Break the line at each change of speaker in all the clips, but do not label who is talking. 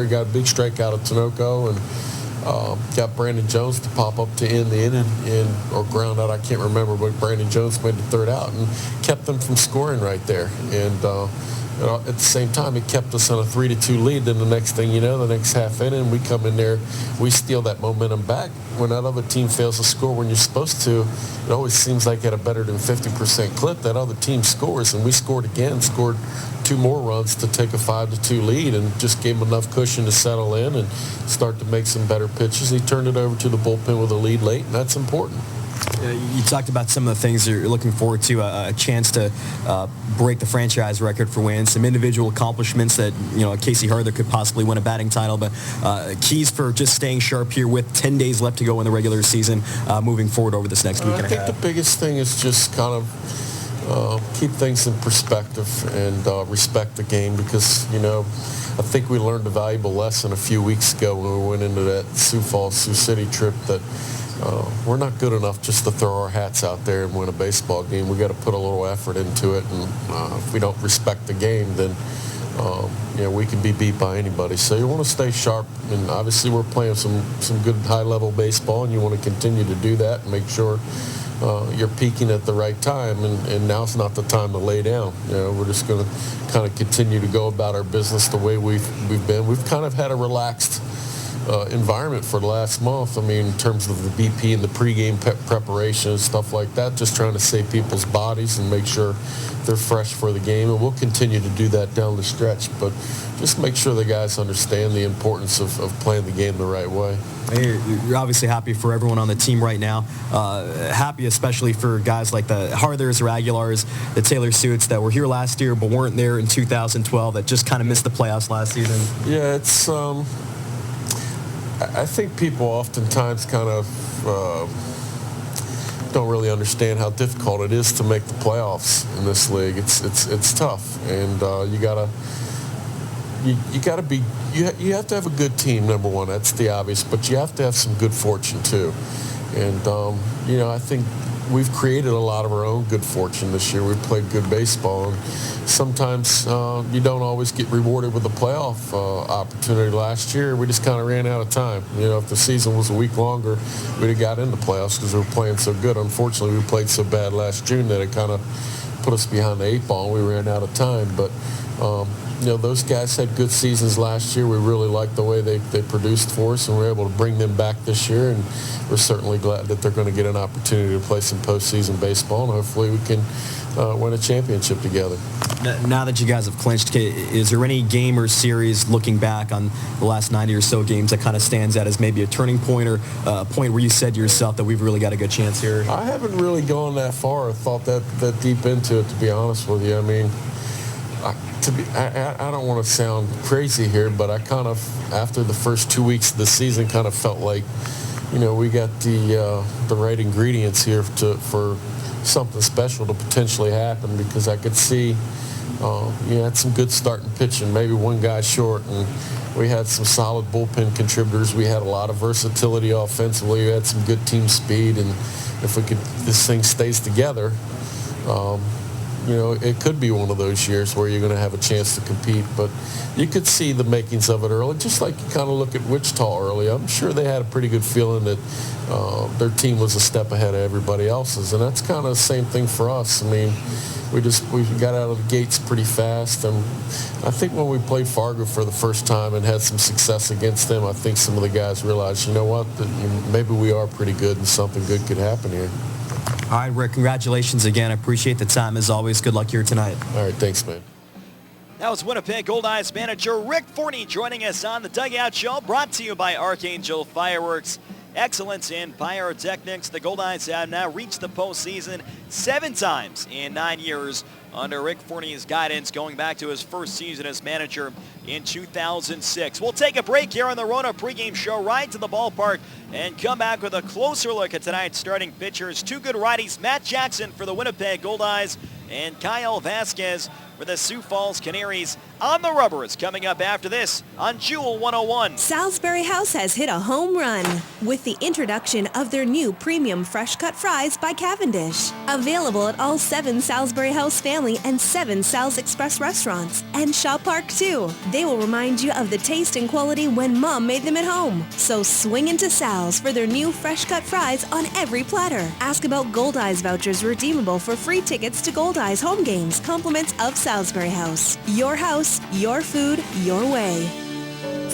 He got a big strikeout at Tinoco and got Brandon Jones to pop up to end the inning or ground out. I can't remember, but Brandon Jones made the third out and kept them from scoring right there. And at the same time, it kept us on a 3-2 lead. Then the next thing you know, the next half inning, we come in there, we steal that momentum back. When that other team fails to score when you're supposed to, it always seems like at a better than 50% clip, that other team scores. And we scored again, scored 2 more runs to take a 5-2 lead and just gave him enough cushion to settle in and start to make some better pitches. He turned it over to the bullpen with a lead late, and that's important.
You talked about some of the things you're looking forward to, a chance to break the franchise record for wins, some individual accomplishments that, Casey Harder could possibly win a batting title, but keys for just staying sharp here with 10 days left to go in the regular season, moving forward over this next week and a half.
I think the biggest thing is just kind of keep things in perspective and respect the game because, I think we learned a valuable lesson a few weeks ago when we went into that Sioux City trip that we're not good enough just to throw our hats out there and win a baseball game. We got to put a little effort into it, and if we don't respect the game, then we can be beat by anybody. So you want to stay sharp, and obviously we're playing some good high-level baseball, and you want to continue to do that and make sure you're peaking at the right time, and now's not the time to lay down. We're just going to kind of continue to go about our business the way we've been. We've kind of had a relaxed environment for the last month. I mean, in terms of the BP and the pregame preparation and stuff like that, just trying to save people's bodies and make sure they're fresh for the game. And we'll continue to do that down the stretch, but just make sure the guys understand the importance of playing the game the right way.
You're obviously happy for everyone on the team right now. Happy especially for guys like the Harthers or Aguilars, the Taylor Suits that were here last year but weren't there in 2012, that just kind of missed the playoffs last season.
Yeah, it's I think people oftentimes kind of don't really understand how difficult it is to make the playoffs in this league. It's tough, and you have to have a good team, number one. That's the obvious, but you have to have some good fortune too. And I think we've created a lot of our own good fortune this year. We've played good baseball, and sometimes you don't always get rewarded with a playoff opportunity. Last year, we just kind of ran out of time. If the season was a week longer, we'd have got into playoffs because we were playing so good. Unfortunately, we played so bad last June that it kind of put us behind the 8 ball, and we ran out of time. But those guys had good seasons last year. We really liked the way they produced for us, and we were able to bring them back this year, and we're certainly glad that they're going to get an opportunity to play some postseason baseball, and hopefully we can win a championship together.
Now that you guys have clinched, is there any game or series looking back on the last 90 or so games that kind of stands out as maybe a turning point or a point where you said to yourself that we've really got a good chance here?
I haven't really gone that far or thought that deep into it, to be honest with you. I mean, I don't want to sound crazy here, but I kind of, after the first 2 weeks of the season, kind of felt like, we got the right ingredients here for something special to potentially happen, because I could see you had some good starting pitching, maybe one guy short, and we had some solid bullpen contributors. We had a lot of versatility offensively. We had some good team speed, and if this thing stays together, it could be one of those years where you're going to have a chance to compete, but you could see the makings of it early, just like you kind of look at Wichita early. I'm sure they had a pretty good feeling that their team was a step ahead of everybody else's, and that's kind of the same thing for us. I mean, we got out of the gates pretty fast, and I think when we played Fargo for the first time and had some success against them, I think some of the guys realized, that maybe we are pretty good and something good could happen here.
All right, Rick, congratulations again. I appreciate the time as always. Good luck here tonight.
All right, thanks, man.
That was Winnipeg Goldeyes manager Rick Forney joining us on the Dugout Show, brought to you by Archangel Fireworks. Excellence in pyrotechnics. The Goldeyes have now reached the postseason 7 times in 9 years under Rick Forney's guidance, going back to his first season as manager in 2006. We'll take a break here on the Rona pregame show, right to the ballpark, and come back with a closer look at tonight's starting pitchers. 2 good righties, Matt Jackson for the Winnipeg Goldeyes and Kyle Vasquez for the Sioux Falls Canaries. On the Rubber is coming up after this on Jewel 101.
Salisbury House has hit a home run with the introduction of their new premium fresh-cut fries by Cavendish. Available at all 7 Salisbury House family and 7 Sal's Express restaurants. And Shaw Park, too. They will remind you of the taste and quality when Mom made them at home. So swing into Sal's for their new fresh-cut fries on every platter. Ask about Goldeyes vouchers redeemable for free tickets to Goldeyes home games, compliments of Salisbury House. Your house, your food, your way.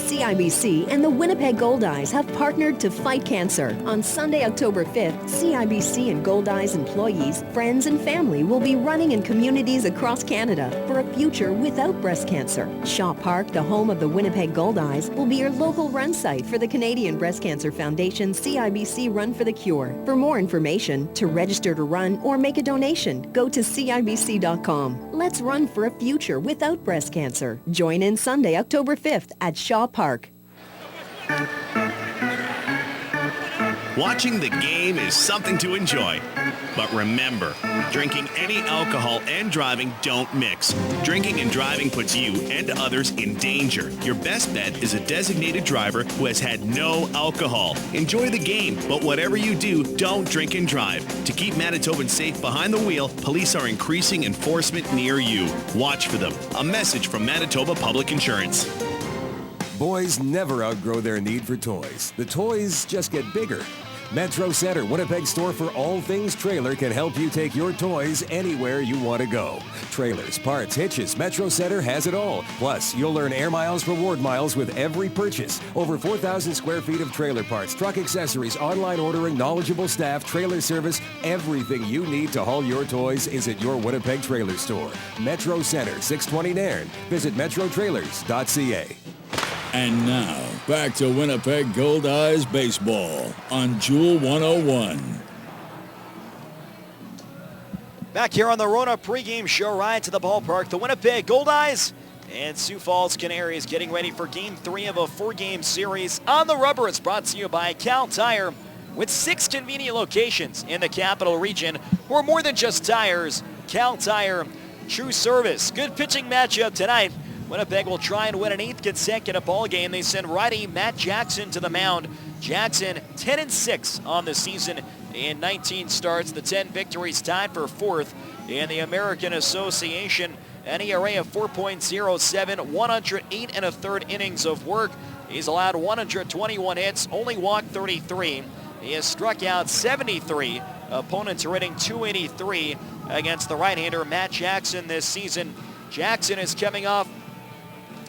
CIBC and the Winnipeg Goldeyes have partnered to fight cancer. On Sunday, October 5th, CIBC and Goldeyes employees, friends, and family will be running in communities across Canada for a future without breast cancer. Shaw Park, the home of the Winnipeg Goldeyes, will be your local run site for the Canadian Breast Cancer Foundation CIBC Run for the Cure. For more information, to register to run or make a donation, go to CIBC.com. Let's run for a future without breast cancer. Join in Sunday, October 5th at Shaw Park.
Watching the game is something to enjoy. But remember, drinking any alcohol and driving don't mix. Drinking and driving puts you and others in danger. Your best bet is a designated driver who has had no alcohol. Enjoy the game, but whatever you do, don't drink and drive. To keep Manitobans safe behind the wheel, police are increasing enforcement near you. Watch for them. A message from Manitoba Public Insurance.
Boys never outgrow their need for toys. The toys just get bigger. Metro Center, Winnipeg store for all things trailer, can help you take your toys anywhere you want to go. Trailers, parts, hitches, Metro Center has it all. Plus, you'll earn Air Miles reward miles with every purchase. Over 4,000 square feet of trailer parts, truck accessories, online ordering, knowledgeable staff, trailer service. Everything you need to haul your toys is at your Winnipeg trailer store. Metro Center, 620 Nairn. Visit metrotrailers.ca.
And now, back to Winnipeg Goldeyes baseball on Jewel 101.
Back here on the Rona pregame show ride to the ballpark, the Winnipeg Goldeyes and Sioux Falls Canaries getting ready for Game 3 of a 4-game series. On the Rubber is brought to you by Cal Tire, with 6 convenient locations in the capital region. We're more than just tires. Cal Tire, true service. Good pitching matchup tonight. Winnipeg will try and win an 8th consecutive ball game. They send righty Matt Jackson to the mound. Jackson 10-6 on the season in 19 starts. The 10 victories tied for 4th in the American Association. An ERA of 4.07, 108 1/3 innings of work. He's allowed 121 hits, only walked 33. He has struck out 73. Opponents are hitting .283 against the right-hander Matt Jackson this season. Jackson is coming off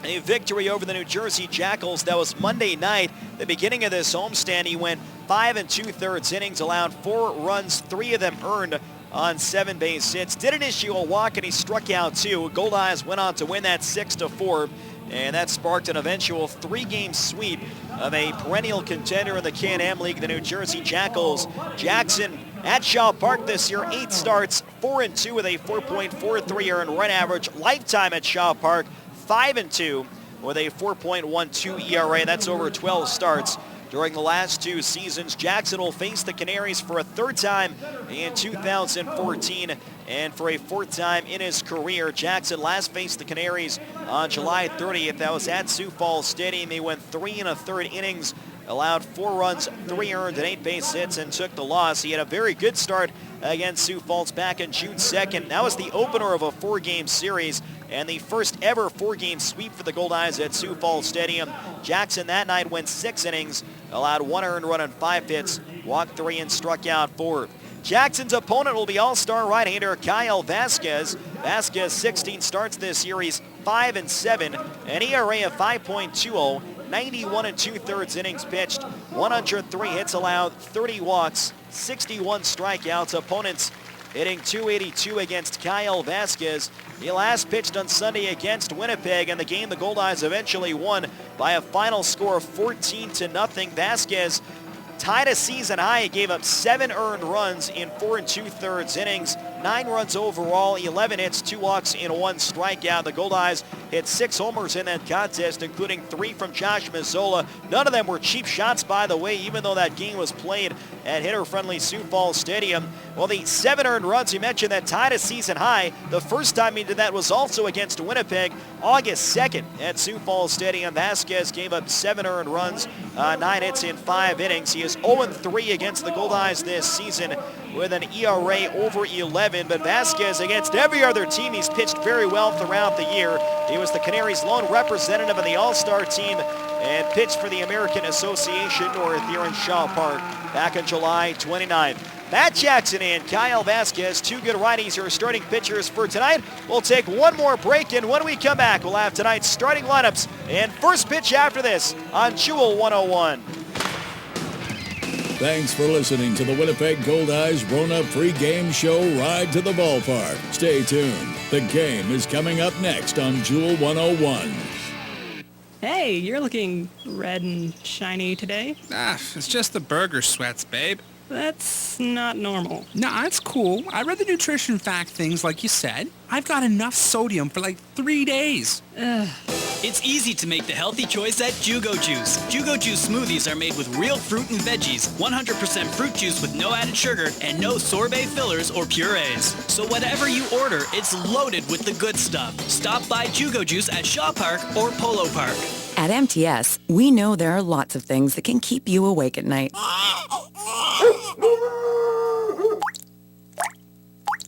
a victory over the New Jersey Jackals. That was Monday night. The beginning of this homestand, he went 5 2/3 innings, allowed 4 runs, 3 of them earned on 7 base hits. Didn't issue a walk, and he struck out 2. Goldeyes went on to win that 6-4, and that sparked an eventual 3-game sweep of a perennial contender in the Can-Am League, the New Jersey Jackals. Jackson at Shaw Park this year, 8 starts, 4-2 with a 4.43 earned run average. Lifetime at Shaw Park, 5-2 with a 4.12 ERA. That's over 12 starts during the last 2 seasons. Jackson will face the Canaries for a 3rd time in 2014 and for a 4th time in his career. Jackson last faced the Canaries on July 30th. That was at Sioux Falls Stadium. He went 3 1/3 innings, allowed 4 runs, 3 earned, and 8 base hits, and took the loss. He had a very good start against Sioux Falls back on June 2nd. That was the opener of a 4-game series and the first ever 4-game sweep for the Goldeyes at Sioux Falls Stadium. Jackson that night went 6 innings, allowed 1 earned run and 5 hits, walked 3 and struck out 4. Jackson's opponent will be all-star right-hander Kyle Vasquez. Vasquez, 16 starts this year. He's 5-7, an ERA of 5.20, 91 2/3 innings pitched, 103 hits allowed, 30 walks, 61 strikeouts. Opponents hitting .282 against Kyle Vasquez. He last pitched on Sunday against Winnipeg, and the game the Goldeyes eventually won by a final score of 14-0. Vasquez tied a season high. He gave up 7 earned runs in 4 2/3 innings. 9 runs overall, 11 hits, 2 walks, and 1 strikeout. The Goldeyes hit 6 homers in that contest, including 3 from Josh Mazzola. None of them were cheap shots, by the way, even though that game was played at hitter-friendly Sioux Falls Stadium. Well, the 7 earned runs you mentioned that tied a season high. The first time he did that was also against Winnipeg, August 2nd at Sioux Falls Stadium. Vasquez gave up 7 earned runs, 9 hits in 5 innings. He is 0-3 against the Goldeyes this season with an ERA over 11. But Vasquez, against every other team, he's pitched very well throughout the year. He was the Canaries' lone representative of the All-Star team and pitched for the American Association North here in Shaw Park back on July 29th. Matt Jackson and Kyle Vasquez, 2 good righties, are starting pitchers for tonight. We'll take one more break, and when we come back, we'll have tonight's starting lineups and first pitch after this on Jewel 101.
Thanks for listening to the Winnipeg Goldeyes Rona pregame show Ride to the Ballpark. Stay tuned. The game is coming up next on Jewel 101.
Hey, you're looking red and shiny today.
It's just the burger sweats, babe.
That's not normal.
Nah, it's cool. I read the nutrition fact things like you said. I've got enough sodium for like 3 days.
It's easy to make the healthy choice at Jugo Juice. Jugo Juice smoothies are made with real fruit and veggies, 100% fruit juice with no added sugar, and no sorbet fillers or purees. So whatever you order, it's loaded with the good stuff. Stop by Jugo Juice at Shaw Park or Polo Park.
At MTS, we know there are lots of things that can keep you awake at night.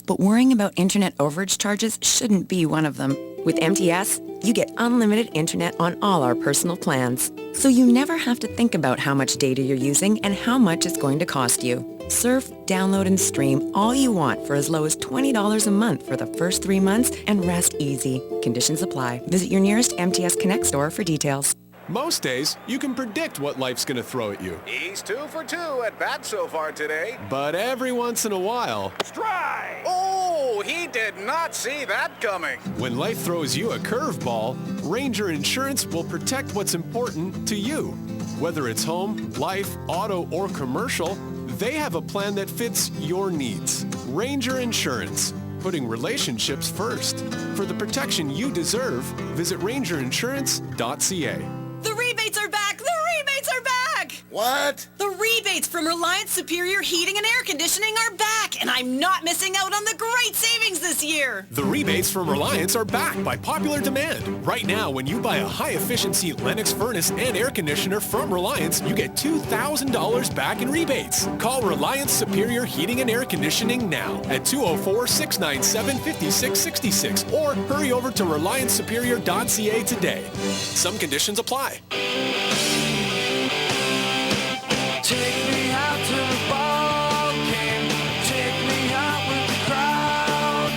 But worrying about internet overage charges shouldn't be one of them. With MTS, you get unlimited internet on all our personal plans. So you never have to think about how much data you're using and how much it's going to cost you. Surf, download, and stream all you want for as low as $20 a month for the first 3 months and rest easy. Conditions apply. Visit your nearest MTS Connect store for details.
Most days, you can predict what life's going to throw at you.
He's 2 for 2 at bat so far today.
But every once in a while...
Strike! Oh, he did not see that coming.
When life throws you a curveball, Ranger Insurance will protect what's important to you. Whether it's home, life, auto, or commercial, they have a plan that fits your needs. Ranger Insurance, putting relationships first. For the protection you deserve, visit rangerinsurance.ca.
The rebates are back! The rebates are back!
What?
The rebates from Reliance Superior Heating and Air Conditioning are back, and I'm not missing out on the great savings this year.
The rebates from Reliance are back by popular demand. Right now, when you buy a high-efficiency Lennox furnace and air conditioner from Reliance, you get $2,000 back in rebates. Call Reliance Superior Heating and Air Conditioning now at 204-697-5666 or hurry over to RelianceSuperior.ca today. Some conditions apply.
Take me out to the ball game. Take me out with the crowd.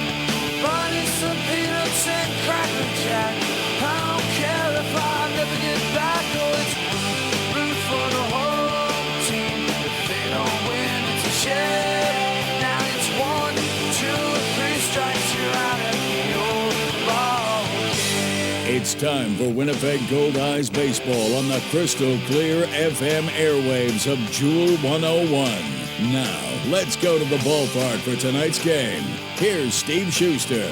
Buying some peanuts and Cracker Jack. I don't care if I never get back. Oh, it's root for the whole team. If they don't win, it's a shame. Now it's 1, 2, 3 strikes. You're out at the old ball game.
It's time for Winnipeg Goldeyes baseball on the crystal clear FM airwaves of Jewel 101. Now, let's go to the ballpark for tonight's game. Here's Steve Schuster.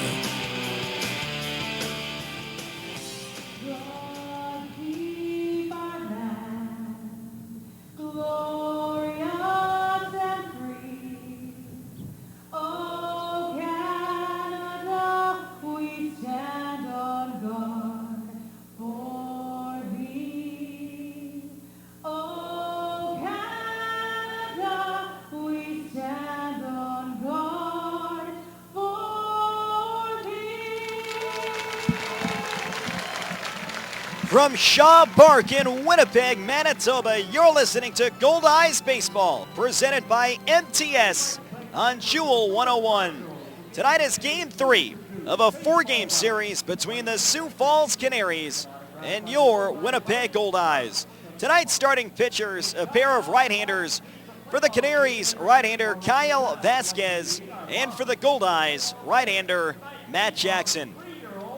From Shaw Park in Winnipeg, Manitoba, you're listening to Goldeyes Baseball, presented by MTS on Jewel 101. Tonight is Game 3 of a 4-game series between the Sioux Falls Canaries and your Winnipeg Goldeyes. Tonight's starting pitchers, a pair of right-handers. For the Canaries, right-hander Kyle Vasquez, and for the Goldeyes, right-hander Matt Jackson.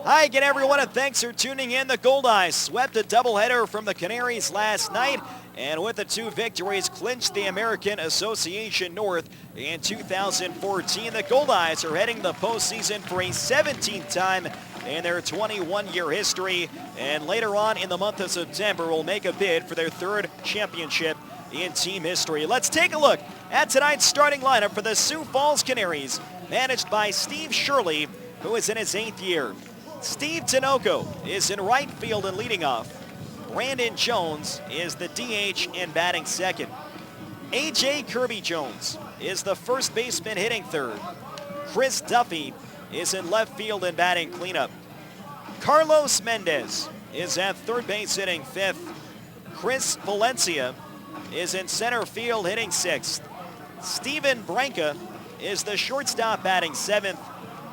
Hi again, everyone, and thanks for tuning in. The Goldeyes swept a doubleheader from the Canaries last night, and with the 2 victories, clinched the American Association North in 2014. The Goldeyes are heading the postseason for a 17th time in their 21-year history, and later on in the month of September will make a bid for their 3rd championship in team history. Let's take a look at tonight's starting lineup for the Sioux Falls Canaries, managed by Steve Shirley, who is in his 8th year. Steve Tinoco is in right field and leading off. Brandon Jones is the DH and batting second. A.J. Kirby Jones is the first baseman hitting third. Chris Duffy is in left field and batting cleanup. Carlos Mendez is at third base hitting fifth. Chris Valencia is in center field hitting sixth. Steven Branca is the shortstop batting seventh.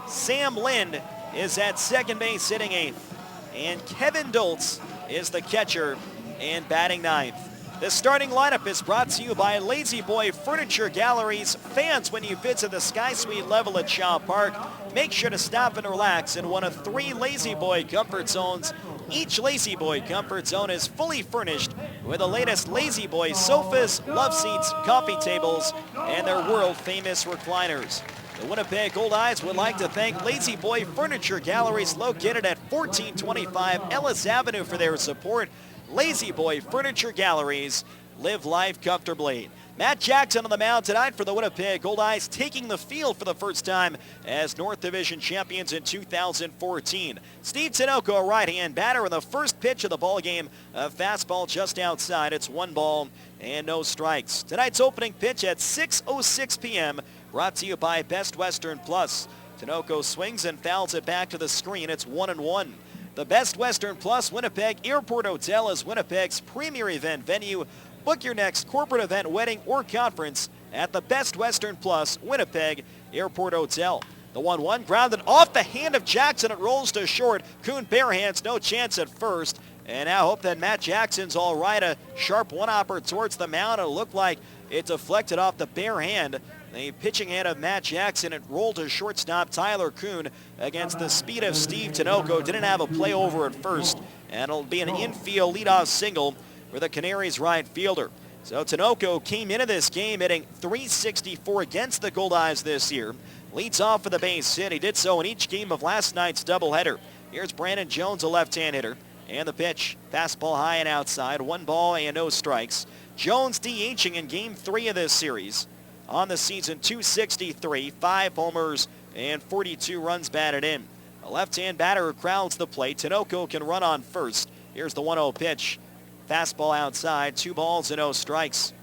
Sam Lind is at second base hitting eighth. And Kevin Doltz is the catcher and batting ninth. The starting lineup is brought to you by Lazy Boy Furniture Galleries. Fans, when you visit the Sky Suite level at Shaw Park, make sure to stop and relax in one of 3 Lazy Boy comfort zones. Each Lazy Boy comfort zone is fully furnished with the latest Lazy Boy sofas, love seats, coffee tables, and their world-famous recliners. The Winnipeg Goldeyes would like to thank Lazy Boy Furniture Galleries located at 1425 Ellis Avenue for their support. Lazy Boy Furniture Galleries, live life comfortably. Matt Jackson on the mound tonight for the Winnipeg Goldeyes, taking the field for the first time as North Division champions in 2014. Steve Tinoco, a right-hand batter, in the first pitch of the ballgame. A fastball just outside. It's 1 ball and no strikes. Tonight's opening pitch at 6:06 p.m. brought to you by Best Western Plus. Tinoco swings and fouls it back to the screen. It's 1-1. The Best Western Plus Winnipeg Airport Hotel is Winnipeg's premier event venue. Book your next corporate event, wedding, or conference at the Best Western Plus Winnipeg Airport Hotel. The 1-1 grounded off the hand of Jackson. It rolls to short. Kuhn barehands, no chance at first. And now hope that Matt Jackson's all right. A sharp one-hopper towards the mound. It looked like it deflected off the bare hand. The pitching hand of Matt Jackson. It rolled to shortstop Tyler Kuhn against the speed of Steve Tinoco. Didn't have a play over at first. And it'll be an infield leadoff single for the Canaries right fielder. So Tinoco came into this game hitting .364 against the Goldeyes this year. Leads off for the base hit. He did so in each game of last night's doubleheader. Here's Brandon Jones, a left-hand hitter. And the pitch, fastball high and outside, 1 ball and no strikes. Jones DHing in game 3 of this series. On the season, .263, 5 homers, and 42 runs batted in. A left-hand batter who crowds the plate. Tinoco can run on first. Here's the 1-0 pitch. Fastball outside, 2 balls and no strikes.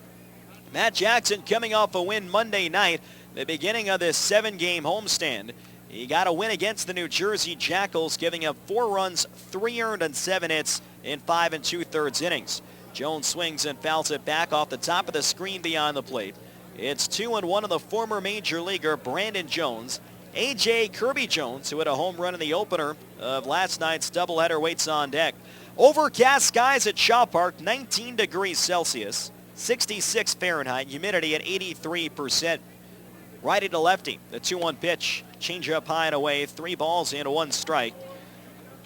Matt Jackson coming off a win Monday night, the beginning of this 7-game homestand. He got a win against the New Jersey Jackals, giving up 4 runs, 3 earned, and 7 hits in 5 2/3 innings. Jones swings and fouls it back off the top of the screen beyond the plate. It's 2-1 of the former major leaguer Brandon Jones. A.J. Kirby Jones, who had a home run in the opener of last night's doubleheader, waits on deck. Overcast skies at Shaw Park, 19 degrees Celsius, 66 Fahrenheit, humidity at 83%. Righty to lefty, the 2-1 pitch, change up high and away, 3 balls and 1 strike.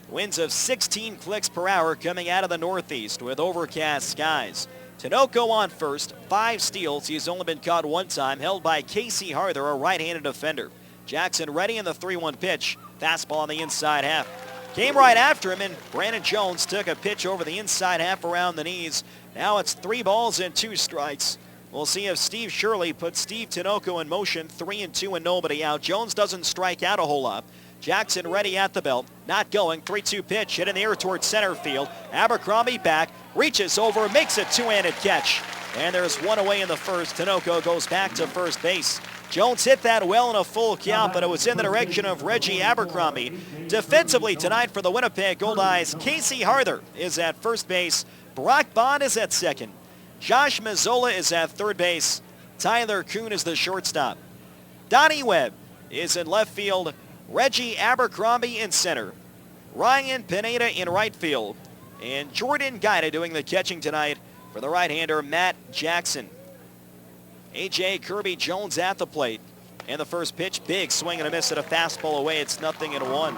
Winds of 16 clicks per hour coming out of the northeast with overcast skies. Tinoco on first, 5 steals. He's only been caught 1 time, held by Casey Harther, a right-handed defender. Jackson ready in the 3-1 pitch, fastball on the inside half. Came right after him, and Brandon Jones took a pitch over the inside half around the knees. Now it's 3 balls and 2 strikes. We'll see if Steve Shirley puts Steve Tinoco in motion, 3-2 and nobody out. Jones doesn't strike out a whole lot. Jackson ready at the belt, not going. 3-2 pitch, hit in the air towards center field. Abercrombie back, reaches over, makes a 2-handed catch. And there's 1 away in the first. Tinoco goes back to first base. Jones hit that well in a full count, but it was in the direction of Reggie Abercrombie. Defensively tonight for the Winnipeg Goldeyes, Casey Harther is at first base. Brock Bond is at second. Josh Mazzola is at third base. Tyler Kuhn is the shortstop. Donnie Webb is in left field. Reggie Abercrombie in center. Ryan Pineda in right field. And Jordan Guida doing the catching tonight for the right-hander Matt Jackson. A.J. Kirby Jones at the plate. And the first pitch, big swing and a miss at a fastball away. It's 0-1.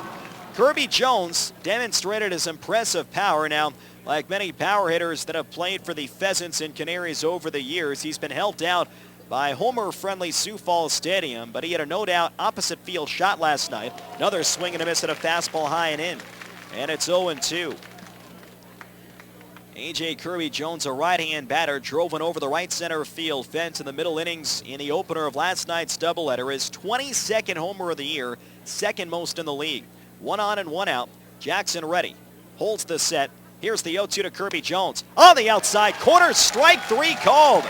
Kirby Jones demonstrated his impressive power. Now, like many power hitters that have played for the Pheasants and Canaries over the years, he's been helped out by homer-friendly Sioux Falls Stadium, but he had a no-doubt opposite field shot last night. Another swing and a miss at a fastball high and in, and it's 0-2. A.J. Kirby Jones, a right-hand batter, drove one over the right center field fence in the middle innings in the opener of last night's doubleheader. His 22nd homer of the year, second most in the league. 1 on and 1 out. Jackson ready. Holds the set. Here's the 0-2 to Kirby Jones. On the outside corner, strike 3 called.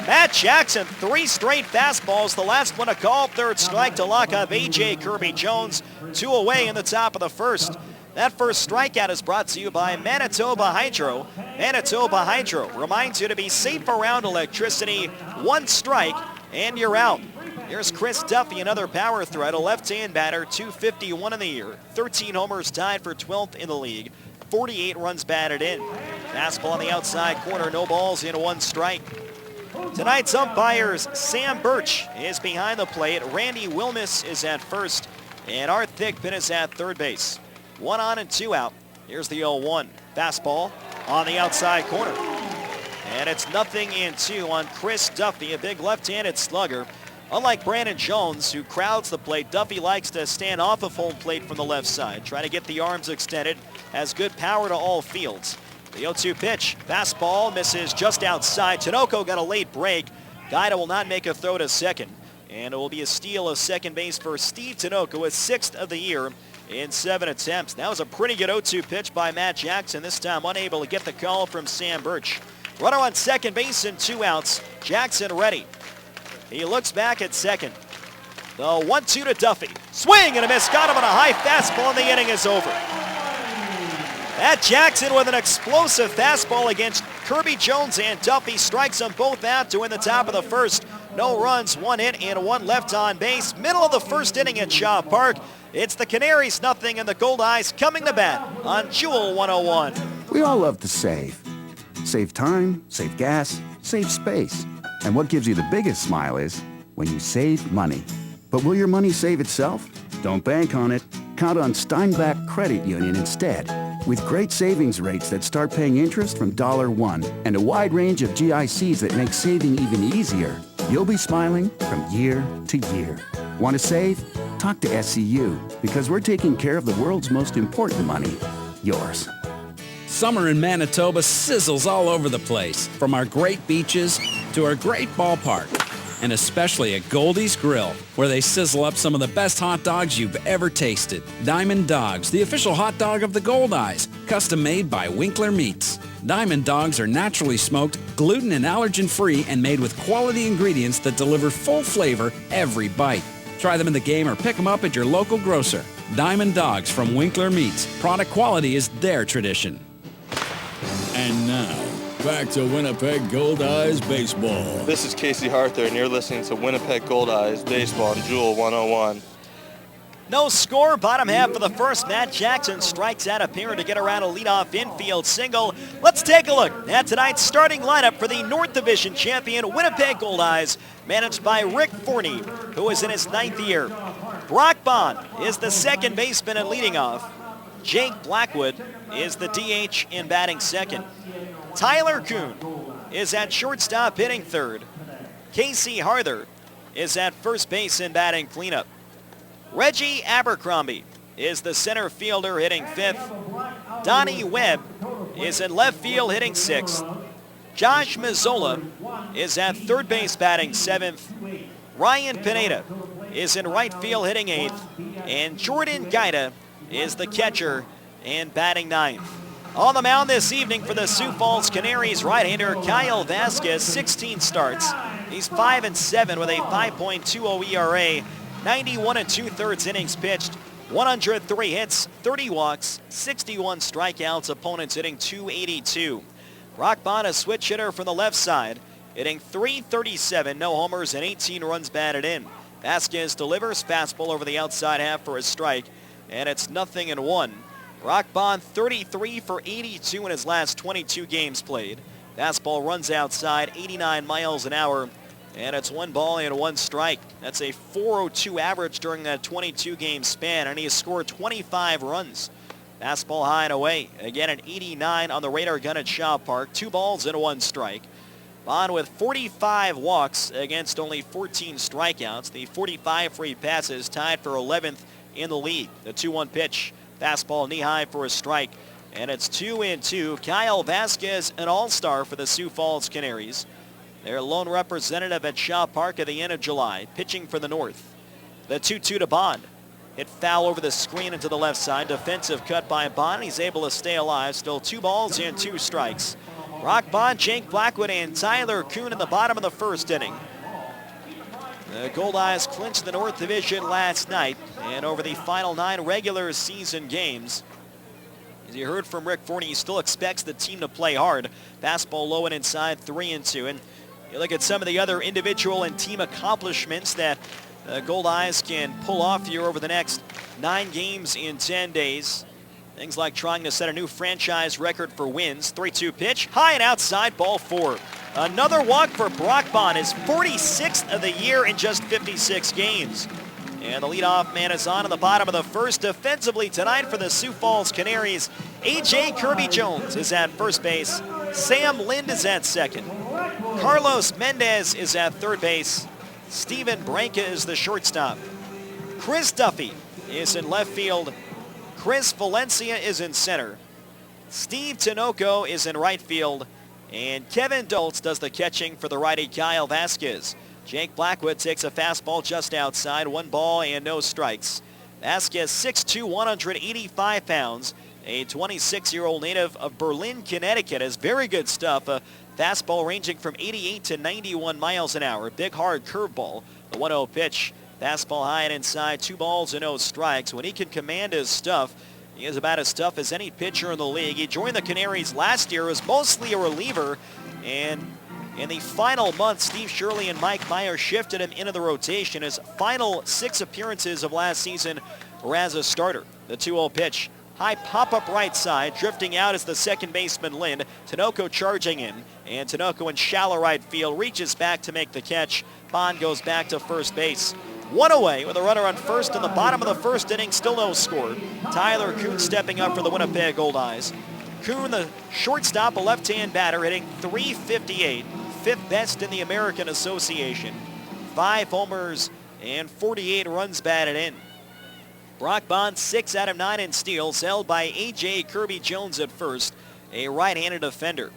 Matt Jackson, 3 straight fastballs. The last one a call, third strike to lock up A.J. Kirby Jones. 2 away in the top of the first. That first strikeout is brought to you by Manitoba Hydro. Manitoba Hydro reminds you to be safe around electricity. 1 strike and you're out. Here's Chris Duffy, another power threat, a left-hand batter, .251 in the year. 13 homers, tied for 12th in the league. 48 runs batted in. Fastball on the outside corner, no balls in 1 strike. Tonight's umpires, Sam Birch is behind the plate. Randy Wilmus is at first, and Art Thigpen is at third base. 1 on and 2 out. Here's the 0-1. Fastball on the outside corner. And it's 0-2 on Chris Duffy, a big left-handed slugger. Unlike Brandon Jones, who crowds the plate, Duffy likes to stand off of home plate from the left side, try to get the arms extended, has good power to all fields. The 0-2 pitch, fastball, misses just outside. Tinoco got a late break. Guida will not make a throw to second. And it will be a steal of second base for Steve Tinoco, his 6th of the year in 7 attempts. That was a pretty good 0-2 pitch by Matt Jackson, this time unable to get the call from Sam Birch. Runner on second base and 2 outs. Jackson ready. He looks back at second. The 1-2 to Duffy. Swing and a miss. Got him on a high fastball and the inning is over. Matt Jackson with an explosive fastball against Kirby Jones and Duffy strikes them both out to win the top of the first. No runs, 1 hit, and 1 left on base. Middle of the first inning at Shaw Park. It's the Canaries 0 and the Goldeyes coming to bat on Jewel 101.
We all love to save. Save time, save gas, save space. And what gives you the biggest smile is when you save money. But will your money save itself? Don't bank on it. Count on Steinbach Credit Union instead. With great savings rates that start paying interest from $1 and a wide range of GICs that make saving even easier, you'll be smiling from year to year. Want to save? Talk to SCU, because we're taking care of the world's most important money, yours.
Summer in Manitoba sizzles all over the place, from our great beaches to our great ballpark, and especially at Goldeyes Grill, where they sizzle up some of the best hot dogs you've ever tasted. Diamond Dogs, the official hot dog of the Goldeyes, custom made by Winkler Meats. Diamond Dogs are naturally smoked, gluten and allergen-free, and made with quality ingredients that deliver full flavor every bite. Try them in the game or pick them up at your local grocer. Diamond Dogs from Winkler Meats. Product quality is their tradition.
And now, back to Winnipeg Goldeyes Baseball.
This is Casey Harther, and you're listening to Winnipeg Goldeyes Baseball on Jewel 101.
No score, bottom half of the first. Matt Jackson strikes out a pair to get around a leadoff infield single. Let's take a look at tonight's starting lineup for the North Division champion Winnipeg Goldeyes, managed by Rick Forney, who is in his 9th year. Brock Bond is the second baseman and leading off. Jake Blackwood is the DH in batting second. Tyler Kuhn is at shortstop hitting third. Casey Harther is at first base in batting cleanup. Reggie Abercrombie is the center fielder hitting fifth. Donnie Webb is in left field hitting sixth. Josh Mazzola is at third base batting seventh. Ryan Pineda is in right field hitting eighth. And Jordan Guida is the catcher and batting ninth. On the mound this evening for the Sioux Falls Canaries, right-hander Kyle Vasquez, 16 starts. He's 5-7 with a 5.20 ERA, 91 2/3 innings pitched, 103 hits, 30 walks, 61 strikeouts, opponents hitting .282. Brock Bond, a switch hitter from the left side, hitting .337, no homers, and 18 runs batted in. Vasquez delivers fastball over the outside half for a strike, and it's 0-1. Brock Bond 33 for 82 in his last 22 games played. Fastball runs outside 89 miles an hour, And it's 1 ball and 1 strike. That's a .402 average during that 22-game span, and he has scored 25 runs. Fastball high and away. Again, an 89 on the radar gun at Shaw Park. 2 balls and 1 strike. Bond with 45 walks against only 14 strikeouts. The 45 free passes tied for 11th in the league. The 2-1 pitch. Fastball knee high for a strike. And it's 2-2. Kyle Vasquez, an all-star for the Sioux Falls Canaries. Their lone representative at Shaw Park at the end of July, pitching for the North. The 2-2 to Bond. Hit foul over the screen into the left side. Defensive cut by Bond. He's able to stay alive. Still 2 balls and 2 strikes. Brock Bond, Jake Blackwood, and Tyler Kuhn in the bottom of the first inning. The Goldeyes clinched the North Division last night, and over the final 9 regular season games, as you heard from Rick Forney, he still expects the team to play hard. Fastball low and inside, 3-2. And you look at some of the other individual and team accomplishments that Goldeyes can pull off here over the next 9 games in 10 days. Things like trying to set a new franchise record for wins. 3-2 pitch, high and outside, ball 4. Another walk for Brock Bond, his 46th of the year in just 56 games. And the leadoff man is on in the bottom of the first. Defensively tonight for the Sioux Falls Canaries, A.J. Kirby Jones is at first base. Sam Lind is at second. Carlos Mendez is at third base. Steven Branca is the shortstop. Chris Duffy is in left field. Chris Valencia is in center. Steve Tinoco is in right field. And Kevin Dultz does the catching for the righty Kyle Vasquez. Jake Blackwood takes a fastball just outside. 1 ball and no strikes. Vasquez 6'2", 185 pounds. A 26-year-old native of Berlin, Connecticut. Has very good stuff. A fastball ranging from 88 to 91 miles an hour. Big hard curveball. The 1-0 pitch. Fastball high and inside, 2 balls and no strikes. When he can command his stuff, he is about as tough as any pitcher in the league. He joined the Canaries last year as mostly a reliever, and in the final month, Steve Shirley and Mike Meyer shifted him into the rotation. His final 6 appearances of last season were as a starter. The 2-0 pitch. High pop-up right side, drifting out is the second baseman Lind. Tinoco charging in, and Tinoco in shallow right field reaches back to make the catch. Bond goes back to first base. 1 away with a runner on first in the bottom of the first inning, still no score. Tyler Kuhn stepping up for the Winnipeg Goldeyes. Kuhn, the shortstop, a left-hand batter, hitting .358, 5th best in the American Association. 5 homers and 48 runs batted in. Brock Bond 6 out of 9 in steals, held by A.J. Kirby Jones at first, a right-handed defender.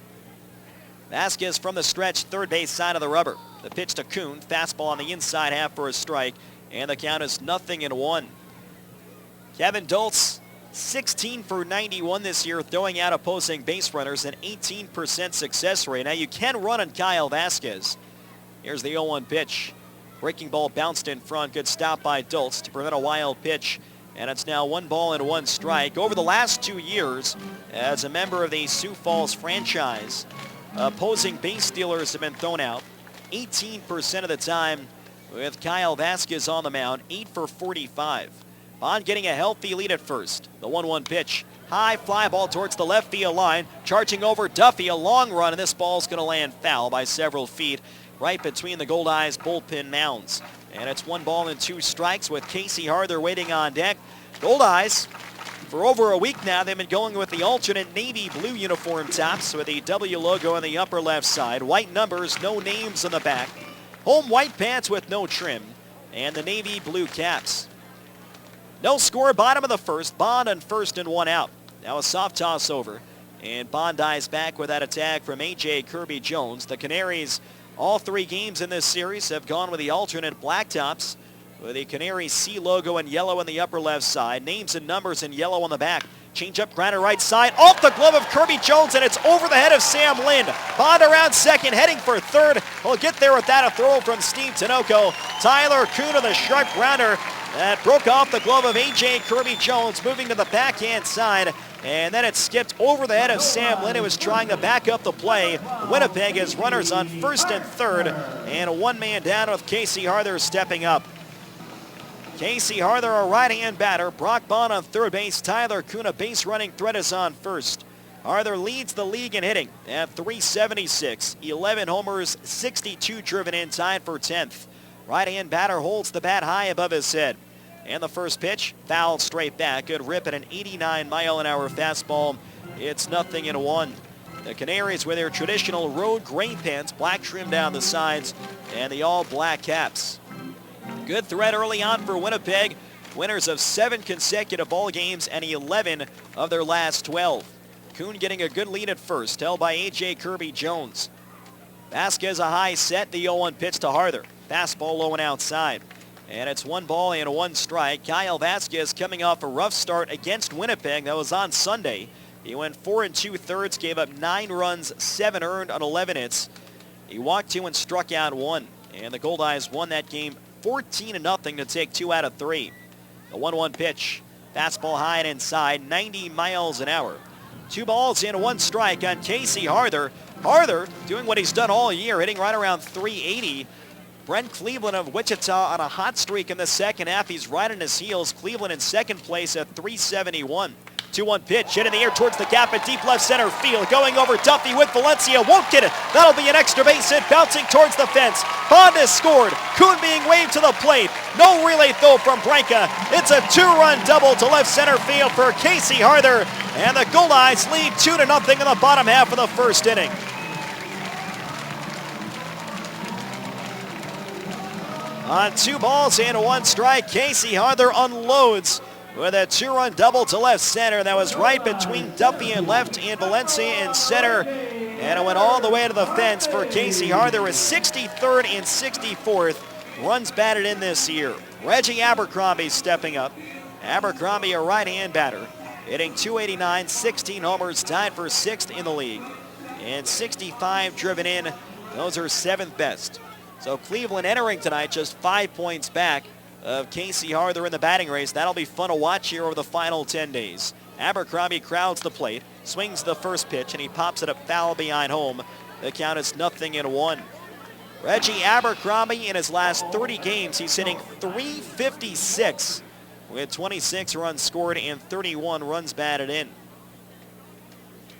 Vasquez from the stretch, third base side of the rubber. The pitch to Kuhn, fastball on the inside half for a strike, and the count is 0-1. Kevin Dultz, 16 for 91 this year, throwing out opposing base runners, an 18% success rate. Now you can run on Kyle Vasquez. Here's the 0-1 pitch. Breaking ball bounced in front, good stop by Dultz to prevent a wild pitch. And it's now 1 ball and 1 strike. Over the last 2 years, as a member of the Sioux Falls franchise, opposing base stealers have been thrown out 18% of the time with Kyle Vasquez on the mound, 8 for 45. Bond getting a healthy lead at first. The 1-1 pitch. High fly ball towards the left field line. Charging over Duffy, a long run, and this ball's going to land foul by several feet right between the Goldeyes bullpen mounds. And it's 1 ball and 2 strikes with Casey Harther waiting on deck. Goldeyes, for over a week now, they've been going with the alternate navy blue uniform tops with the W logo on the upper left side. White numbers, no names on the back. Home white pants with no trim. And the navy blue caps. No score, bottom of the first. Bond on first and 1 out. Now a soft toss over. And Bond dies back with that attack from A.J. Kirby Jones. The Canaries, all 3 games in this series, have gone with the alternate black tops with the Canaries C logo in yellow on the upper left side. Names and numbers in yellow on the back. Change up grounder right side. Off the glove of Kirby Jones, and it's over the head of Sam Lind. Bond around second, heading for third. We'll get there without a throw from Steve Tinoco. Tyler Kuhn on the sharp grounder that broke off the glove of A.J. Kirby Jones, moving to the backhand side. And then it skipped over the head of Sam Lind, who was trying to back up the play. Winnipeg has runners on first and third, and 1 man down with Casey Harther stepping up. Casey Harther, a right-hand batter. Brock Bond on third base. Tyler Kuhn, a base running threat, is on first. Harther leads the league in hitting at 376, 11 homers, 62 driven in, tied for 10th. Right-hand batter holds the bat high above his head. And the first pitch, fouled straight back. Good rip at an 89-mile-an-hour fastball. It's 0-1. The Canaries with their traditional road gray pants, black trim down the sides, and the all-black caps. Good threat early on for Winnipeg. Winners of 7 consecutive ball games and 11 of their last 12. Kuhn getting a good lead at first, held by A.J. Kirby-Jones. Vasquez a high set, the 0-1 pitch to Harther. Fastball low and outside. And it's 1 ball and 1 strike. Kyle Vasquez coming off a rough start against Winnipeg. That was on Sunday. He went 4 2/3, gave up 9 runs, 7 earned on 11 hits. He walked 2 and struck out 1. And the Goldeyes won that game 14-0 to take 2 out of 3. The 1-1 pitch. Fastball high and inside, 90 miles an hour. 2 balls and 1 strike on Casey Harther. Harther doing what he's done all year, hitting right around 380. Brent Cleveland of Wichita on a hot streak in the second half. He's right on his heels. Cleveland in second place at 371. 2-1 pitch, hit in the air towards the gap at deep left center field. Going over Duffy with Valencia, won't get it. That'll be an extra base hit, bouncing towards the fence. Bond has scored. Kuhn being waved to the plate. No relay throw from Branca. It's a 2-run double to left center field for Casey Harther. And the Goldeyes lead 2-0 in the bottom half of the first inning. On 2 balls and 1 strike, Casey Harther unloads with a 2-run double to left center. That was right between Duffy and left and Valencia in center. And it went all the way to the fence for Casey Harther, his 63rd and 64th runs batted in this year. Reggie Abercrombie stepping up. Abercrombie, a right-hand batter, hitting .289, 16 homers, tied for 6th in the league. And 65 driven in. Those are 7th best. So Cleveland entering tonight just 5 points back of Casey Harther in the batting race. That'll be fun to watch here over the final 10 days. Abercrombie crowds the plate, swings the first pitch, and he pops it up foul behind home. The count is 0-1. Reggie Abercrombie in his last 30 games, he's hitting .356 with 26 runs scored and 31 runs batted in.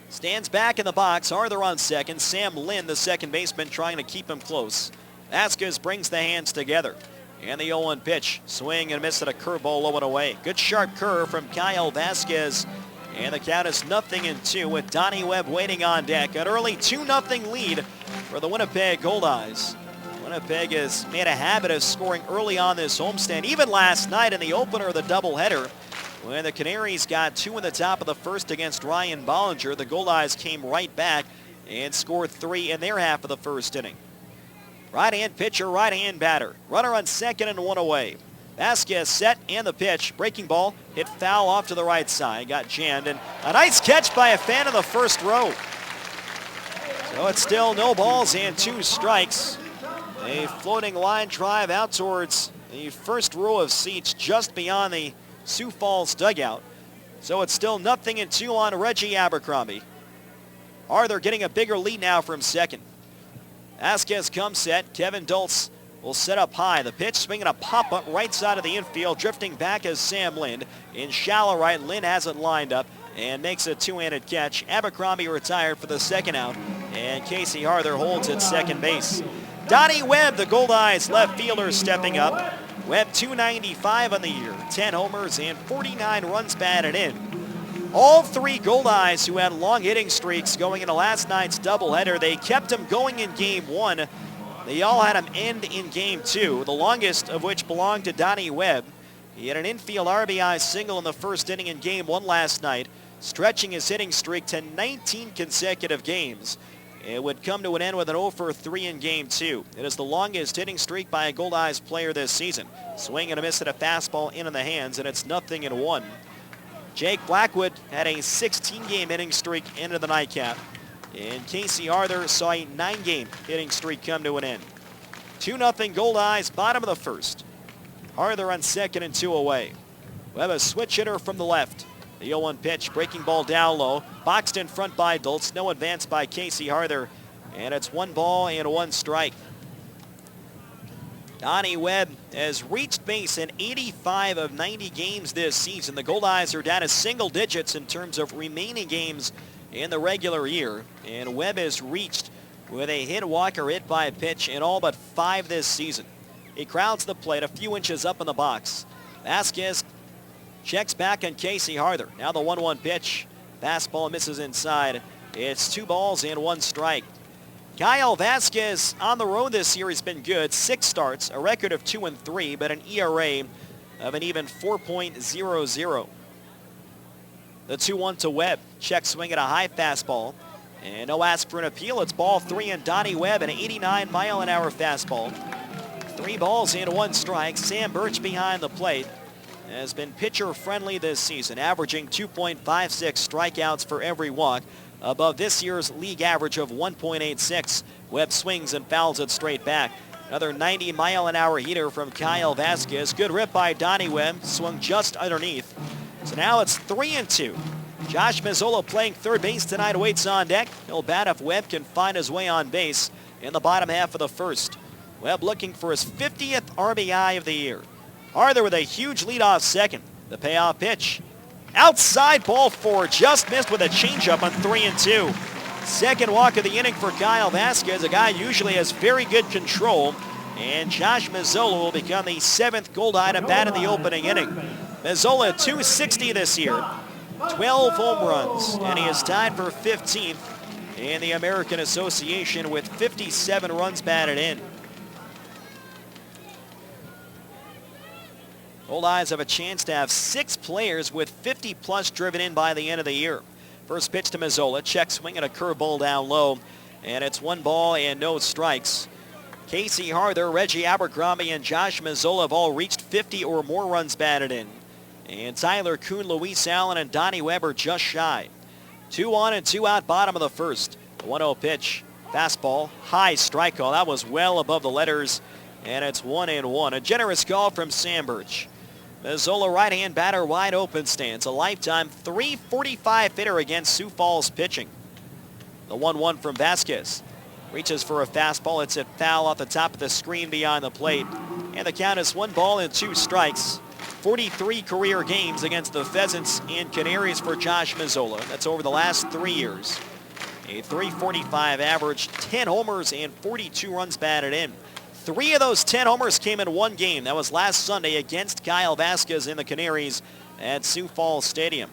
Stands back in the box, Harther on second. Sam Lynn, the second baseman, trying to keep him close. Vasquez brings the hands together. And the 0-1 pitch. Swing and miss at a curveball low and away. Good sharp curve from Kyle Vasquez. And the count is 0-2 with Donnie Webb waiting on deck. An early 2-0 lead for the Winnipeg Goldeyes. Winnipeg has made a habit of scoring early on this homestand. Even last night in the opener of the doubleheader, when the Canaries got 2 in the top of the first against Ryan Bollinger, the Goldeyes came right back and scored 3 in their half of the first inning. Right-hand pitcher, right-hand batter. Runner on second and 1 away. Vasquez set and the pitch. Breaking ball hit foul off to the right side. Got jammed and a nice catch by a fan in the first row. So it's still no balls and 2 strikes. A floating line drive out towards the first row of seats just beyond the Sioux Falls dugout. So it's still 0-2 on Reggie Abercrombie. Harther getting a bigger lead now from second. Vasquez comes set. Kevin Dulce will set up high. The pitch swinging a pop-up right side of the infield. Drifting back as Sam Lind. In shallow right, Lind has it lined up and makes a 2-handed catch. Abercrombie retired for the second out. And Casey Harther holds at second base. Donnie Webb, the Goldeyes left fielder, stepping up. Webb .295 on the year. 10 homers and 49 runs batted in. All 3 Goldeyes who had long hitting streaks going into last night's doubleheader, they kept them going in game 1. They all had them end in game 2, the longest of which belonged to Donnie Webb. He had an infield RBI single in the first inning in game 1 last night, stretching his hitting streak to 19 consecutive games. It would come to an end with an 0-for-3 in game 2. It is the longest hitting streak by a Goldeyes player this season. Swing and a miss at a fastball in the hands, and it's 0-1. Jake Blackwood had a 16-game hitting streak into the nightcap. And Casey Harther saw a 9-game hitting streak come to an end. 2-0 Goldeyes, bottom of the first. Harther on second and 2 away. We have a switch hitter from the left. The 0-1 pitch, breaking ball down low. Boxed in front by Dulce. No advance by Casey Harther. And it's 1 ball and 1 strike. Donnie Webb has reached base in 85 of 90 games this season. The Goldeyes are down to single digits in terms of remaining games in the regular year, and Webb has reached with a hit, walk, or hit by pitch in all but 5 this season. He crowds the plate a few inches up in the box. Vasquez checks back on Casey Harther. Now the 1-1 pitch. Fastball misses inside. It's 2 balls and 1 strike. Kyle Vasquez on the road this year has been good. 6 starts, a record of 2-3, but an ERA of an even 4.00. The 2-1 to Webb. Check swing at a high fastball. And no ask for an appeal. It's ball 3 and Donnie Webb, an 89-mile-an-hour fastball. 3 balls and 1 strike. Sam Birch behind the plate has been pitcher-friendly this season, averaging 2.56 strikeouts for every walk, above this year's league average of 1.86. Webb swings and fouls it straight back. Another 90-mile-an-hour heater from Kyle Vasquez. Good rip by Donnie Webb, swung just underneath. So now it's 3-2. Josh Mazzola playing third base tonight awaits on deck. He'll bat if Webb can find his way on base in the bottom half of the first. Webb looking for his 50th RBI of the year. Harther with a huge leadoff second. The payoff pitch. Outside, ball 4, just missed with a changeup on 3-2. Second walk of the inning for Kyle Vasquez, a guy usually has very good control. And Josh Mazzola will become the 7th Goldeye to bat in the opening inning. Mazzola 260 this year, 12 home runs, and he is tied for 15th in the American Association with 57 runs batted in. Goldeyes have a chance to have 6 players with 50-plus driven in by the end of the year. First pitch to Mazzola, check swing and a curveball down low, and it's 1 ball and no strikes. Casey Harther, Reggie Abercrombie, and Josh Mazzola have all reached 50 or more runs batted in. And Tyler Kuhn, Luis Allen, and Donnie Webb are just shy. 2 on and 2 out, bottom of the first. The 1-0 pitch, fastball, high strike call. That was well above the letters, and it's 1-1. A generous call from Sam Birch. Mazzola, right-hand batter, wide open stance. A lifetime .345 hitter against Sioux Falls pitching. The 1-1 from Vasquez. Reaches for a fastball. It's a foul off the top of the screen beyond the plate. And the count is 1 ball and 2 strikes. 43 career games against the Pheasants and Canaries for Josh Mazzola. That's over the last 3 years. A .345 average, 10 homers, and 42 runs batted in. 3 of those 10 homers came in 1 game. That was last Sunday against Kyle Vasquez in the Canaries at Sioux Falls Stadium.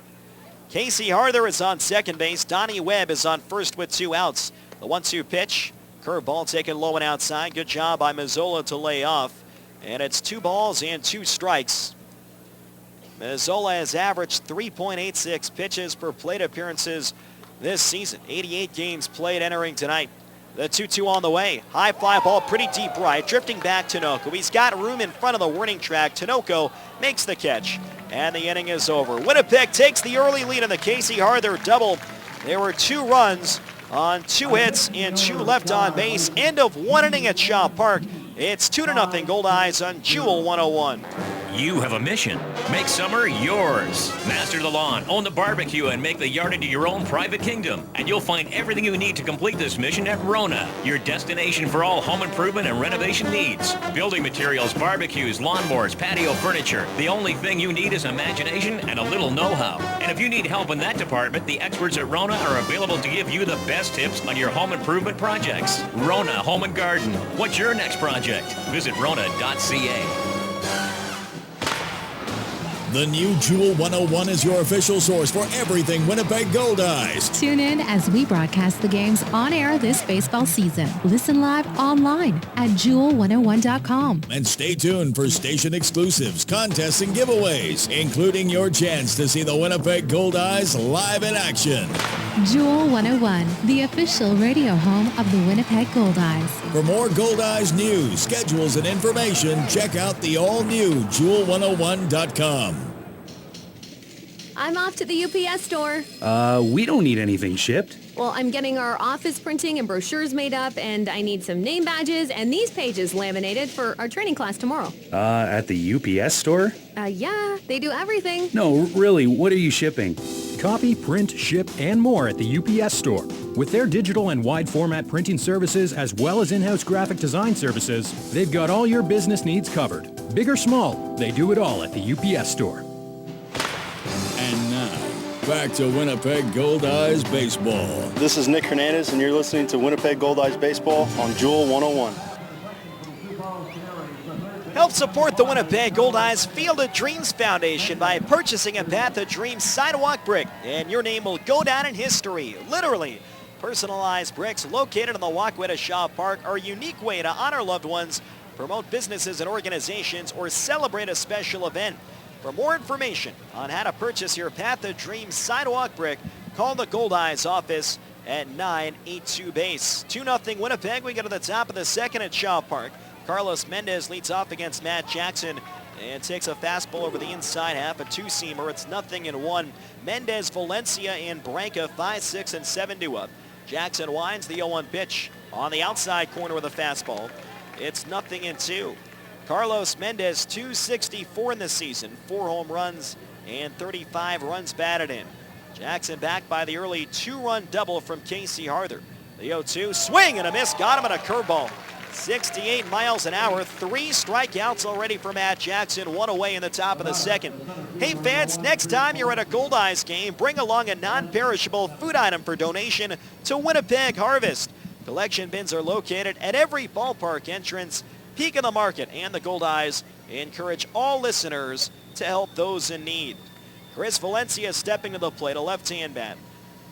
Casey Harther is on second base. Donnie Webb is on first with 2 outs. The 1-2 pitch. Curveball taken low and outside. Good job by Mazzola to lay off. And it's 2 balls and 2 strikes. Mazzola has averaged 3.86 pitches per plate appearances this season. 88 games played entering tonight. The 2-2 on the way. High fly ball, pretty deep right. Drifting back Tinoco. He's got room in front of the warning track. Tinoco makes the catch. And the inning is over. Winnipeg takes the early lead in the Casey Harther double. There were 2 runs on 2 hits and 2 left on base. End of 1 inning at Shaw Park. It's 2-0 Goldeyes on Jewel 101.
You have a mission. Make summer yours. Master the lawn, own the barbecue, and make the yard into your own private kingdom. And you'll find everything you need to complete this mission at Rona, your destination for all home improvement and renovation needs. Building materials, barbecues, lawnmowers, patio furniture. The only thing you need is imagination and a little know-how. And if you need help in that department, the experts at Rona are available to give you the best tips on your home improvement projects. Rona Home and Garden. What's your next project? Visit Rona.ca.
The new Jewel 101 is your official source for everything Winnipeg Goldeyes.
Tune in as we broadcast the games on air this baseball season. Listen live online at jewel101.com.
And stay tuned for station exclusives, contests, and giveaways, including your chance to see the Winnipeg Goldeyes live in action.
Jewel 101, the official radio home of the Winnipeg Goldeyes.
For more Goldeyes news, schedules, and information, check out the all-new jewel101.com.
I'm off to the UPS store.
We don't need anything shipped.
Well, I'm getting our office printing and brochures made up, and I need some name badges and these pages laminated for our training class tomorrow.
At the UPS store?
Yeah, they do everything.
No, really, what are you shipping?
Copy, print, ship, and more at the UPS store. With their digital and wide format printing services as well as in-house graphic design services, they've got all your business needs covered. Big or small, they do it all at the UPS store.
And now, back to Winnipeg Goldeyes Baseball.
This is Nick Hernandez, and you're listening to Winnipeg Goldeyes Baseball on Jewel 101.
Help support the Winnipeg Goldeyes Field of Dreams Foundation by purchasing a Path of Dreams sidewalk brick, and your name will go down in history. Literally. Personalized bricks located on the walkway to Shaw Park are a unique way to honor loved ones, promote businesses and organizations, or celebrate a special event. For more information on how to purchase your Path of Dreams sidewalk brick, call the Goldeyes office at 982-BASE. 2-0 Winnipeg. We go to the top of the second at Shaw Park. Carlos Mendez leads off against Matt Jackson and takes a fastball over the inside half, a two-seamer. It's 0-1. Mendez, Valencia, and Branca 5, 6, and 7 to up. Jackson winds the 0-1 pitch on the outside corner with a fastball. It's 0-2. Carlos Mendez, 264 in the season, 4 home runs and 35 runs batted in. Jackson back by the early 2-run double from Casey Harther. The 0-2, swing and a miss, got him on a curveball. 68 miles an hour, 3 strikeouts already for Matt Jackson, 1 away in the top of the second. Hey fans, next time you're at a Goldeyes game, bring along a non-perishable food item for donation to Winnipeg Harvest. Collection bins are located at every ballpark entrance. Peak of the Market and the Goldeyes encourage all listeners to help those in need. Chris Valencia stepping to the plate, a left-hand bat.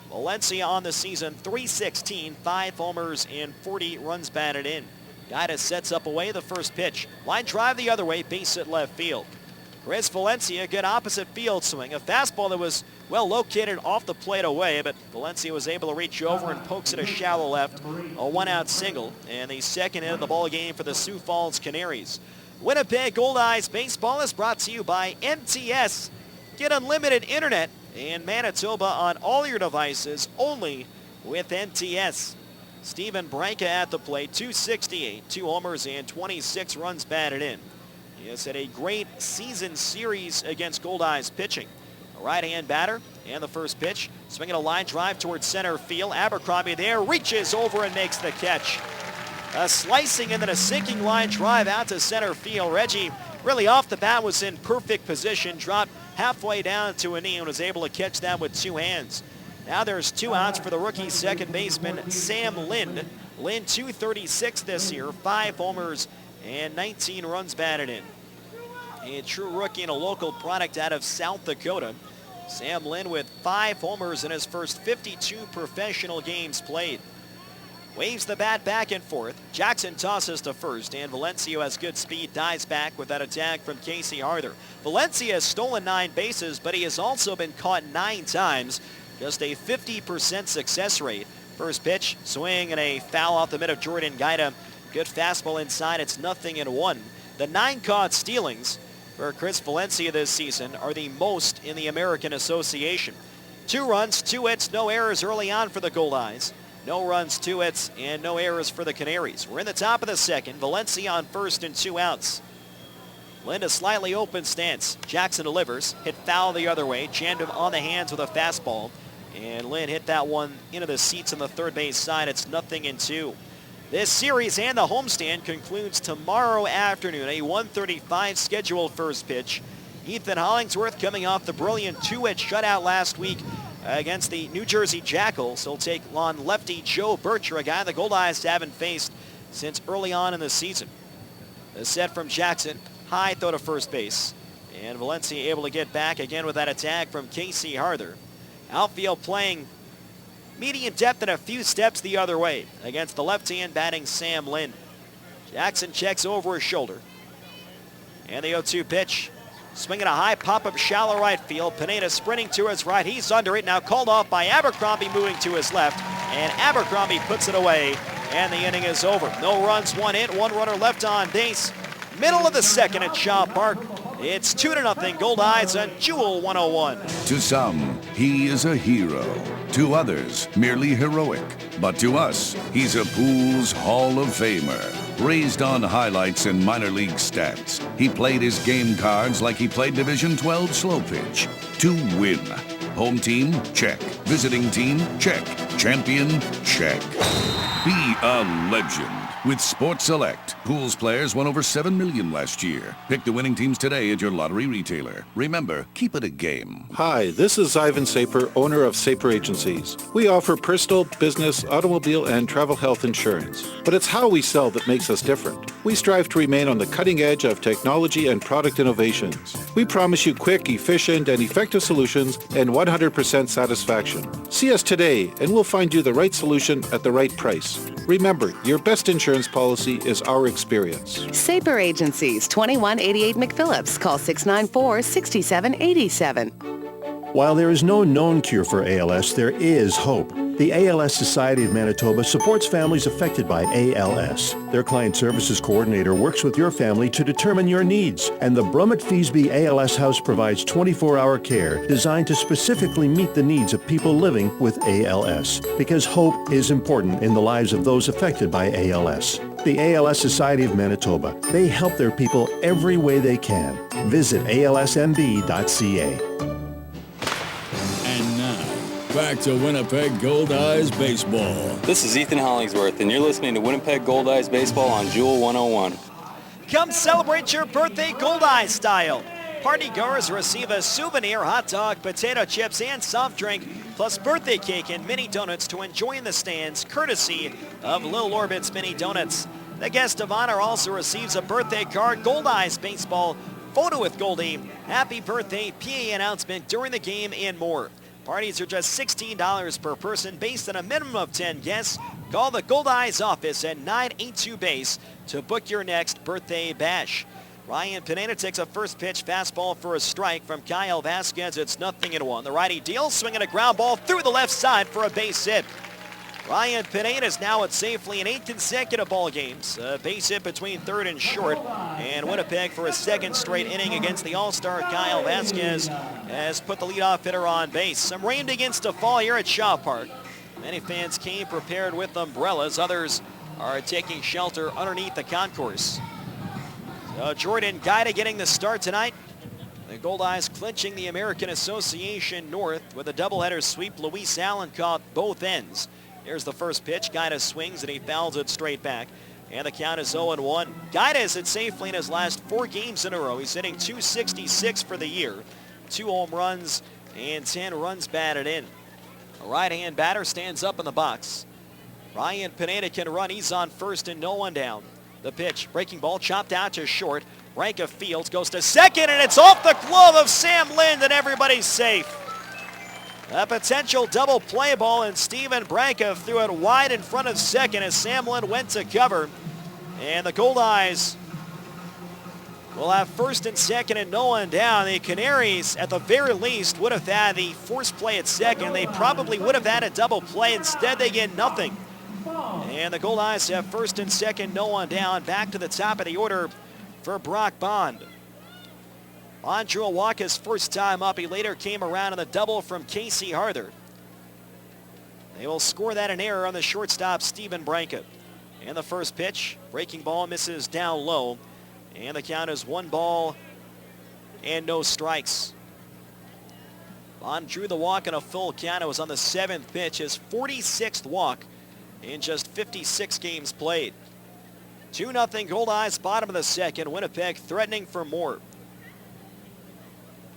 Valencia on the season, 316, 5 homers and 40 runs batted in. Guida sets up away the first pitch. Line drive the other way, base at left field. Chris Valencia, good opposite field swing. A fastball that was well located off the plate away, but Valencia was able to reach over and pokes it a shallow left. A 1-out single, and the second hit of the ball game for the Sioux Falls Canaries. Winnipeg Goldeyes Baseball is brought to you by MTS. Get unlimited internet in Manitoba on all your devices, only with MTS. Steven Branca at the plate, 268, 2 homers and 26 runs batted in. He has had a great season series against Goldeyes pitching. A right-hand batter, and the first pitch, swinging a line drive towards center field. Abercrombie there, reaches over and makes the catch. A slicing and then a sinking line drive out to center field. Reggie really off the bat was in perfect position, dropped halfway down to a knee and was able to catch that with 2 hands. Now there's 2 outs for the rookie second baseman, Sam Lind. Lind, 236 this year, 5 homers and 19 runs batted in. A true rookie and a local product out of South Dakota. Sam Lind with 5 homers in his first 52 professional games played. Waves the bat back and forth. Jackson tosses to first, and Valencia has good speed, dives back with that attack from Casey Harther. Valencia has stolen 9 bases, but he has also been caught 9 times. Just a 50% success rate. First pitch, swing and a foul off the mid of Jordan Guida. Good fastball inside, it's 0-1. The 9 caught stealings for Chris Valencia this season are the most in the American Association. 2 runs, 2 hits, no errors early on for the Goldeyes. No runs, 2 hits, and no errors for the Canaries. We're in the top of the second. Valencia on first and 2 outs. Lind a slightly open stance. Jackson delivers, hit foul the other way, jammed him on the hands with a fastball. And Lind hit that one into the seats on the third base side. It's 0-2. This series and the homestand concludes tomorrow afternoon. A 1:35 scheduled first pitch. Ethan Hollingsworth coming off the brilliant 2-hit shutout last week against the New Jersey Jackals. He'll take on lefty Joe Bircher, a guy the Goldeyes haven't faced since early on in the season. The set from Jackson. High throw to first base. And Valencia able to get back again with that attack from Casey Harther. Outfield playing medium depth and a few steps the other way against the left-hand batting Sam Lind. Jackson checks over his shoulder. And the 0-2 pitch. Swinging a high pop-up shallow right field. Pineda sprinting to his right. He's under it. Now called off by Abercrombie moving to his left. And Abercrombie puts it away. And the inning is over. No runs, 1 hit, 1 runner left on base. Middle of the second at Shaw Park. It's 2-0 Goldeyes on Jewel 101.
To some, he is a hero. To others, merely heroic. But to us, he's a Pools Hall of Famer. Raised on highlights and minor league stats, he played his game cards like he played Division 12 slow pitch. To win. Home team? Check. Visiting team? Check. Champion? Check. Be a legend with Sports Select. Pools players won over $7 million last year. Pick the winning teams today at your lottery retailer. Remember, keep it a game.
Hi, this is Ivan Saper, owner of Saper Agencies. We offer personal, business, automobile, and travel health insurance. But it's how we sell that makes us different. We strive to remain on the cutting edge of technology and product innovations. We promise you quick, efficient, and effective solutions and 100% satisfaction. See us today, and we'll find you the right solution at the right price. Remember, your best insurance policy is our experience.
Saper Agencies, 2188 McPhillips. Call 694-6787.
While there is no known cure for ALS, there is hope. The ALS Society of Manitoba supports families affected by ALS. Their client services coordinator works with your family to determine your needs, and the Brummett-Feasby ALS House provides 24-hour care designed to specifically meet the needs of people living with ALS, because hope is important in the lives of those affected by ALS. The ALS Society of Manitoba. They help their people every way they can. Visit alsmb.ca.
Back to Winnipeg Goldeyes Baseball.
This is Ethan Hollingsworth, and you're listening to Winnipeg Goldeyes Baseball on Jewel 101.
Come celebrate your birthday Goldeyes style. Partygoers receive a souvenir hot dog, potato chips, and soft drink, plus birthday cake and mini donuts to enjoy in the stands, courtesy of Lil Orbit's Mini Donuts. The guest of honor also receives a birthday card, Goldeyes Baseball, photo with Goldie, happy birthday, PA announcement during the game, and more. Parties are just $16 per person based on a minimum of 10 guests. Call the Goldeyes office at 982-BASE to book your next birthday bash. Ryan Pineda takes a first pitch fastball for a strike from Kyle Vasquez. It's 0-1. The righty deals, swinging a ground ball through the left side for a base hit. Ryan Pineda is now at safely in 8 consecutive ball games. A base hit between third and short. And Winnipeg, for a second straight inning against the All-Star Kyle Vasquez, has put the leadoff hitter on base. Some rain begins to fall here at Shaw Park. Many fans came prepared with umbrellas. Others are taking shelter underneath the concourse. So Jordan Guida getting the start tonight. The Goldeyes clinching the American Association North with a doubleheader sweep. Luis Allen caught both ends. Here's the first pitch. Guida swings and he fouls it straight back. And the count is 0-1. Guida is hit safely in his last 4 games in a row. He's hitting .266 for the year. 2 home runs and 10 runs batted in. A right-hand batter stands up in the box. Ryan Pineda can run. He's on first and no one down. The pitch, breaking ball, chopped out to short. Ranka fields, goes to second, and it's off the glove of Sam Lind, and everybody's safe. A potential double play ball, and Steven Branca threw it wide in front of second as Sam Lind went to cover. And the Goldeyes will have first and second and no one down. The Canaries, at the very least, would have had the forced play at second. They probably would have had a double play. Instead, they get nothing. And the Goldeyes have first and second, no one down. Back to the top of the order for Brock Bond. Bond drew a walk his first time up. He later came around on the double from Casey Harder. They will score that in error on the shortstop, Steven Branca. And the first pitch, breaking ball, misses down low. And the count is 1 ball and no strikes. Bond drew the walk in a full count. It was on the 7th pitch, his 46th walk in just 56 games played. 2-0 Goldeyes, bottom of the second. Winnipeg threatening for more.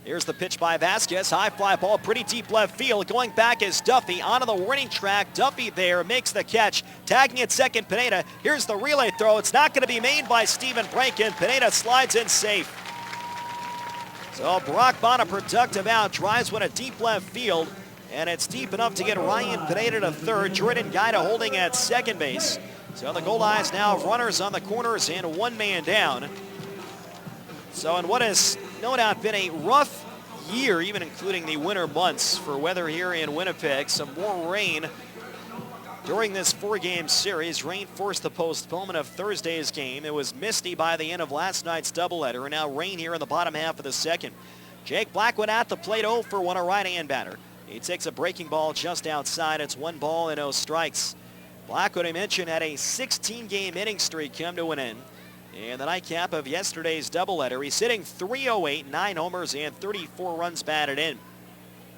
Here's the pitch by Vasquez. High fly ball, pretty deep left field. Going back is Duffy onto the warning track. Duffy there makes the catch. Tagging at second, Pineda. Here's the relay throw. It's not going to be made by Steven Branca. Pineda slides in safe. So Brock Bond, a productive out, drives one at deep left field. And it's deep enough to get Ryan Pineda to third. Jordan Guida holding at second base. So the Goldeyes now have runners on the corners and 1 man down. So in what has no doubt been a rough year, even including the winter months for weather here in Winnipeg. Some more rain during this 4-game series. Rain forced the postponement of Thursday's game. It was misty by the end of last night's doubleheader, and now rain here in the bottom half of the second. Jake Blackwood at the plate, 0 for 1, a right-hand batter. He takes a breaking ball just outside. It's 1 ball and no strikes. Blackwood, I mentioned, had a 16-game inning streak come to an end. And the nightcap of yesterday's doubleheader, he's hitting .308, 9 homers and 34 runs batted in.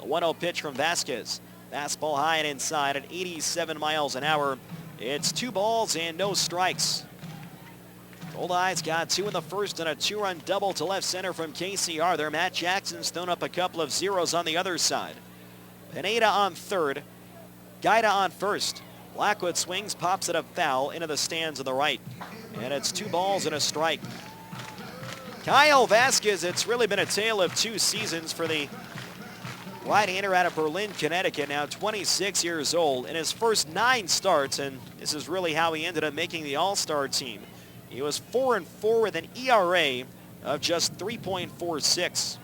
A 1-0 pitch from Vasquez. Fastball high and inside at 87 miles an hour. It's 2 balls and no strikes. Goldeyes got 2 in the first and a 2-run double to left center from KCR there. Matt Jackson's thrown up a couple of zeros on the other side. Pineda on third. Guida on first. Blackwood swings, pops it up foul into the stands on the right. And it's 2 balls and a strike. Kyle Vasquez, it's really been a tale of 2 seasons for the right-hander out of Berlin, Connecticut, now 26 years old. In his first 9 starts, and this is really how he ended up making the All-Star team. He was 4-4 with an ERA of just 3.46.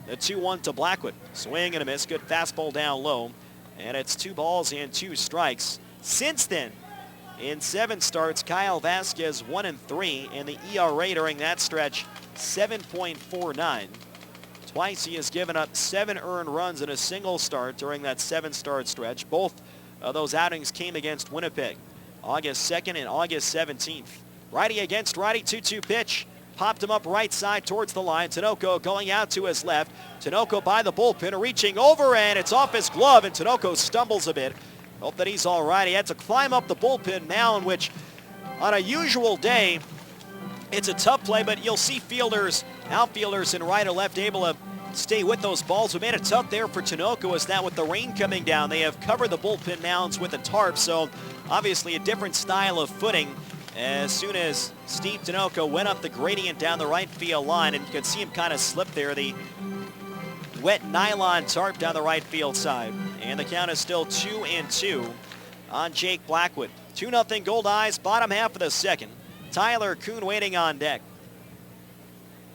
The 2-1 to Blackwood. Swing and a miss. Good fastball down low. And it's 2 balls and 2 strikes. Since then, in 7 starts, Kyle Vasquez 1-3, and the ERA during that stretch, 7.49. Twice he has given up 7 earned runs in a single start during that 7-start stretch. Both of those outings came against Winnipeg, August 2nd and August 17th. Righty against righty, 2-2 pitch. Popped him up right side towards the line. Tinoco going out to his left. Tinoco by the bullpen, reaching over, and it's off his glove, and Tinoco stumbles a bit. Hope that he's all right. He had to climb up the bullpen mound, which on a usual day, it's a tough play, but you'll see fielders, outfielders in right or left able to stay with those balls. What made it tough there for Tinoco is that with the rain coming down, they have covered the bullpen mounds with a tarp, so obviously a different style of footing. As soon as Steve Tinoco went up the gradient down the right field line, and you could see him kind of slip there, the wet nylon tarp down the right field side. And the count is still 2-2 on Jake Blackwood. 2-0 Goldeyes, bottom half of the second. Tyler Kuhn waiting on deck.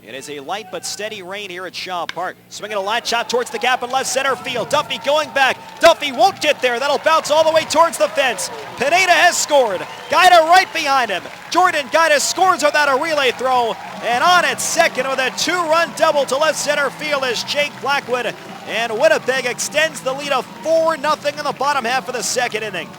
It is a light but steady rain here at Shaw Park. Swinging a line shot towards the gap in left center field. Duffy going back. Duffy won't get there. That'll bounce all the way towards the fence. Pineda has scored. Guida right behind him. Jordan Guida scores without a relay throw. And on at second with a 2-run double to left center field is Jake Blackwood. And Winnipeg extends the lead of 4-0 in the bottom half of the second inning.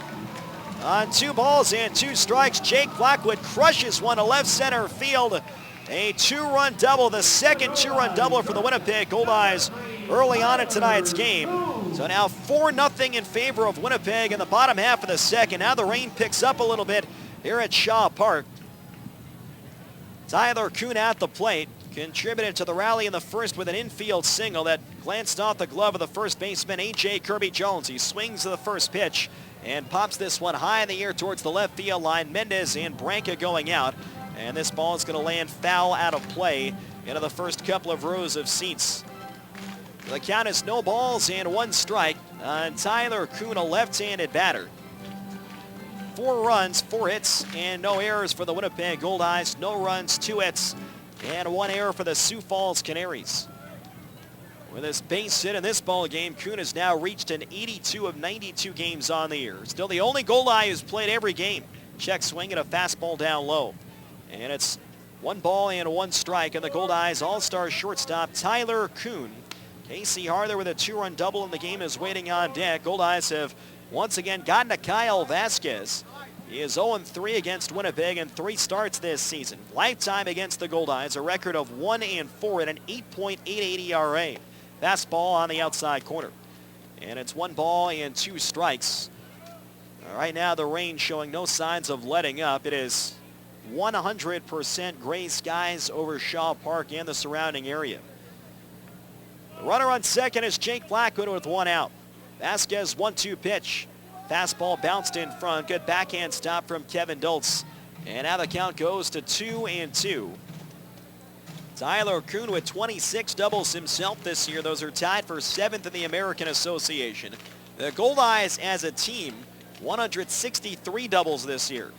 On 2 balls and 2 strikes, Jake Blackwood crushes one to left center field. A 2-run double, the second 2-run double for the Winnipeg Goldeyes early on in tonight's game. So now 4-0 in favor of Winnipeg in the bottom half of the second. Now the rain picks up a little bit here at Shaw Park. Tyler Kuhn at the plate, contributed to the rally in the first with an infield single that glanced off the glove of the first baseman, A.J. Kirby Jones. He swings to the first pitch and pops this one high in the air towards the left field line. Mendez and Branca going out. And this ball is going to land foul out of play into the first couple of rows of seats. The count is no balls and 1 strike on Tyler Kuhn, a left-handed batter. 4 runs, 4 hits, and no errors for the Winnipeg Goldeyes. No runs, 2 hits, and 1 error for the Sioux Falls Canaries. With his base hit in this ball game, Kuhn has now reached an 82 of 92 games on the year. Still the only Goldeye who's played every game. Check swing and a fastball down low. And it's 1 ball and 1 strike, and the Goldeyes all-star shortstop Tyler Kuhn. Casey Harther with a 2-run double in the game is waiting on deck. Goldeyes have once again gotten to Kyle Vasquez. He is 0-3 against Winnipeg in 3 starts this season. Lifetime against the Goldeyes, a record of 1-4 at an 8.88 ERA. Fastball on the outside corner. And it's 1 ball and 2 strikes. Right now the rain showing no signs of letting up. It is 100% gray skies over Shaw Park and the surrounding area. The runner on second is Jake Blackwood with 1 out. Vasquez 1-2 pitch. Fastball bounced in front. Good backhand stop from Kevin Dultz. And now the count goes to 2-2. Tyler Kuhn with 26 doubles himself this year. Those are tied for 7th in the American Association. The Goldeyes as a team, 163 doubles this year.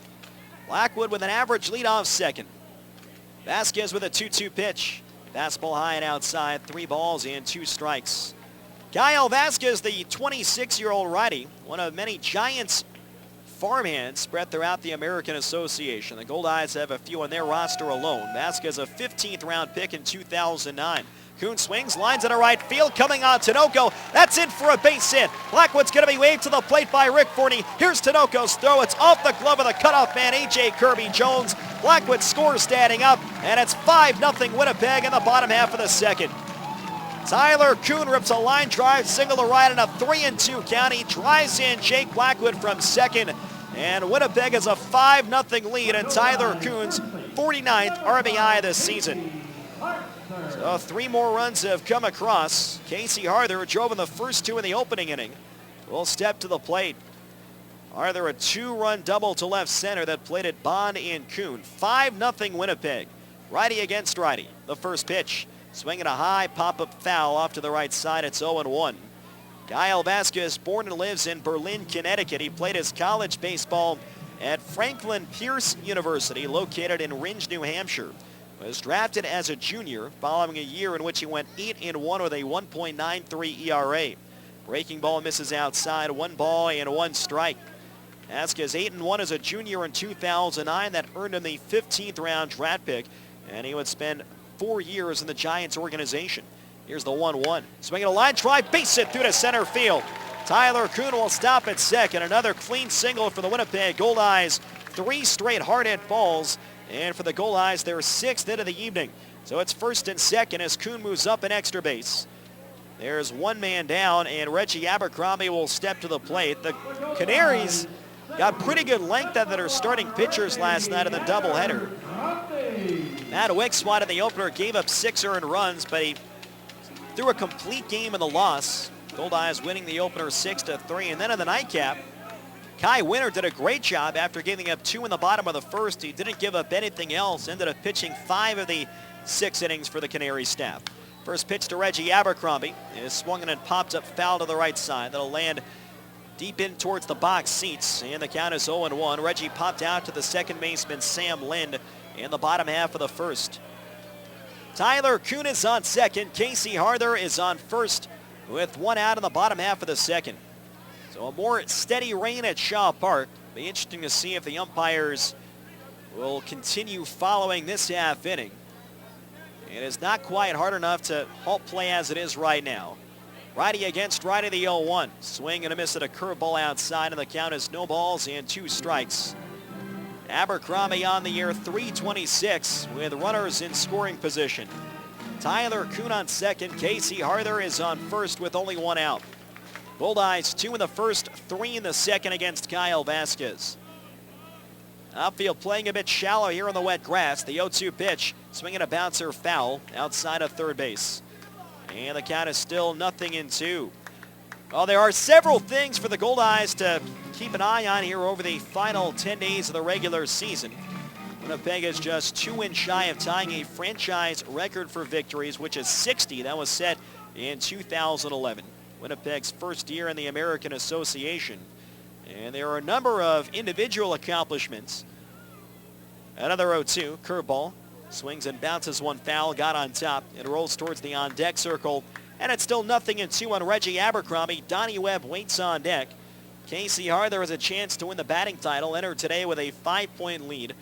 Blackwood with an average leadoff second. Vasquez with a 2-2 pitch. Fastball high and outside, 3 balls and 2 strikes. Kyle Vasquez, the 26-year-old righty, one of many Giants farmhands spread throughout the American Association. The Goldeyes have a few on their roster alone. Vasquez, a 15th round pick in 2009. Kuhn swings, lines into right field, coming on Tinoco. That's in for a base hit. Blackwood's going to be waved to the plate by Rick Forney. Here's Tinoco's throw. It's off the glove of the cutoff man, A.J. Kirby Jones. Blackwood scores standing up, and it's 5-0 Winnipeg in the bottom half of the second. Tyler Kuhn rips a line drive single to right in a 3-2 count. He drives in Jake Blackwood from second, And Winnipeg has a 5-0 lead, and Tyler Kuhn's 49th RBI this season. So 3 more runs have come across. Casey Harther drove in the first 2 in the opening inning. Will step to the plate. Harther a 2-run double to left center that plated Bond and Kuhn. 5-0 Winnipeg. Righty against righty. The first pitch. Swinging a high pop-up foul off to the right side. It's 0-1. Kyle Vasquez, born and lives in Berlin, Connecticut. He played his college baseball at Franklin Pierce University, located in Ringe, New Hampshire. Was drafted as a junior following a year in which he went 8-1 with a 1.93 ERA. Breaking ball misses outside, 1 ball and 1 strike. Vasquez 8-1 as a junior in 2009. That earned him the 15th round draft pick, and he would spend 4 years in the Giants organization. Here's the 1-1. Swinging a line drive, base hit through to center field. Tyler Kuhn will stop at second. Another clean single for the Winnipeg Goldeyes. 3 straight hard hit balls. And for the Goldeyes, their 6th hit of the evening. So it's first and second as Kuhn moves up an extra base. There's 1 man down, and Reggie Abercrombie will step to the plate. The Canaries got pretty good length out of their starting pitchers last night in the doubleheader. Matt Wick swatted the opener, gave up 6 earned runs, but he threw a complete game in the loss. Goldeyes winning the opener 6-3, and then in the nightcap, Kai Winter did a great job after giving up 2 in the bottom of the first. He didn't give up anything else, ended up pitching 5 of the 6 innings for the Canaries staff. First pitch to Reggie Abercrombie is swung and popped up foul to the right side. That'll land deep in towards the box seats, and the count is 0-1. Reggie popped out to the second baseman Sam Lind in the bottom half of the first. Tyler Kuhn is on second. Casey Harther is on first with 1 out in the bottom half of the second. So a more steady rain at Shaw Park. Be interesting to see if the umpires will continue following this half inning. It is not quite hard enough to halt play as it is right now. Righty against righty, the 0-1. Swing and a miss at a curveball outside, and the count is no balls and 2 strikes. Abercrombie on the year, 326 with runners in scoring position. Tyler Kuhn on second. Casey Harther is on first with only 1 out. Goldeyes 2 in the first, 3 in the second against Kyle Vasquez. Outfield playing a bit shallow here on the wet grass. The 0-2 pitch, swinging a bouncer foul outside of third base. And the count is still 0-2. Well, there are several things for the Goldeyes to keep an eye on here over the final 10 days of the regular season. Winnipeg is just 2 wins shy of tying a franchise record for victories, which is 60. That was set in 2011. Winnipeg's first year in the American Association. And there are a number of individual accomplishments. Another 0-2, curveball. Swings and bounces 1 foul, got on top. It rolls towards the on-deck circle. And it's still 0-2 on Reggie Abercrombie. Donnie Webb waits on deck. Casey Harther has a chance to win the batting title. Entered today with a 5-point lead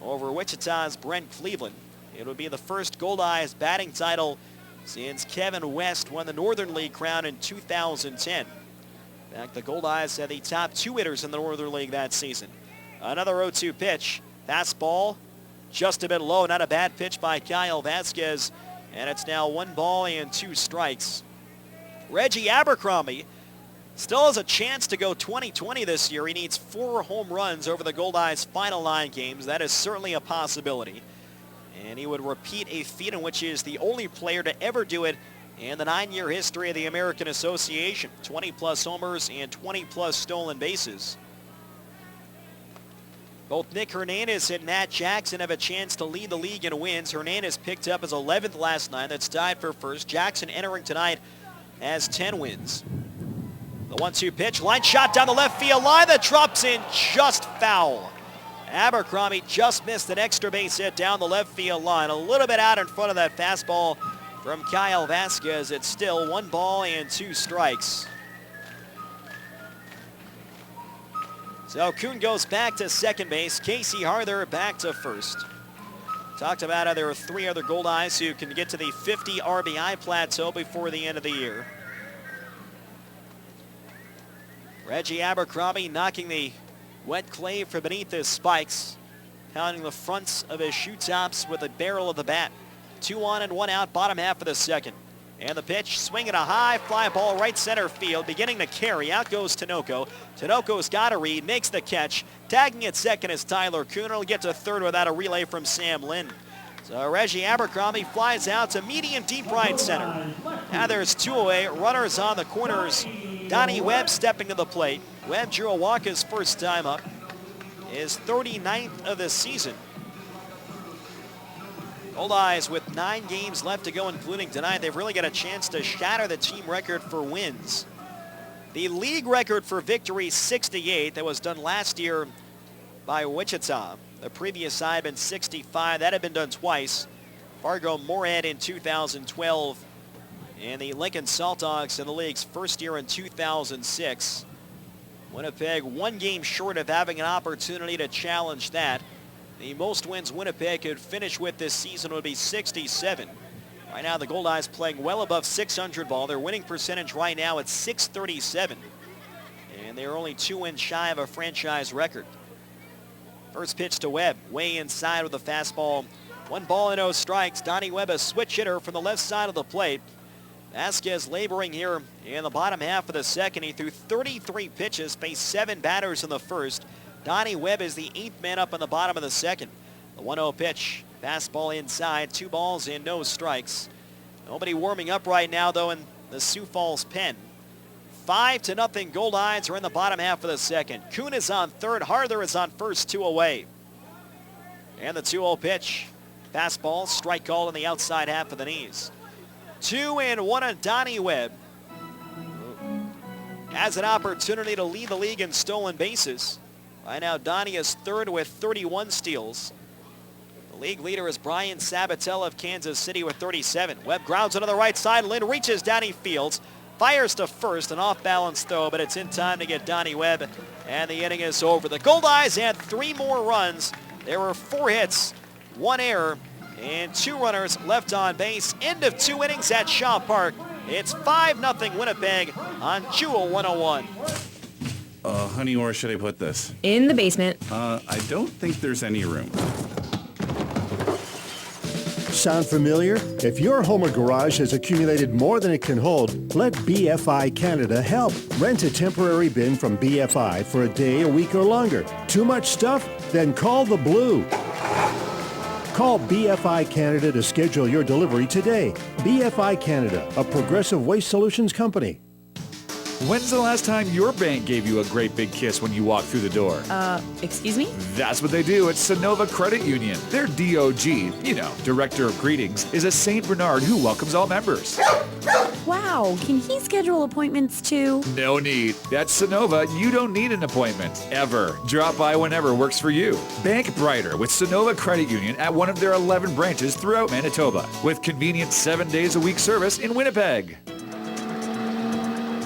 over Wichita's Brent Cleveland. It would be the first Goldeyes batting title since Kevin West won the Northern League crown in 2010. In fact, the Goldeyes had the top 2 hitters in the Northern League that season. Another 0-2 pitch. Fastball just a bit low. Not a bad pitch by Kyle Vasquez. And it's now 1 ball and 2 strikes. Reggie Abercrombie still has a chance to go 20-20 this year. He needs 4 home runs over the Goldeyes' final 9 games. That is certainly a possibility. And he would repeat a feat in which he is the only player to ever do it in the 9-year history of the American Association. 20-plus homers and 20-plus stolen bases. Both Nick Hernandez and Matt Jackson have a chance to lead the league in wins. Hernandez picked up his 11th last night. That's tied for first. Jackson entering tonight has 10 wins. The 1-2 pitch. Line shot down the left field line that drops in just foul. Abercrombie just missed an extra base hit down the left field line. A little bit out in front of that fastball from Kyle Vasquez. It's still 1 ball and 2 strikes. So Kuhn goes back to second base. Casey Harther back to first. Talked about how there are 3 other Goldeyes who can get to the 50 RBI plateau before the end of the year. Reggie Abercrombie knocking the wet clay from beneath his spikes, pounding the fronts of his shoe tops with the barrel of the bat. 2 on and 1 out, bottom half of the second. And the pitch, swinging a high fly ball right center field, beginning to carry. Out goes Tinoco. Tinoco's got a read, makes the catch. Tagging at second is Tyler Kuhn. Will get to third without a relay from Sam Lynn. So Reggie Abercrombie flies out to medium deep right center. Now there's two away, runners on the corners. Donnie Webb stepping to the plate. Webb drew a walk his first time up. His 39th of the season. Goldeyes with 9 games left to go, including tonight. They've really got a chance to shatter the team record for wins. The league record for victories, 68. That was done last year by Wichita. The previous side had been 65. That had been done twice. Fargo-Moorhead in 2012. And the Lincoln Salt Dogs in the league's first year in 2006. Winnipeg 1 game short of having an opportunity to challenge that. The most wins Winnipeg could finish with this season would be 67. Right now the Goldeyes playing well above 600 ball. Their winning percentage right now at .637. And they're only 2 wins shy of a franchise record. First pitch to Webb, way inside with a fastball. 1 ball and 0 strikes. Donnie Webb, a switch hitter from the left side of the plate. Vasquez laboring here in the bottom half of the second. He threw 33 pitches, faced 7 batters in the first. Donnie Webb is the 8th man up in the bottom of the second. The 1-0 pitch, fastball inside, 2 balls and no strikes. Nobody warming up right now, though, in the Sioux Falls pen. 5-0 Goldeyes are in the bottom half of the second. Kuhn is on third, Harther is on first, 2 away. And the 2-0 pitch, fastball, strike called on the outside half of the knees. 2-1 on Donnie Webb. Has an opportunity to lead the league in stolen bases. Right now, Donnie is third with 31 steals. The league leader is Brian Sabatella of Kansas City with 37. Webb grounds onto the right side. Lynn reaches down, he fields. Fires to first, an off-balance throw, but it's in time to get Donnie Webb, and the inning is over. The Goldeyes had 3 more runs. There were 4 hits, 1 error, and 2 runners left on base. End of 2 innings at Shaw Park. It's 5-0 Winnipeg on Jewel 101.
Honey, where should I put this?
In the basement.
I don't think there's any room.
Sound familiar? If your home or garage has accumulated more than it can hold, let BFI Canada help. Rent a temporary bin from BFI for a day, a week, or longer. Too much stuff? Then call the Blue. Call BFI Canada to schedule your delivery today. BFI Canada, a Progressive Waste Solutions company.
When's the last time your bank gave you a great big kiss when you walked through the door?
Excuse me?
That's what they do at Sonova Credit Union. Their DOG, Director of Greetings, is a St. Bernard who welcomes all members.
Wow, can he schedule appointments too?
No need. At Sonova, you don't need an appointment, ever. Drop by whenever works for you. Bank brighter with Sonova Credit Union at one of their 11 branches throughout Manitoba, with convenient 7 days a week service in Winnipeg.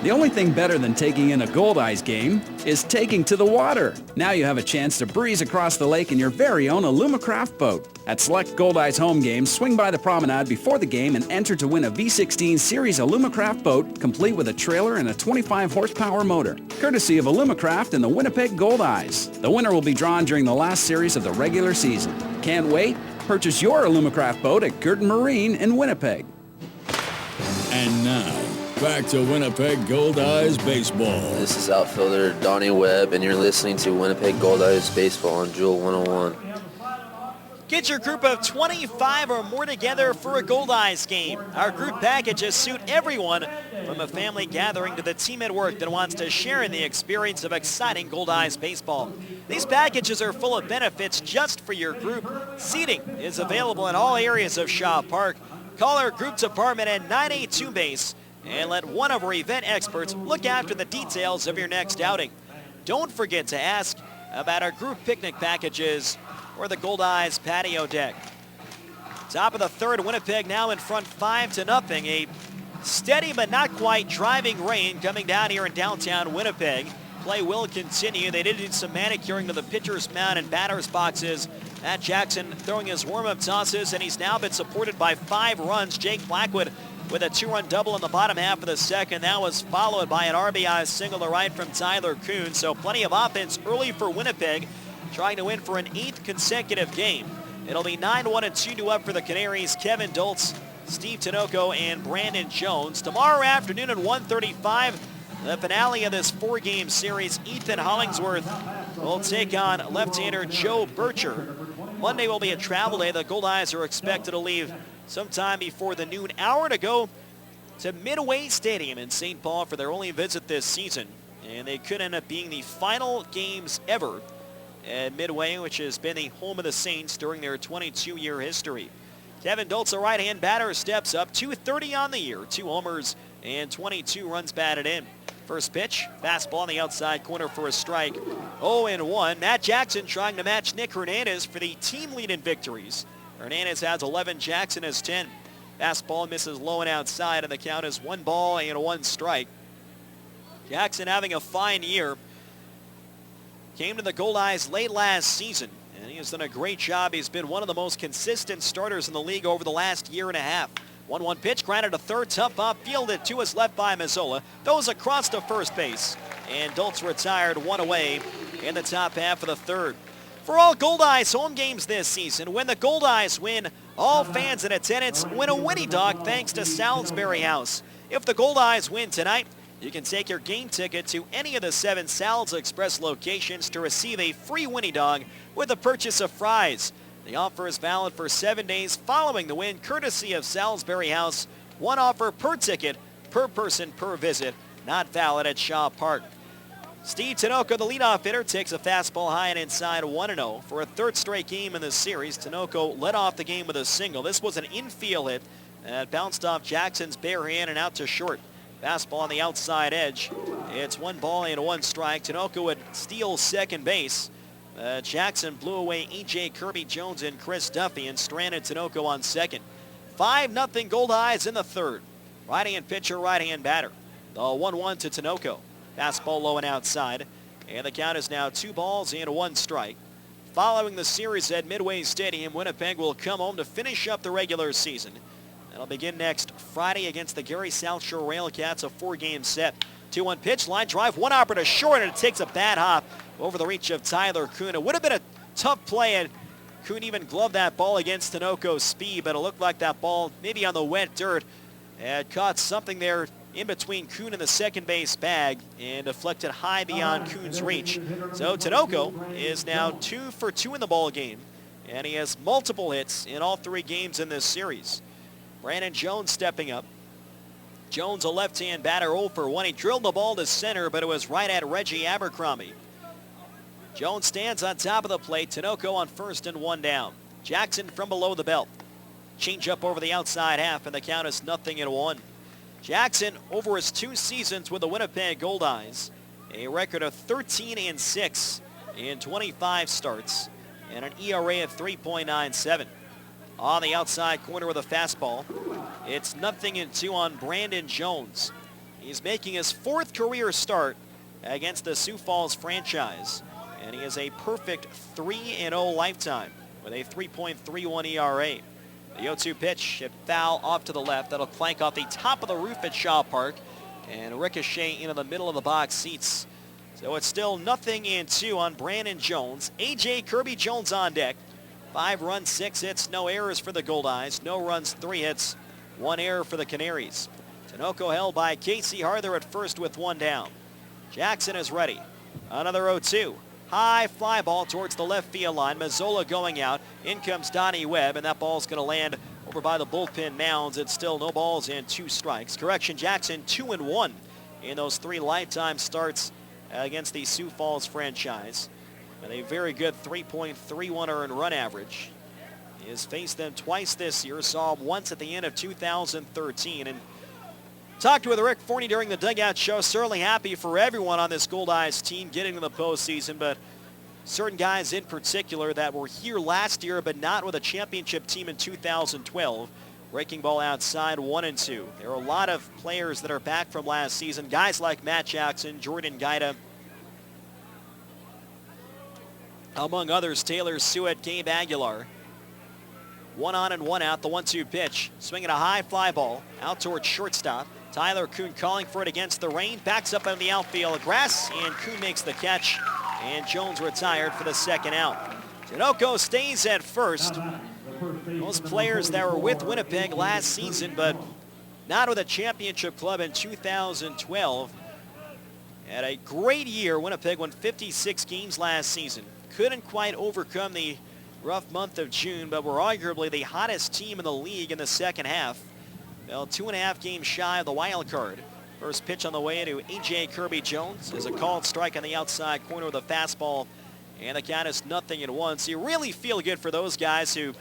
The only thing better than taking in a Goldeyes game is taking to the water. Now you have a chance to breeze across the lake in your very own Alumacraft boat. At select Goldeyes home games, swing by the promenade before the game and enter to win a V16 Series Alumacraft boat complete with a trailer and a 25 horsepower motor, courtesy of Alumacraft and the Winnipeg Goldeyes. The winner will be drawn during the last series of the regular season. Can't wait? Purchase your Alumacraft boat at Girton Marine in Winnipeg.
And now, back to Winnipeg Goldeyes baseball.
This is outfielder Donnie Webb, and you're listening to Winnipeg Goldeyes baseball on Jewel 101.
Get your group of 25 or more together for a Goldeyes game. Our group packages suit everyone, from a family gathering to the team at work that wants to share in the experience of exciting Goldeyes baseball. These packages are full of benefits just for your group. Seating is available in all areas of Shaw Park. Call our group department at 982-BASE and let one of our event experts look after the details of your next outing. Don't forget to ask about our group picnic packages or the Goldeyes patio deck. Top of the third, Winnipeg now in front 5-0. A steady but not quite driving rain coming down here in downtown Winnipeg. Play will continue. They did do some manicuring to the pitcher's mound and batter's boxes. Matt Jackson throwing his warm-up tosses, and he's now been supported by 5 runs. Jake Blackwood with a 2-run double in the bottom half of the second. That was followed by an RBI single to right from Tyler Kuhn. So plenty of offense early for Winnipeg, trying to win for an 8th consecutive game. It'll be 9-1 and 2-2 up for the Canaries. Kevin Doltz Steve Tinoco and Brandon Jones. Tomorrow afternoon at 1:35, the finale of this 4-game series, Ethan Hollingsworth will take on left-hander Joe Bircher. Monday will be a travel day. The Goldeyes are expected to leave sometime before the noon hour to go to Midway Stadium in St. Paul for their only visit this season. And they could end up being the final games ever at Midway, which has been the home of the Saints during their 22-year history. Kevin Doltz, a right-hand batter, steps up. .230 on the year, 2 homers and 22 runs batted in. First pitch, fastball on the outside corner for a strike. 0-1. Matt Jackson trying to match Nick Hernandez for the team lead in victories. Hernandez has 11, Jackson has 10. Fastball misses low and outside, and the count is 1 ball and 1 strike. Jackson having a fine year. Came to the Goldeyes late last season, and he has done a great job. He's been one of the most consistent starters in the league over the last year and a half. 1-1 pitch, grounded to third, tough up, fielded to his left by Mazzola. Throws across to first base, and Doltz retired 1 away in the top half of the third. For all Goldeyes home games this season, when the Goldeyes win, all fans in attendance win a Winnie Dog thanks to Salisbury House. If the Goldeyes win tonight, you can take your game ticket to any of the 7 Sal's Express locations to receive a free Winnie Dog with the purchase of fries. The offer is valid for 7 days following the win, courtesy of Salisbury House. 1 offer per ticket, per person, per visit, not valid at Shaw Park. Steve Tinoco, the leadoff hitter, takes a fastball high and inside 1-0. For a 3rd straight game in this series, Tinoco led off the game with a single. This was an infield hit that bounced off Jackson's bare hand and out to short. Fastball on the outside edge. It's 1 ball and 1 strike. Tinoco would steal second base. Jackson blew away E.J. Kirby Jones and Chris Duffy and stranded Tinoco on second. 5-0 Goldeyes in the 3rd. Right-hand pitcher, right-hand batter. The 1-1 to Tinoco. Fastball low and outside. And the count is now 2 balls and 1 strike. Following the series at Midway Stadium, Winnipeg will come home to finish up the regular season. That'll begin next Friday against the Gary South Shore Railcats, a 4-game set. 2-1 pitch, line drive, 1 hopper to short, and it takes a bad hop over the reach of Tyler Kuhn. It would have been a tough play, and Kuhn even gloved that ball against Tinoco's speed, but it looked like that ball, maybe on the wet dirt, had caught something there in between Kuhn and the second base bag and deflected high beyond Kuhn's reach. So Tinoco is now 2 for 2 in the ball game, and he has multiple hits in all 3 games in this series. Brandon Jones stepping up. Jones, a left-hand batter, 0 for 1. He drilled the ball to center, but it was right at Reggie Abercrombie. Jones stands on top of the plate. Tinoco on first and 1 down. Jackson from below the belt. Change up over the outside half, and the count is 0-1. Jackson, over his 2 seasons with the Winnipeg Goldeyes, a record of 13-6 in 25 starts, and an ERA of 3.97. On the outside corner with a fastball. It's 0-2 on Brandon Jones. He's making his 4th career start against the Sioux Falls franchise, and he has a perfect 3-0 lifetime with a 3.31 ERA. The 0-2 pitch, hit foul off to the left. That'll clank off the top of the roof at Shaw Park and ricochet into the middle of the box seats. So it's still 0-2 on Brandon Jones. A.J. Kirby Jones on deck. 5 runs, 6 hits, no errors for the Goldeyes. No runs, 3 hits, 1 error for the Canaries. Tinoco held by Casey Harther at first with 1 down. Jackson is ready. Another 0-2. High fly ball towards the left field line. Mazzola going out. In comes Donnie Webb, and that ball's going to land over by the bullpen mounds. It's still no balls and 2 strikes. Correction, Jackson 2-1 in those 3 lifetime starts against the Sioux Falls franchise. And a very good 3.31 earned run average. He has faced them twice this year. Saw him once at the end of 2013. And talked with Rick Forney during the dugout show. Certainly happy for everyone on this Goldeyes team getting to the postseason, but certain guys in particular that were here last year but not with a championship team in 2012. Breaking ball outside, 1-2. There are a lot of players that are back from last season. Guys like Matt Jackson, Jordan Gaida, among others, Taylor Suet, Gabe Aguilar. 1 on and 1 out, the 1-2 pitch. Swinging a high fly ball out towards shortstop. Tyler Kuhn calling for it against the rain. Backs up on the outfield grass, and Kuhn makes the catch. And Jones retired for the 2nd out. Tinoco stays at first. Those players that were with Winnipeg last season, but not with a championship club in 2012. Had a great year. Winnipeg won 56 games last season. Couldn't quite overcome the rough month of June, but were arguably the hottest team in the league in the second half. Well, 2.5 games shy of the wild card. First pitch on the way to A.J. Kirby-Jones is a called strike on the outside corner with a fastball, and the count is 0-1. So you really feel good for those guys who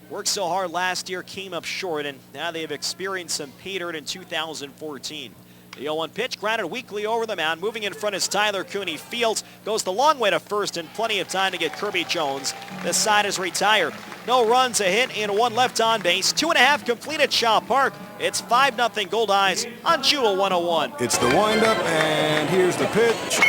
worked so hard last year, came up short, and now they've experienced some pay dirt in 2014. The 0-1 pitch grounded weakly over the mound. Moving in front is Tyler Cooney. Fields goes the long way to first and plenty of time to get Kirby-Jones. This side is retired. No runs, a hit, and one left on base. 2.5 complete at Shaw Park. It's 5-0 Goldeyes on Jewel 101.
It's the windup, and here's the pitch.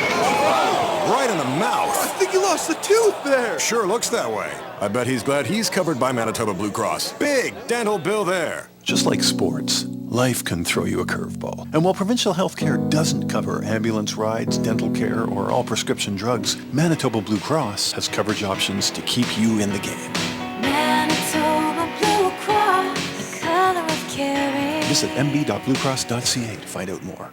Right in the mouth.
I think you lost the tooth there.
Sure looks that way. I bet he's glad he's covered by Manitoba Blue Cross. Big dental bill there.
Just like sports, life can throw you a curveball. And while provincial health care doesn't cover ambulance rides, dental care, or all prescription drugs, Manitoba Blue Cross has coverage options to keep you in the game.
Manitoba Blue Cross, the color of caring.
Visit mb.bluecross.ca to find out more.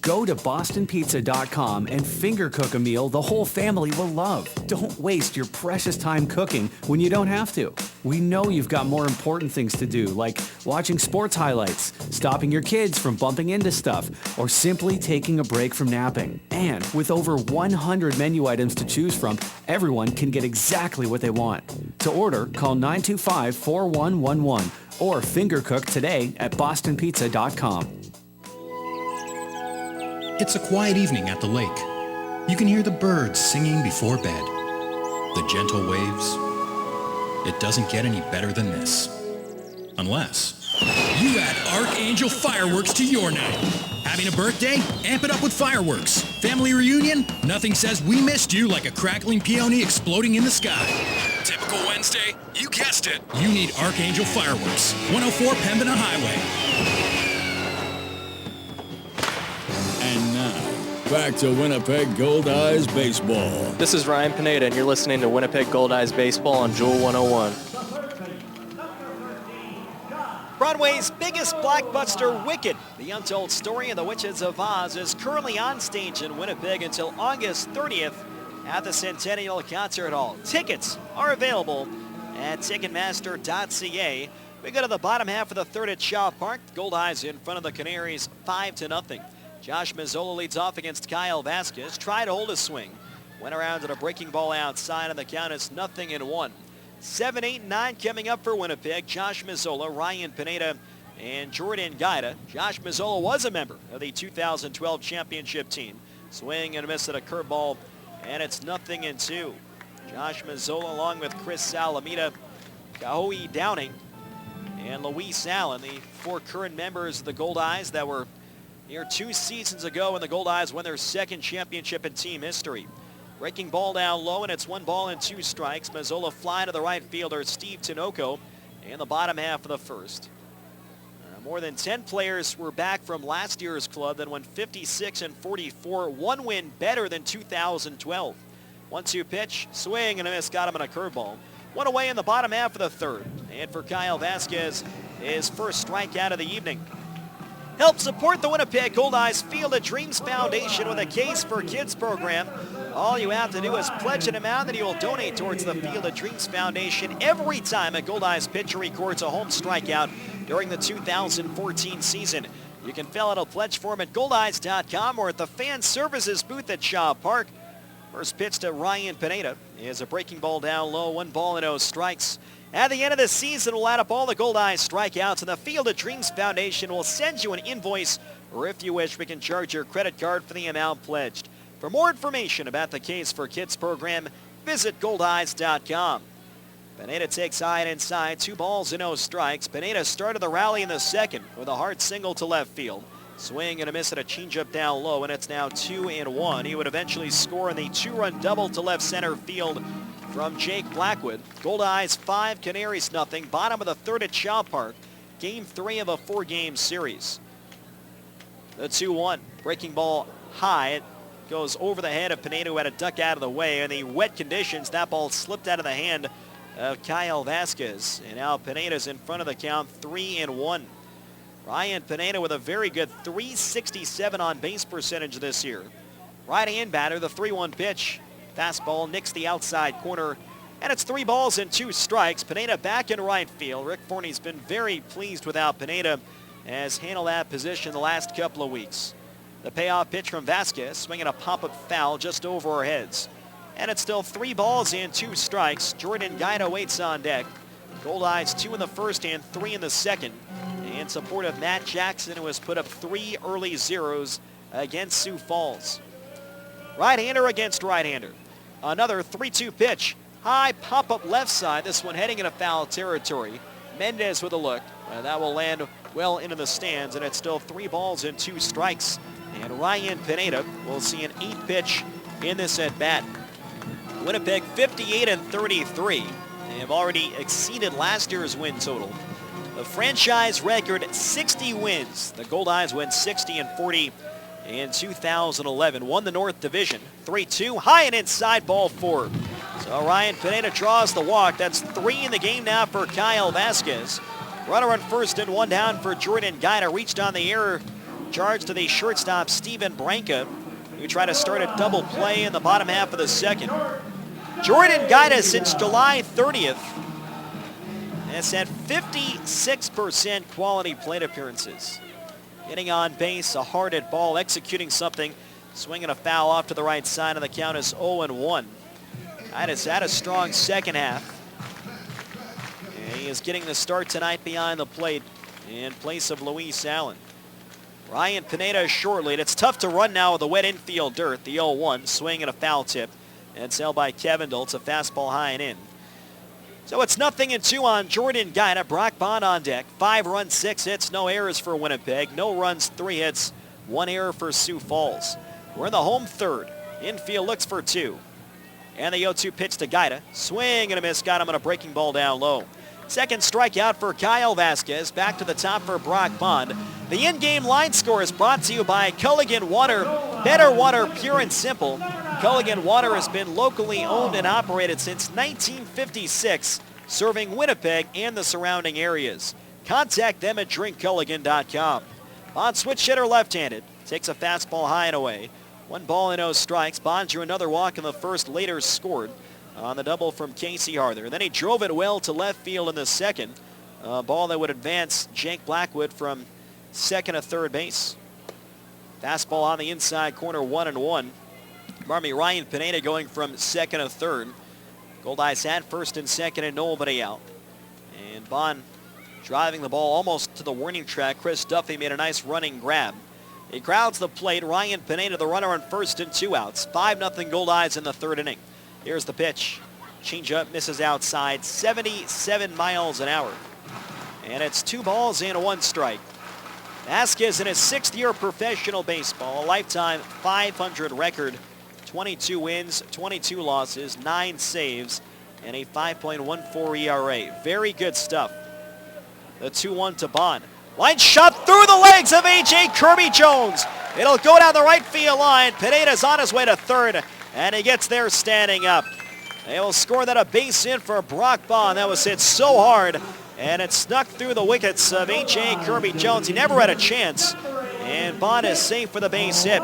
Go to bostonpizza.com and finger cook a meal the whole family will love. Don't waste your precious time cooking when you don't have to. We know you've got more important things to do, like watching sports highlights, stopping your kids from bumping into stuff, or simply taking a break from napping. And with over 100 menu items to choose from, everyone can get exactly what they want. To order, call 925-4111 or finger cook today at bostonpizza.com.
It's a quiet evening at the lake. You can hear the birds singing before bed. The gentle waves. It doesn't get any better than this. Unless you add Archangel Fireworks to your night. Having a birthday? Amp it up with fireworks. Family reunion? Nothing says we missed you like a crackling peony exploding in the sky. Typical Wednesday? You guessed it. You need Archangel Fireworks. 104 Pembina Highway.
And now, back to Winnipeg Goldeyes Baseball.
This is Ryan Pineda, and you're listening to Winnipeg Goldeyes Baseball on Jewel 101.
Broadway's biggest blockbuster, Wicked, the untold story of the Witches of Oz, is currently on stage in Winnipeg until August 30th at the Centennial Concert Hall. Tickets are available at Ticketmaster.ca. We go to the bottom half of the third at Shaw Park. Goldeyes in front of the Canaries, 5-0. Josh Mazzola leads off against Kyle Vasquez. Tried to hold a swing. Went around to a breaking ball outside, and the count is 0-1. 7, 8, 9 coming up for Winnipeg. Josh Mazzola, Ryan Pineda, and Jordan Gaida. Josh Mazzola was a member of the 2012 championship team. Swing and a miss at a curveball, and it's 0-2. Josh Mazzola along with Chris Salamita, Kahoe Downing, and Luis Allen, the four current members of the Goldeyes that were here 2 seasons ago when the Goldeyes won their second championship in team history. Breaking ball down low, and it's 1-2 strikes. Mazzola fly to the right fielder, Steve Tinoco, in the bottom half of the first. More than 10 players were back from last year's club that went 56-44, one win better than 2012. 1-2 pitch, swing and a miss, got him on a curveball. One away in the bottom half of the third. And for Kyle Vasquez, his first strikeout of the evening. Help support the Winnipeg Goldeyes Field of Dreams Foundation with a Case for Kids program. All you have to do is pledge an amount that you will donate towards the Field of Dreams Foundation every time a Goldeyes pitcher records a home strikeout during the 2014 season. You can fill out a pledge form at goldeyes.com or at the Fan Services booth at Shaw Park. First pitch to Ryan Pineda is a breaking ball down low, 1-0 strikes. At the end of the season, we'll add up all the Goldeyes strikeouts, and the Field of Dreams Foundation will send you an invoice, or if you wish, we can charge your credit card for the amount pledged. For more information about the Case for Kids program, visit goldeyes.com. Pineda takes high and inside, 2-0 strikes. Pineda started the rally in the second with a hard single to left field. Swing and a miss at a changeup down low, and it's now 2-1. He would eventually score in the 2-run double to left center field from Jake Blackwood. Goldeyes 5, Canaries 0. Bottom of the third at Shaw Park. Game 3 of a 4-game series. The 2-1. Breaking ball high. It goes over the head of Pineda, who had a duck out of the way. In the wet conditions, that ball slipped out of the hand of Kyle Vasquez. And now Pineda's in front of the count, 3-1. Ryan Pineda with a very good .367 on base percentage this year. Right-hand batter, the 3-1 pitch. Fastball nicks the outside corner, and it's 3 balls and 2 strikes. Pineda back in right field. Rick Forney's been very pleased with how Pineda has handled that position the last couple of weeks. The payoff pitch from Vasquez, swinging a pop-up foul just over our heads. And it's still 3 balls and 2 strikes. Jordan Guida waits on deck. Goldeyes 2 in the first and 3 in the second. In support of Matt Jackson, who has put up 3 early zeros against Sioux Falls. Right-hander against right-hander. Another 3-2 pitch. High pop-up left side. This one heading into foul territory. Mendez with a look. That will land well into the stands, and it's still 3 balls and 2 strikes. And Ryan Pineda will see an 8 pitch in this at-bat. Winnipeg 58-33. They have already exceeded last year's win total. The franchise record 60 wins. The Goldeyes went 60-40 in 2011. Won the North Division 3-2. High and inside, ball 4. So Ryan Pineda draws the walk. That's 3 in the game now for Kyle Vasquez. Runner on first and 1 down for Jordan Guida. Reached on the error charge to the shortstop Steven Branca, who tried to start a double play in the bottom half of the second. Jordan Guida since July 30th has had 56% quality plate appearances. Getting on base, a hard hit ball, executing something, swinging a foul off to the right side of the count is 0-1. Guida's had a strong second half. And he is getting the start tonight behind the plate in place of Luis Allen. Ryan Pineda is short lead. It's tough to run now with the wet infield dirt. The 0-1, swing and a foul tip. And it's held by Kevin Dultz, a fastball high and in. So it's 0-2 on Jordan Guida. Brock Bond on deck. 5 runs, 6 hits, no errors for Winnipeg. No runs, 3 hits, 1 error for Sioux Falls. We're in the home third. Infield looks for 2. And the 0-2 pitch to Guida. Swing and a miss. Got him on a breaking ball down low. Second strikeout for Kyle Vasquez. Back to the top for Brock Bond. The in-game line score is brought to you by Culligan Water. Better water, pure and simple. Culligan Water has been locally owned and operated since 1956, serving Winnipeg and the surrounding areas. Contact them at drinkculligan.com. Bond switch hitter left-handed. Takes a fastball high and away. 1 ball and 0 strikes. Bond drew another walk in the first, later scored on the double from Casey Harther. Then he drove it well to left field in the second. A ball that would advance Jake Blackwood from second to third base. Fastball on the inside corner, 1-1. Ryan Pineda going from second to third. Goldeyes had first and second and nobody out. And Bond driving the ball almost to the warning track. Chris Duffy made a nice running grab. He crowds the plate. Ryan Pineda, the runner on first and 2 outs. 5-0 Goldeyes in the third inning. Here's the pitch. Changeup misses outside, 77 miles an hour. And it's 2 balls and 1 strike. Vasquez in his 6th year of professional baseball, a lifetime .500 record, 22 wins, 22 losses, 9 saves, and a 5.14 ERA. Very good stuff. The 2-1 to Bond. Line shot through the legs of A.J. Kirby Jones. It'll go down the right field line. Pineda's on his way to third, and he gets there standing up. They will score that a base hit for Brock Bond. That was hit so hard, and it snuck through the wickets of A.J. Kirby Jones. He never had a chance, and Bond is safe for the base hit.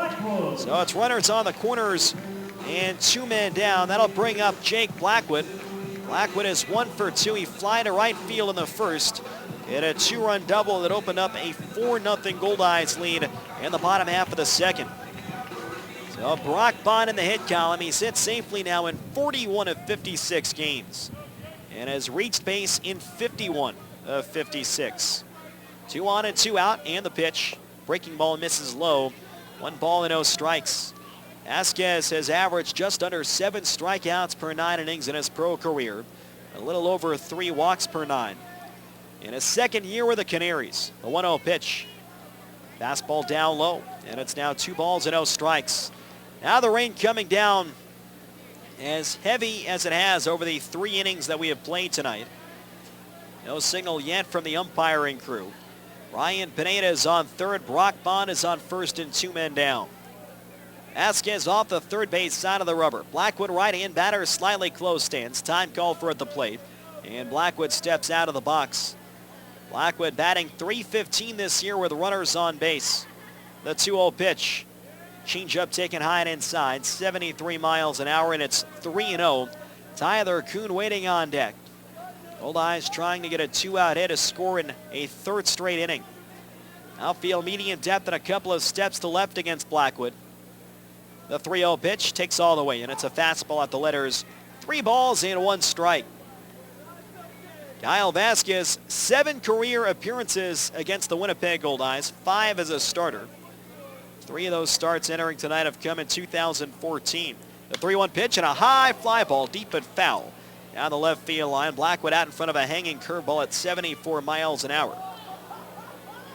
So it's runners on the corners and 2 men down. That'll bring up Jake Blackwood. Blackwood is 1 for 2. He fly to right field in the first. Hit a 2-run double that opened up a 4-0 Goldeyes lead in the bottom half of the second. So Brock Bond in the hit column. He's hit safely now in 41 of 56 games and has reached base in 51 of 56. 2 on and 2 out, and the pitch. Breaking ball misses low. 1 ball and 0 strikes. Vasquez has averaged just under 7 strikeouts per 9 innings in his pro career. A little over 3 walks per 9. In his 2nd year with the Canaries, the 1-0 pitch. Fastball down low, and it's now 2 balls and 0 strikes. Now the rain coming down as heavy as it has over the 3 innings that we have played tonight. No signal yet from the umpiring crew. Ryan Pineda is on third. Brock Bond is on first and 2 men down. Vasquez off the third base side of the rubber. Blackwood right-hand batter, slightly close stance. Time called for at the plate. And Blackwood steps out of the box. Blackwood batting .315 this year with runners on base. The 2-0 pitch. Changeup taken high and inside, 73 miles an hour, and it's 3-0. Tyler Kuhn waiting on deck. Goldeyes trying to get a 2-out hit to score in a third straight inning. Outfield medium depth and a couple of steps to left against Blackwood. The 3-0 pitch takes all the way, and it's a fastball at the letters. 3 balls and 1 strike. Kyle Vasquez, 7 career appearances against the Winnipeg Goldeyes, 5 as a starter. 3 of those starts entering tonight have come in 2014. The 3-1 pitch and a high fly ball, deep but foul. Down the left field line, Blackwood out in front of a hanging curveball at 74 miles an hour.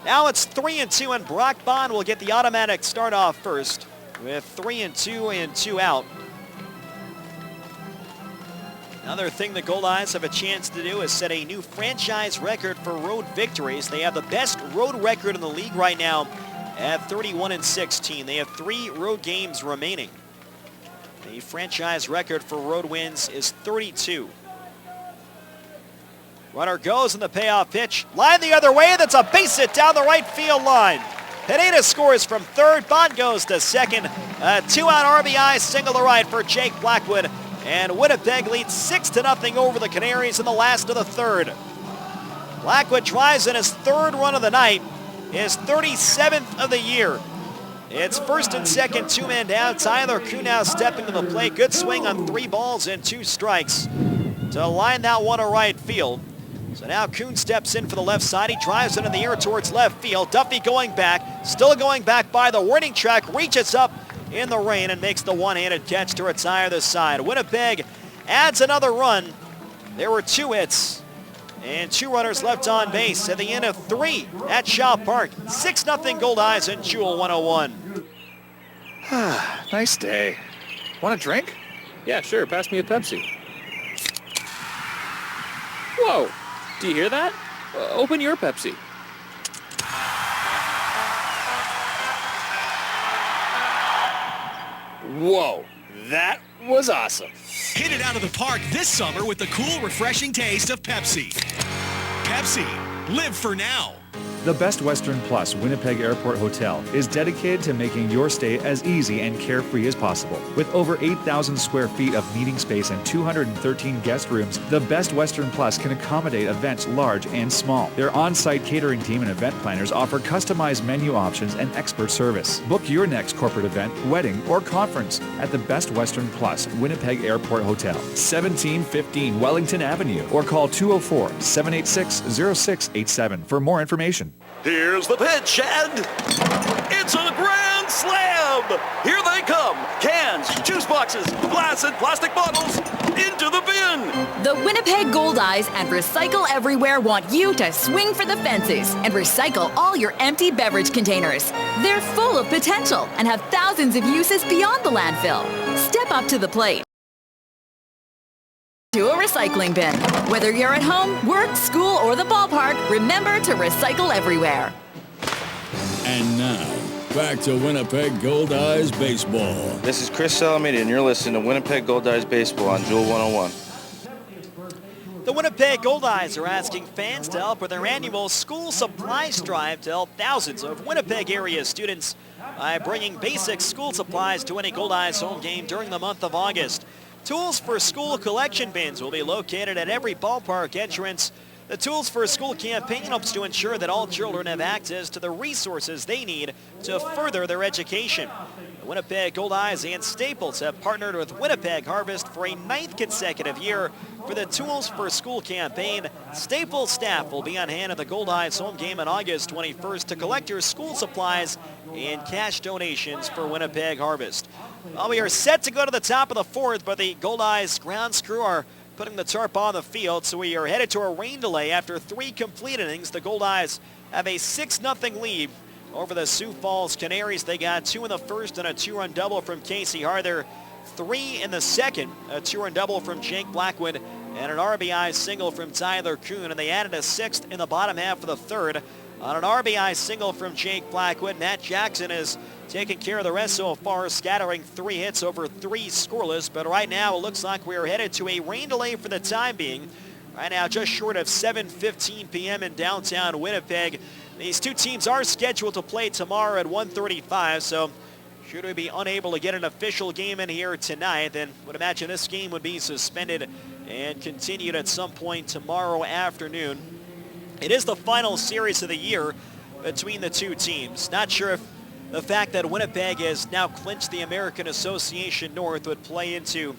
Now it's 3-2, and Brock Bond will get the automatic start off first with 3-2 and 2 out. Another thing the Goldeyes have a chance to do is set a new franchise record for road victories. They have the best road record in the league right now at 31-16. They have 3 road games remaining. The franchise record for road wins is 32. Runner goes in the payoff pitch. Line the other way. That's a base hit down the right field line. Pineda scores from third. Bond goes to second. A 2-out RBI single to right for Jake Blackwood. And Winnipeg leads 6-0 over the Canaries in the last of the third. Blackwood drives in his 3rd run of the night, his 37th of the year. It's first and second, 2 men down. Tyler Kuhn now stepping to the plate. Good swing on 3 balls and 2 strikes to line that one to right field. So now Kuhn steps in for the left side. He drives it in the air towards left field. Duffy going back, still going back by the warning track, reaches up in the rain and makes the one-handed catch to retire the side. Winnipeg adds another run. There were 2 hits and 2 runners left on base at the end of 3 at Shaw Park. 6-0 Goldeyes in Jewel 101.
Nice day. Want a drink?
Yeah, sure. Pass me a Pepsi. Whoa. Do you hear that? Open your Pepsi. Whoa. That was awesome.
Hit it out of the park this summer with the cool, refreshing taste of Pepsi. Pepsi. Live for now.
The Best Western Plus Winnipeg Airport Hotel is dedicated to making your stay as easy and carefree as possible. With over 8,000 square feet of meeting space and 213 guest rooms, the Best Western Plus can accommodate events large and small. Their on-site catering team and event planners offer customized menu options and expert service. Book your next corporate event, wedding, or conference at the Best Western Plus Winnipeg Airport Hotel, 1715 Wellington Avenue, or call 204-786-0687 for more information.
Here's the pitch, and it's a grand slam! Here they come! Cans, juice boxes, glass and plastic bottles, into the bin!
The Winnipeg Goldeyes and Recycle Everywhere want you to swing for the fences and recycle all your empty beverage containers. They're full of potential and have thousands of uses beyond the landfill. Step up to the plate. To a recycling bin. Whether you're at home, work, school, or the ballpark, remember to recycle everywhere.
And now, back to Winnipeg Goldeyes Baseball.
This is Chris Salamini, and you're listening to Winnipeg Goldeyes Baseball on Jewel 101.
The Winnipeg Goldeyes are asking fans to help with their annual school supplies drive to help thousands of Winnipeg area students by bringing basic school supplies to any Goldeyes home game during the month of August. Tools for School collection bins will be located at every ballpark entrance. The Tools for School campaign hopes to ensure that all children have access to the resources they need to further their education. The Winnipeg Goldeyes and Staples have partnered with Winnipeg Harvest for a 9th consecutive year for the Tools for School campaign. Staples staff will be on hand at the Goldeyes home game on August 21st to collect your school supplies and cash donations for Winnipeg Harvest. Well, we are set to go to the top of the 4th, but the Goldeyes grounds crew are putting the tarp on the field, so we are headed to a rain delay after 3 complete innings. The Goldeyes have a 6-0 lead over the Sioux Falls Canaries. They got 2 in the first and a 2-run double from Casey Harther, 3 in the second, a 2-run double from Jake Blackwood, and an RBI single from Tyler Kuhn, and they added a 6th in the bottom half of the third. On an RBI single from Jake Blackwood, Matt Jackson is taking care of the rest so far, scattering 3 hits over 3 scoreless. But right now, it looks like we are headed to a rain delay for the time being. Right now, just short of 7:15 p.m. in downtown Winnipeg. These two teams are scheduled to play tomorrow at 1:35, so should we be unable to get an official game in here tonight, then would imagine this game would be suspended and continued at some point tomorrow afternoon. It is the final series of the year between the two teams. Not sure if the fact that Winnipeg has now clinched the American Association North would play into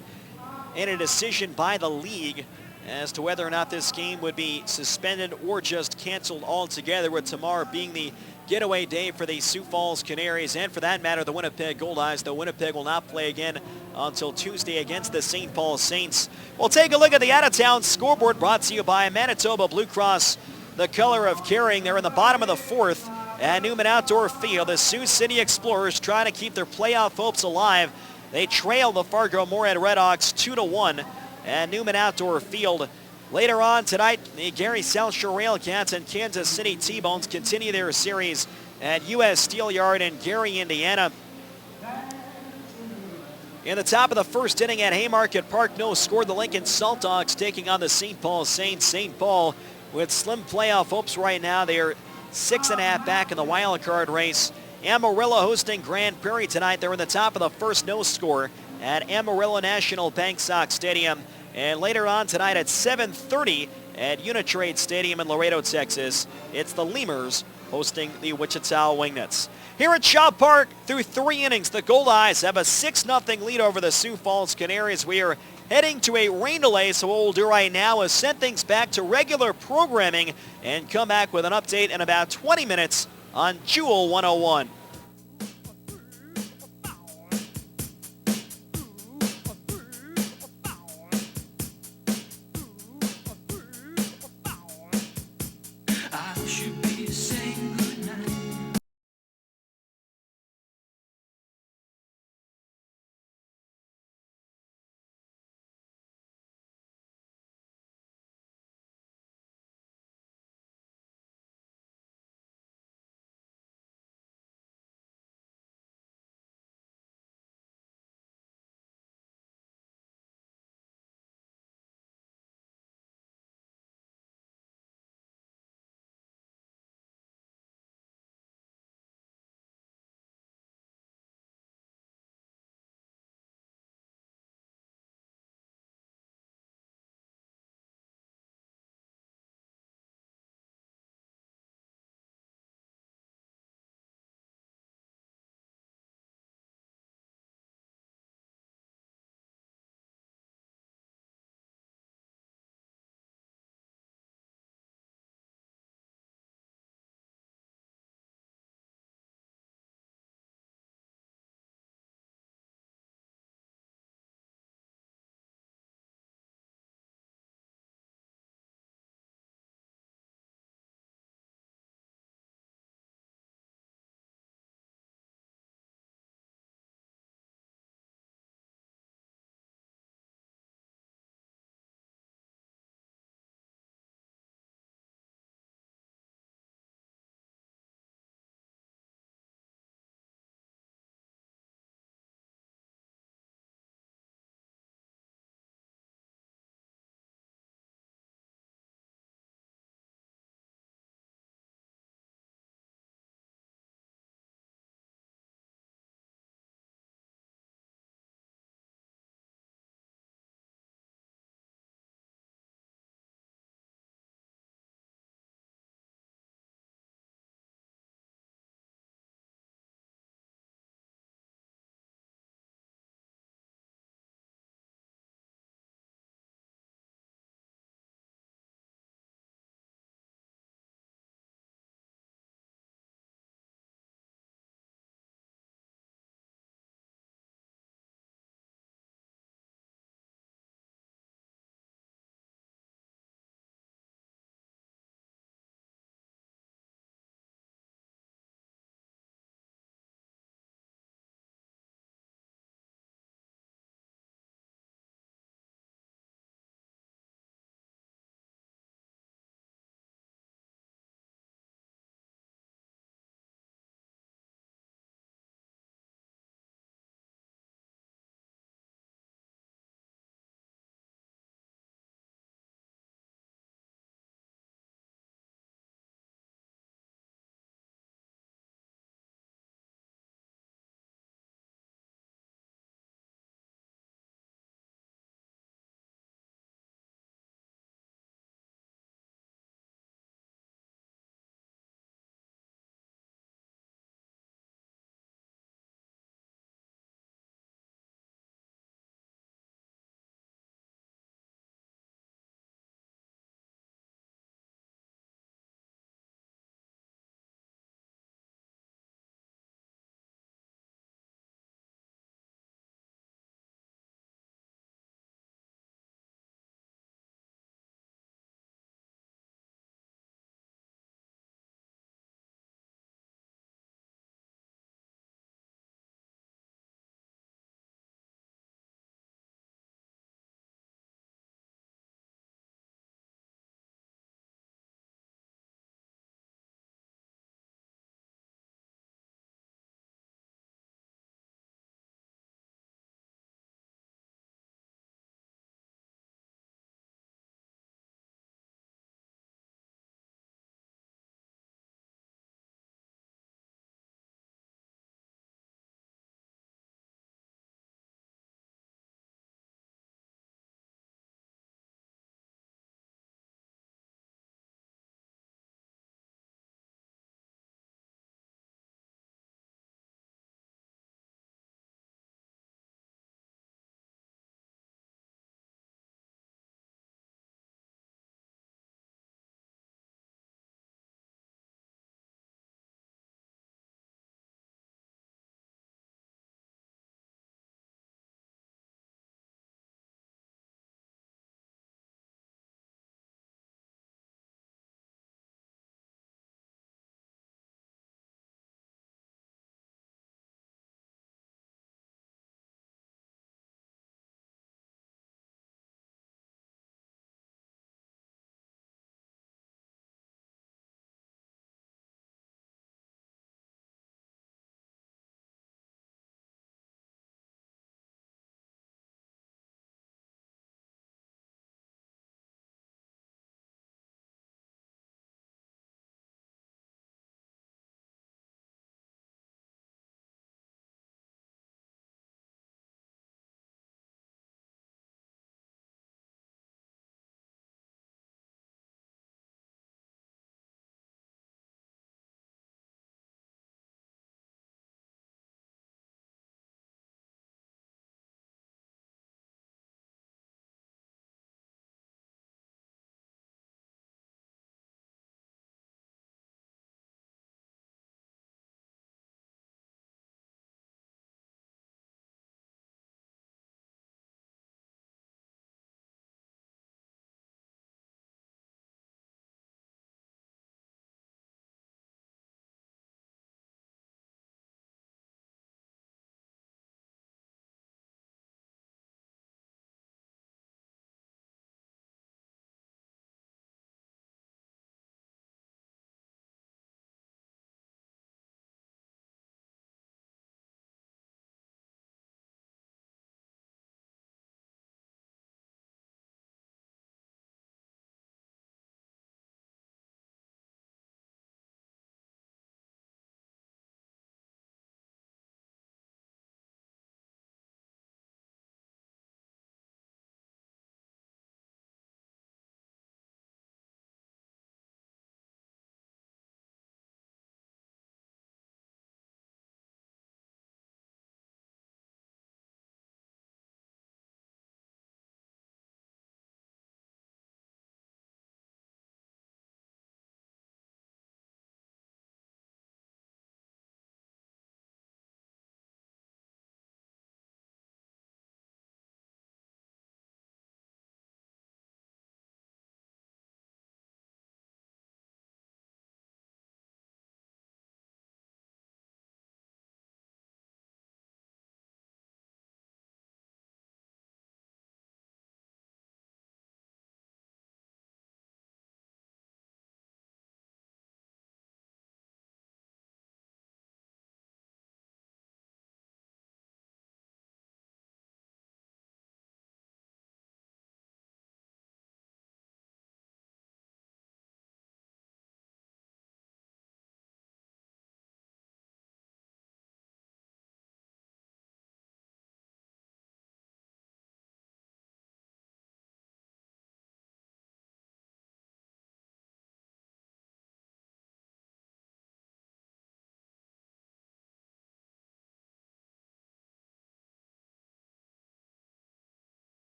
a decision by the league as to whether or not this game would be suspended or just canceled altogether, with tomorrow being the getaway day for the Sioux Falls Canaries and, for that matter, the Winnipeg Goldeyes, though Winnipeg will not play again until Tuesday against the St. Paul Saints. We'll take a look at the out-of-town scoreboard, brought to you by Manitoba Blue Cross, the color of caring. They're in the bottom of the fourth at Newman Outdoor Field. The Sioux City Explorers trying to keep their playoff hopes alive. They trail the Fargo-Moorhead Redhawks 2-1 at Newman Outdoor Field. Later on tonight, the Gary South Shore Railcats and Kansas City T-Bones continue their series at U.S. Steel Yard in Gary, Indiana. In the top of the first inning at Haymarket Park, no score. The Lincoln Salt Dogs taking on the St. Paul Saints. St. Paul with slim playoff hopes right now. They are 6.5 back in the wild card race. Amarillo hosting Grand Prairie tonight. They're in the top of the first, no score at Amarillo National Bank Sox Stadium. And later on tonight at 7:30 at Unitrade Stadium in Laredo, Texas, it's the Lemurs hosting the Wichita Wingnets. Here at Shaw Park, through 3 innings, the Goldeyes have a 6-0 lead over the Sioux Falls Canaries. We are heading to a rain delay, so what we'll do right now is send things back to regular programming and come back with an update in about 20 minutes on Jewel 101.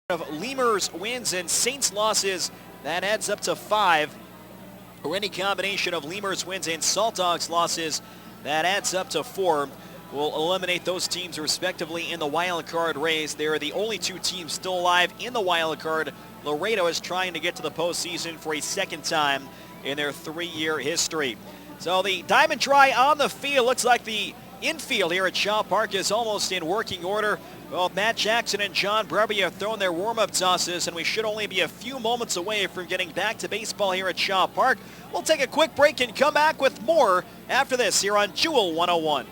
Of Lemurs wins and Saints losses, that adds up to 5. Or any combination of Lemurs wins and Salt Dogs losses, that adds up to 4. We'll eliminate those teams respectively in the wild card race. They're the only 2 teams still alive in the wild card. Laredo is trying to get to the postseason for a second time in their 3-year history. So the diamond dry on the field. Looks like the infield here at Shaw Park is almost in working order. Well, Matt Jackson and John Breby have thrown their warm-up tosses, and we should only be a few moments away from getting back to baseball here at Shaw Park. We'll take a quick break and come back with more after this here on Jewel 101.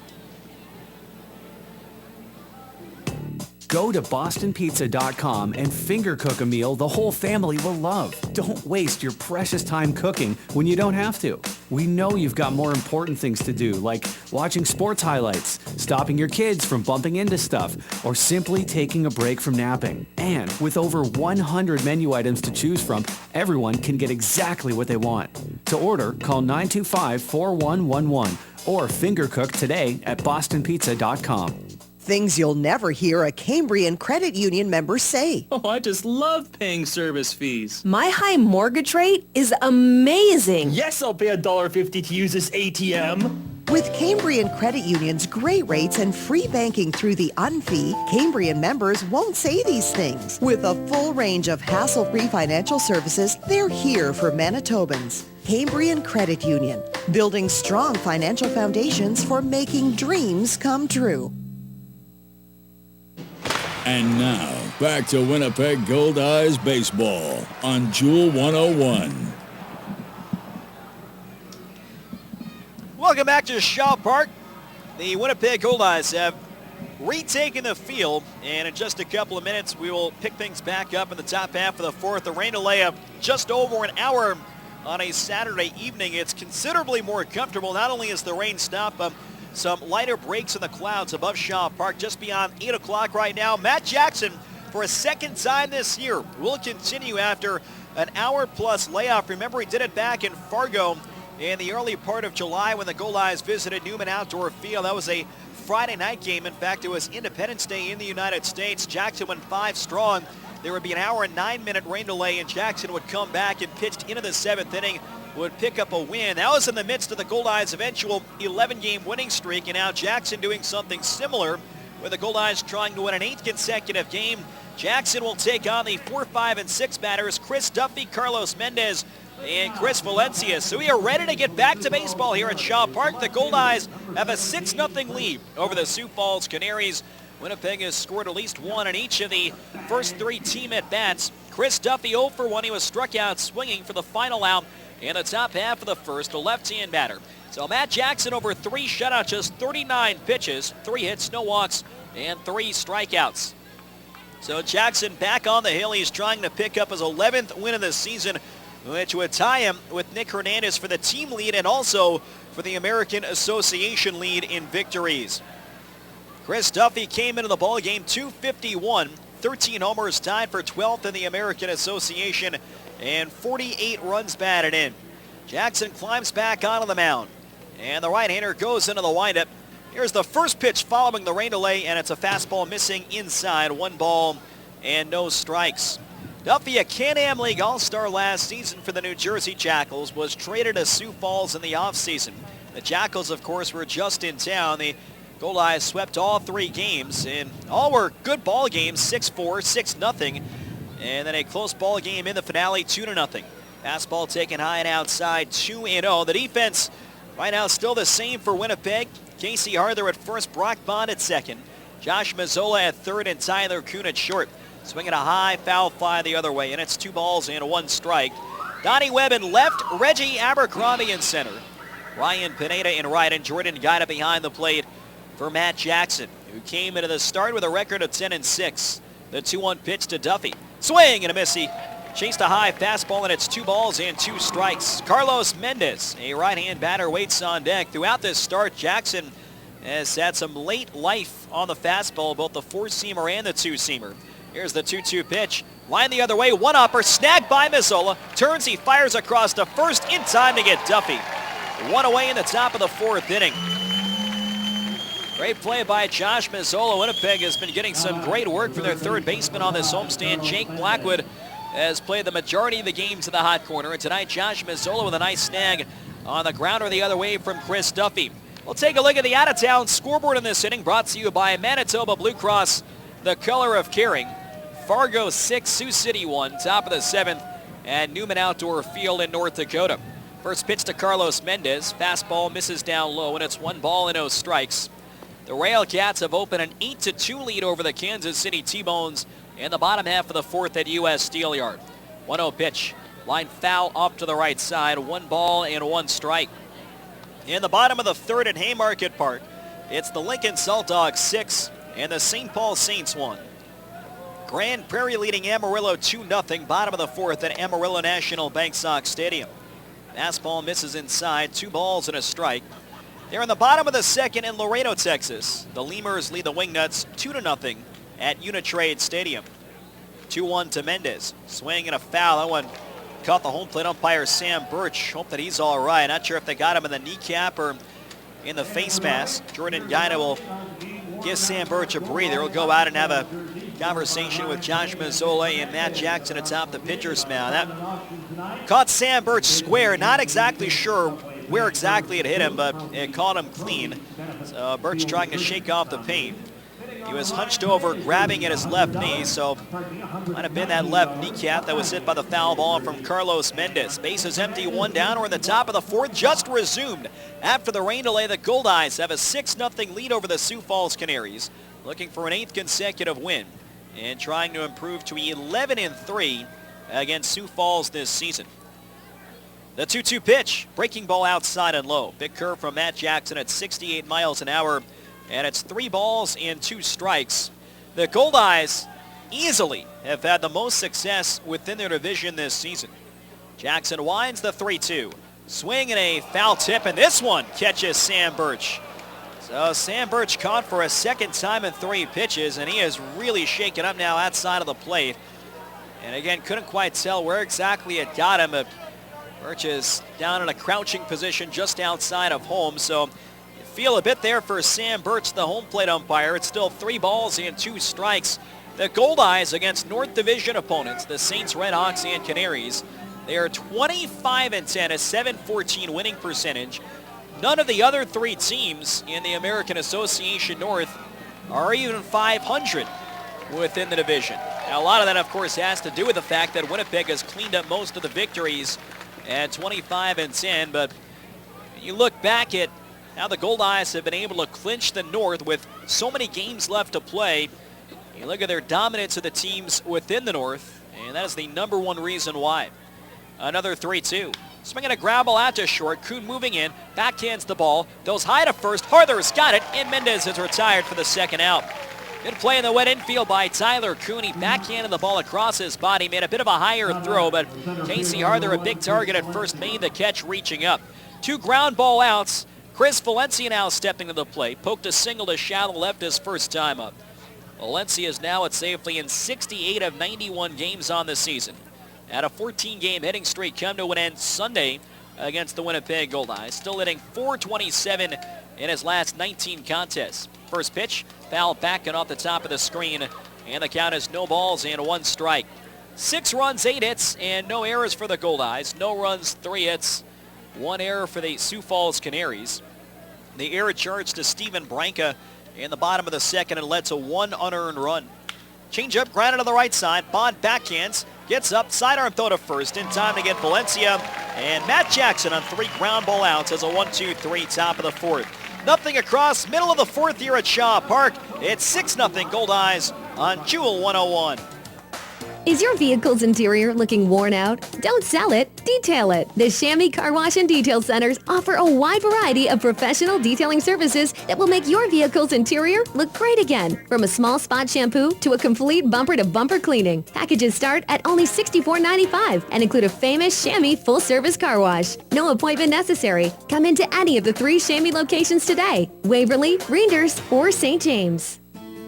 Go to bostonpizza.com and finger cook a meal the whole family will love. Don't waste your precious time cooking when you don't have to. We know you've got more important things to do, like watching sports highlights, stopping your kids from bumping into stuff, or simply taking a break from napping. And with over 100 menu items to choose from, everyone can get exactly what they want. To order, call 925-4111 or finger cook today at bostonpizza.com.
Things you'll never hear a Cambrian credit union member say.
Oh, I just love paying service fees.
My high mortgage rate is amazing.
Yes, I'll pay $1.50 to use this ATM.
With Cambrian Credit Union's great rates and free banking through the UNFI, Cambrian members won't say these things. With a full range of hassle-free financial services, they're here for Manitobans. Cambrian Credit Union, building strong financial foundations for making dreams come true.
And now, back to Winnipeg Goldeyes baseball on Jewel 101.
Welcome back to Shaw Park. The Winnipeg Goldeyes have retaken the field, and in just a couple of minutes, we will pick things back up in the top half of the 4th. The rain delay of just over an hour on a Saturday evening. It's considerably more comfortable. Not only is the rain stopped, but some lighter breaks in the clouds above Shaw Park just beyond 8 o'clock right now. Matt Jackson, for a second time this year, will continue after an hour-plus layoff. Remember, he did it back in Fargo in the early part of July when the Goldeyes visited Newman Outdoor Field. That was a Friday night game. In fact, it was Independence Day in the United States. Jackson went 5 strong. There would be an hour and 9-minute rain delay, and Jackson would come back and pitched into the 7th inning, would pick up a win. That was in the midst of the Goldeyes' eventual 11-game winning streak, and now Jackson doing something similar with the Goldeyes trying to win an 8th consecutive game. Jackson will take on the 4, 5, and 6 batters, Chris Duffy, Carlos Mendez, and Chris Valencia. So we are ready to get back to baseball here at Shaw Park. The Goldeyes have a 6-0 lead over the Sioux Falls Canaries. Winnipeg has scored at least 1 in each of the first 3 team at-bats. Chris Duffy 0 for 1. He was struck out swinging for the final out in the top half of the first, a left-hand batter. So Matt Jackson over 3 shutouts, just 39 pitches, 3 hits, no walks, and 3 strikeouts. So Jackson back on the hill. He's trying to pick up his 11th win of the season, which would tie him with Nick Hernandez for the team lead and also for the American Association lead in victories. Chris Duffy came into the ballgame 251, 13 homers, tied for 12th in the American Association, and 48 runs batted in. Jackson climbs back onto the mound, and the right-hander goes into the windup. Here's the first pitch following the rain delay, and it's a fastball missing inside. 1 ball and no strikes. Duffy, a Can-Am League All-Star last season for the New Jersey Jackals, was traded to Sioux Falls in the offseason. The Jackals, of course, were just in town. The Goldeyes swept all 3 games, and all were good ball games, 6-4, 6-0, and then a close ball game in the finale, 2-0. Fastball taken high and outside, 2-0. The defense right now still the same for Winnipeg. Casey Harther at first, Brock Bond at second, Josh Mazzola at third, and Tyler Kuhn at short. Swinging a high foul fly the other way, and it's 2 balls and 1 strike. Donnie Webb in left, Reggie Abercrombie in center, Ryan Pineda in right, and Jordan Guida behind the plate for Matt Jackson, who came into the start with a record of 10-6. The 2-1 pitch to Duffy. Swing and a miss. He chased a high fastball, and it's 2 balls and 2 strikes. Carlos Mendez, a right-hand batter, waits on deck. Throughout this start, Jackson has had some late life on the fastball, both the 4-seamer and the 2-seamer. Here's the 2-2 pitch. Line the other way, 1-upper, snagged by Mazzola. Turns, he fires across to first in time to get Duffy. 1 away in the top of the 4th inning. Great play by Josh Mazzola. Winnipeg has been getting some great work from their third baseman on this homestand. Jake Blackwood has played the majority of the game to the hot corner. And tonight, Josh Mazzola with a nice snag on the grounder the other way from Chris Duffy. We'll take a look at the out-of-town scoreboard in this inning, brought to you by Manitoba Blue Cross, the color of caring. Fargo 6, Sioux City 1, top of the 7th at Newman Outdoor Field in North Dakota. First pitch to Carlos Mendez. Fastball misses down low, and it's 1 ball and no strikes. The Railcats have opened an 8-2 lead over the Kansas City T-Bones in the bottom half of the 4th at U.S. Steel Yard. 1-0 pitch. Line foul off to the right side. 1 ball and 1 strike. In the bottom of the 3rd at Haymarket Park, it's the Lincoln Salt Dogs 6 and the St. Paul Saints 1. Grand Prairie leading Amarillo 2-0. Bottom of the 4th at Amarillo National Bank Sox Stadium. Fastball misses inside. 2 balls and a strike. They're in the bottom of the 2nd in Laredo, Texas. The Lemurs lead the Wingnuts 2-0 at Unitrade Stadium. 2-1 to Mendez. Swing and a foul. That one caught the home plate umpire Sam Birch. Hope that he's all right. Not sure if they got him in the kneecap or in the face mask. Jordan Guida will give Sam Birch a breather. He'll go out and have a conversation with Josh Mazzola and Matt Jackson atop the pitcher's mound. That caught Sam Birch square. Not exactly sure where exactly it hit him, but it caught him clean. So Birch trying to shake off the pain. He was hunched over, grabbing at his left knee, so might have been that left kneecap that was hit by the foul ball from Carlos Mendez. Bases empty, 1 down. We're in the top of the 4th, just resumed. After the rain delay, the Goldeyes have a 6-0 lead over the Sioux Falls Canaries, looking for an 8th consecutive win and trying to improve to 11-3 against Sioux Falls this season. The 2-2 pitch, breaking ball outside and low. Big curve from Matt Jackson at 68 miles an hour, and it's 3 balls and 2 strikes. The Goldeyes easily have had the most success within their division this season. Jackson winds the 3-2. Swing and a foul tip, and this one catches Sam Birch. So Sam Birch caught for a 2nd time in 3 pitches, and he is really shaken up now outside of the plate. And again, couldn't quite tell where exactly it got him, but Birch is down in a crouching position just outside of home, so you feel a bit there for Sam Birch, the home plate umpire. It's still 3 balls and 2 strikes. The Goldeyes against North Division opponents, the Saints, Redhawks, and Canaries. They are 25-10, a .714 winning percentage. None of the other 3 teams in the American Association North are even .500 within the division. Now, a lot of that, of course, has to do with the fact that Winnipeg has cleaned up most of the victories at 25-10, but you look back at how the Goldeyes have been able to clinch the North with so many games left to play. You look at their dominance of the teams within the North, and that is the #1 reason why. Another 3-2. Swinging a ground ball out to short. Kuhn moving in, backhands the ball, goes high to first. Harther's got it, and Mendez is retired for the 2nd out. Good play in the wet infield by Tyler Kuhn. He backhanded the ball across his body, made a bit of a higher throw, but Casey Harther, a big target at first, made the catch reaching up. 2 ground ball outs. Chris Valencia now stepping to the plate. Poked a single to shallow left his first time up. Valencia is now at safely in 68 of 91 games on the season. At a 14-game hitting streak come to an end Sunday against the Winnipeg Goldeyes. Still hitting .427 in his last 19 contests. First pitch, foul back and off the top of the screen, and the count is no balls and 1 strike. 6 runs, 8 hits, and no errors for the Goldeyes. No runs, 3 hits, 1 error for the Sioux Falls Canaries. The error charged to Steven Branca in the bottom of the 2nd and led to 1 unearned run. Change-up grounded to the right side. Bond backhands, gets up, sidearm throw to first in time to get Valencia. And Matt Jackson on 3 ground ball outs as a 1-2-3 top of the 4th. Nothing across, middle of the 4th here at Shaw Park. It's 6-0 Goldeyes on Jewel 101.
Is your vehicle's interior looking worn out? Don't sell it, detail it. The Chamois Car Wash and Detail Centers offer a wide variety of professional detailing services that will make your vehicle's interior look great again. From a small spot shampoo to a complete bumper-to-bumper cleaning. Packages start at only $64.95 and include a famous Chamois full-service car wash. No appointment necessary. Come into any of the 3 Chamois locations today. Waverly, Reinders, or St. James.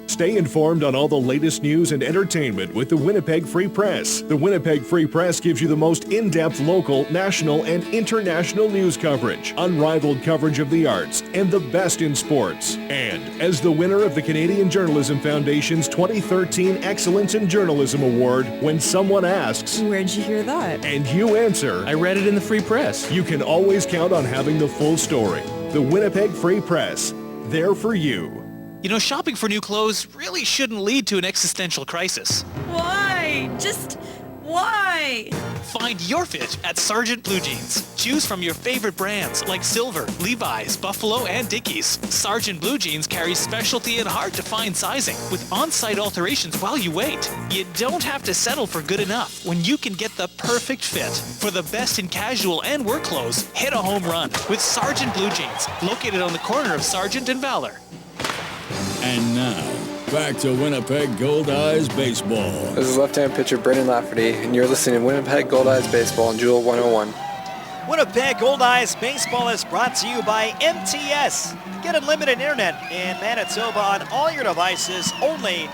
Stay informed on all the latest news and entertainment with the Winnipeg Free Press. The Winnipeg Free Press gives you the most in-depth local, national, and international news coverage, unrivaled coverage of the arts, and the best in sports. And as the winner of the Canadian Journalism Foundation's 2013 Excellence in Journalism Award, when someone asks,
"Where'd you hear that?"
and you answer,
I read it in the Free Press.
You can always count on having the full story. The Winnipeg Free Press. There for you.
You know, shopping for new clothes really shouldn't lead to an existential crisis.
Why? Just why?
Find your fit at Sargent Blue Jeans. Choose from your favorite brands like Silver, Levi's, Buffalo, and Dickies. Sargent Blue Jeans carries specialty and hard-to-find sizing with on-site alterations while you wait. You don't have to settle for good enough when you can get the perfect fit. For the best in casual and work clothes, hit a home run with Sargent Blue Jeans, located on the corner of Sargent and Valor.
And now, back to Winnipeg Goldeyes Baseball.
This is left-hand pitcher Brendan Lafferty, and you're listening to Winnipeg Goldeyes Baseball on Jewel 101.
Winnipeg Goldeyes Baseball is brought to you by MTS. Get unlimited internet in Manitoba on all your devices only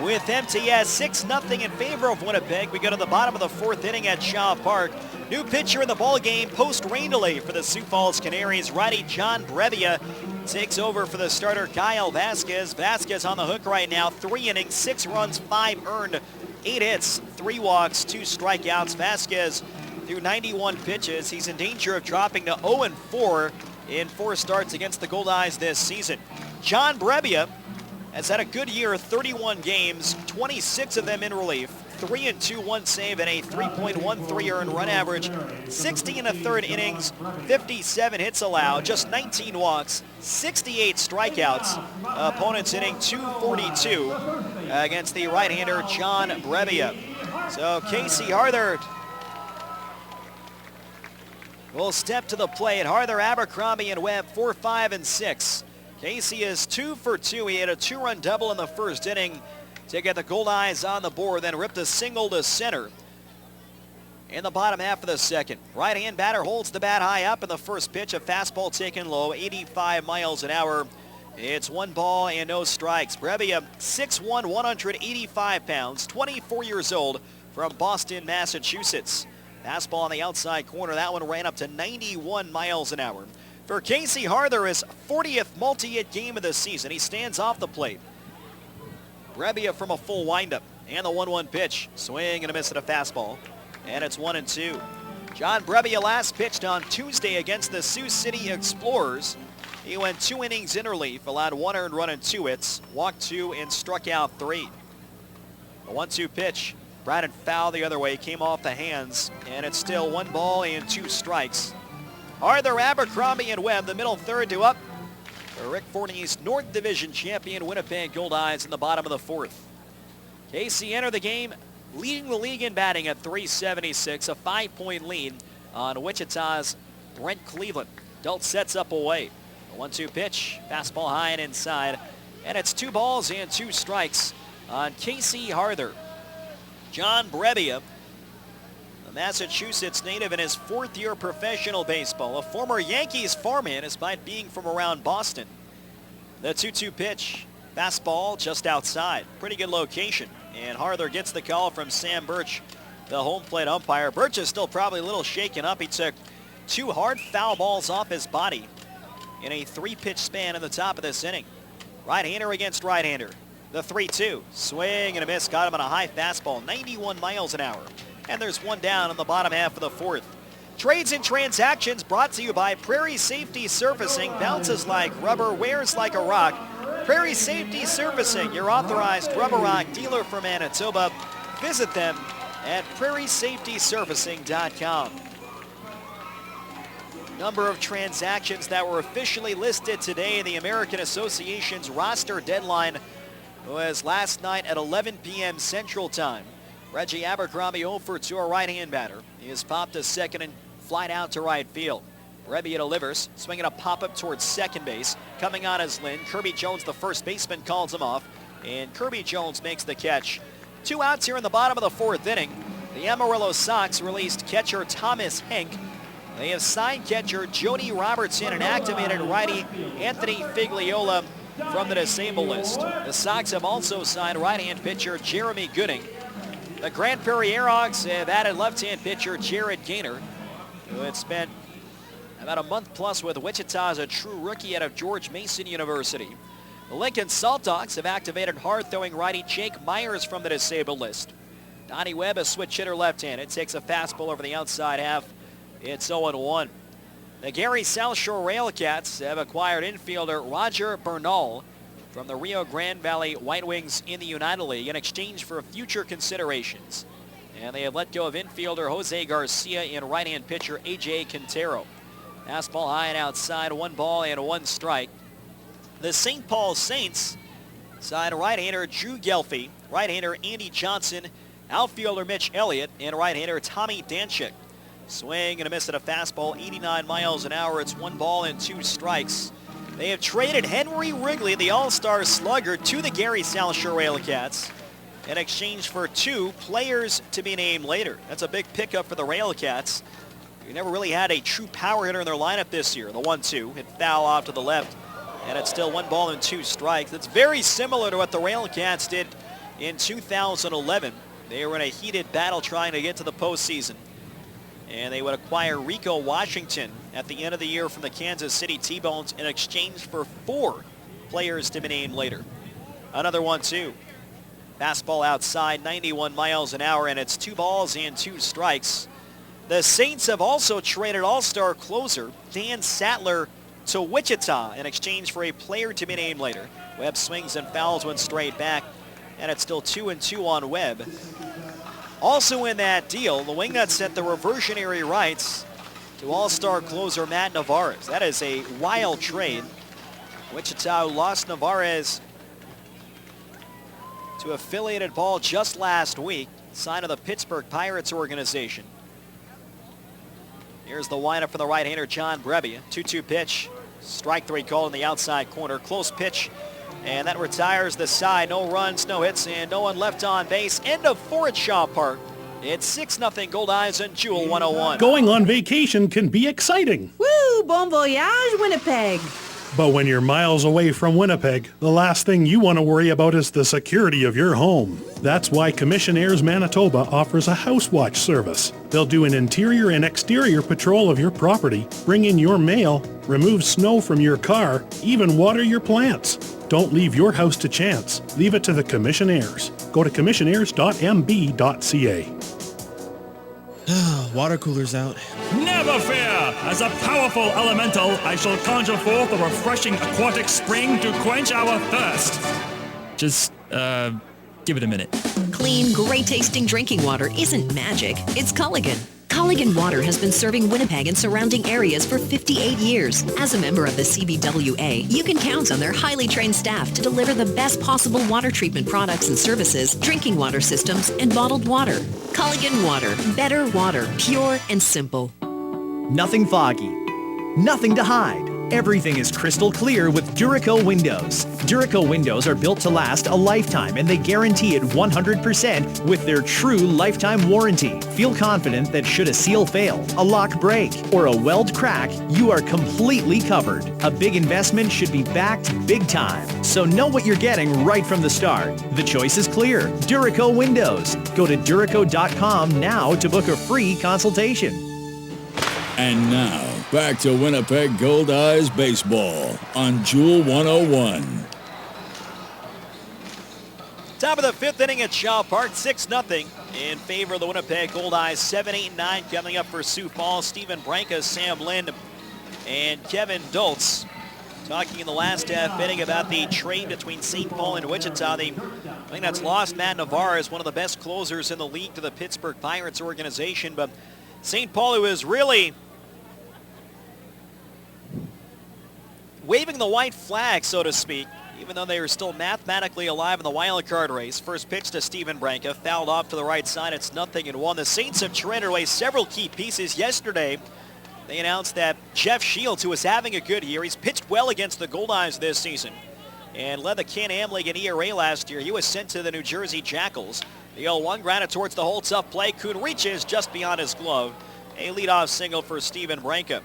with MTS. 6-0 in favor of Winnipeg. We go to the bottom of the fourth inning at Shaw Park. New pitcher in the ballgame post-rain delay for the Sioux Falls Canaries. Righty John Brevia takes over for the starter Kyle Vasquez. Vasquez on the hook right now. 3 innings, 6 runs, 5 earned, 8 hits, 3 walks, 2 strikeouts. Vasquez through 91 pitches. He's in danger of dropping to 0-4 in 4 starts against the Goldeyes this season. John Brevia has had a good year, 31 games, 26 of them in relief. 3-2, 1 save, and a 3.13 earned run average. 60 in the third innings, 57 hits allowed, just 19 walks, 68 strikeouts. Opponents hitting .242 against the right-hander John Brevia. So Casey Harther will step to the plate. Harther, Abercrombie, and Webb 4, 5, and 6. Casey is 2 for 2. He had a 2-run double in the first inning to get the Goldeyes on the board, then ripped a single to center in the bottom half of the second. Right-hand batter holds the bat high up in the first pitch. A fastball taken low, 85 miles an hour. It's 1 ball and no strikes. Brevia, 6'1", 185 pounds, 24 years old, from Boston, Massachusetts. Fastball on the outside corner. That one ran up to 91 miles an hour. For Casey Harther, his 40th multi-hit game of the season. He stands off the plate. Brevia from a full windup, and the 1-1 pitch. Swing and a miss at a fastball, and it's 1-2. John Brevia last pitched on Tuesday against the Sioux City Explorers. He went 2 innings in relief, allowed 1 earned run and 2 hits, walked 2 and struck out 3. A 1-2 pitch. Brought it foul the other way, came off the hands, and it's still 1 ball and 2 strikes. Harther, Abercrombie, and Webb, the middle third to up. Rick Forney's North Division champion Winnipeg Goldeyes in the bottom of the fourth. Casey entered the game leading the league in batting at .376, a 5-point lead on Wichita's Brent Cleveland. Dult sets up away. A 1-2 pitch, fastball high and inside, and it's 2 balls and 2 strikes on Casey Harther. John Brevia, a Massachusetts native in his 4th year of professional baseball, a former Yankees farmhand despite being from around Boston. The 2-2 pitch, fastball just outside. Pretty good location. And Harther gets the call from Sam Birch, the home plate umpire. Birch is still probably a little shaken up. He took 2 hard foul balls off his body in a 3-pitch span in the top of this inning. Right-hander against right-hander. The 3-2, swing and a miss, got him on a high fastball, 91 miles an hour. And there's 1 down in the bottom half of the fourth. Trades and transactions brought to you by Prairie Safety Surfacing. Bounces like rubber, wears like a rock. Prairie Safety Surfacing, your authorized rubber rock dealer for Manitoba. Visit them at prairiesafetysurfacing.com. Number of transactions that were officially listed today. The American Association's roster deadline was last night at 11 p.m. Central Time. Reggie Abercrombie 0 for 2, a right-hand batter. He has popped to second and flied out to right field. Brevia delivers, swinging a pop-up towards second base. Coming on as Lynn. Kirby Jones, the first baseman, calls him off, and Kirby Jones makes the catch. 2 outs here in the bottom of the fourth inning. The Amarillo Sox released catcher Thomas Henk. They have signed catcher Jody Robertson and activated righty Anthony Figliola from the disabled list. The Sox have also signed right-hand pitcher Jeremy Gooding. The Grand Prairie Airhawks have added left-hand pitcher Jared Gaynor, who had spent about a month plus with Wichita as a true rookie out of George Mason University. The Lincoln Saltdogs have activated hard-throwing righty Jake Myers from the disabled list. Donnie Webb, a switch hitter left-handed, takes a fastball over the outside half. It's 0-1. The Gary South Shore Railcats have acquired infielder Roger Bernal from the Rio Grande Valley White Wings in the United League in exchange for future considerations. And they have let go of infielder Jose Garcia and right-hand pitcher A.J. Quintero. Fastball high and outside, 1 ball and 1 strike. The St. Paul Saints signed right-hander Drew Gelfie, right-hander Andy Johnson, outfielder Mitch Elliott, and right-hander Tommy Danchik. Swing and a miss at a fastball, 89 miles an hour. It's 1 ball and 2 strikes. They have traded Henry Wrigley, the all-star slugger, to the Gary South Shore Railcats in exchange for 2 players to be named later. That's a big pickup for the Railcats. They never really had a true power hitter in their lineup this year. The 1-2 hit foul off to the left, and it's still 1 ball and 2 strikes. It's very similar to what the Railcats did in 2011. They were in a heated battle trying to get to the postseason. And they would acquire Rico Washington at the end of the year from the Kansas City T-Bones in exchange for 4 players to be named later. Another 1-2. Fastball outside, 91 miles an hour, and it's 2 balls and 2 strikes. The Saints have also traded all-star closer Dan Sattler to Wichita in exchange for a player to be named later. Webb swings and fouls one straight back, and it's still 2-2 on Webb. Also in that deal, the Wingnuts sent the reversionary rights to all-star closer Matt Navarez. That is a wild trade. Wichita lost Navarez to affiliated ball just last week, sign of the Pittsburgh Pirates organization. Here's the windup for the right-hander John Brebbia. 2-2 pitch, strike 3 call in the outside corner. Close pitch, and that retires the side. No runs, no hits, and no one left on base. End of 4 at Shaw Park. It's 6-0 Goldeyes and Jewel 101.
Going on vacation can be exciting.
Woo! Bon voyage, Winnipeg.
But when you're miles away from Winnipeg, the last thing you want to worry about is the security of your home. That's why Commissionaires Manitoba offers a house watch service. They'll do an interior and exterior patrol of your property, bring in your mail, remove snow from your car, even water your plants. Don't leave your house to chance. Leave it to the Commissionaires. Go to commissionaires.mb.ca.
Water cooler's out.
Never fear! As a powerful elemental, I shall conjure forth a refreshing aquatic spring to quench our thirst. Just, give it a minute.
Clean, great-tasting drinking water isn't magic. It's Culligan. Culligan Water has been serving Winnipeg and surrounding areas for 58 years. As a member of the CBWA, you can count on their highly trained staff to deliver the best possible water treatment products and services, drinking water systems, and bottled water. Culligan Water. Better water. Pure and simple.
Nothing foggy. Nothing to hide. Everything is crystal clear with Duraco windows. Duraco windows are built to last a lifetime, and they guarantee it 100% with their true lifetime warranty. Feel confident that should a seal fail, a lock break, or a weld crack, you are completely covered. A big investment should be backed big time. So know what you're getting right from the start. The choice is clear. Duraco windows. Go to Duraco.com now to book a free consultation.
And now, back to Winnipeg Goldeyes baseball on Jewel 101.
Top of the 5th inning at Shaw Park, 6-0 in favor of the Winnipeg Goldeyes. 7, 8, 9 coming up for Sioux Falls. Stephen Branca, Sam Lind, and Kevin Dultz talking in the last half inning about the trade between St. Paul and Wichita. I think that's lost Matt Navarez, one of the best closers in the league, to the Pittsburgh Pirates organization. But St. Paul, who is really waving the white flag, so to speak, even though they are still mathematically alive in the wild card race. First pitch to Stephen Branca, fouled off to the right side. It's 0-1. The Saints have traded away several key pieces. Yesterday, they announced that Jeff Shields, who is having a good year, he's pitched well against the Goldeyes this season and led the Can-Am League in ERA last year. He was sent to the New Jersey Jackals. The 0-1 grounded towards the hole. Tough play. Kuhn reaches just beyond his glove. A leadoff single for Stephen Branca.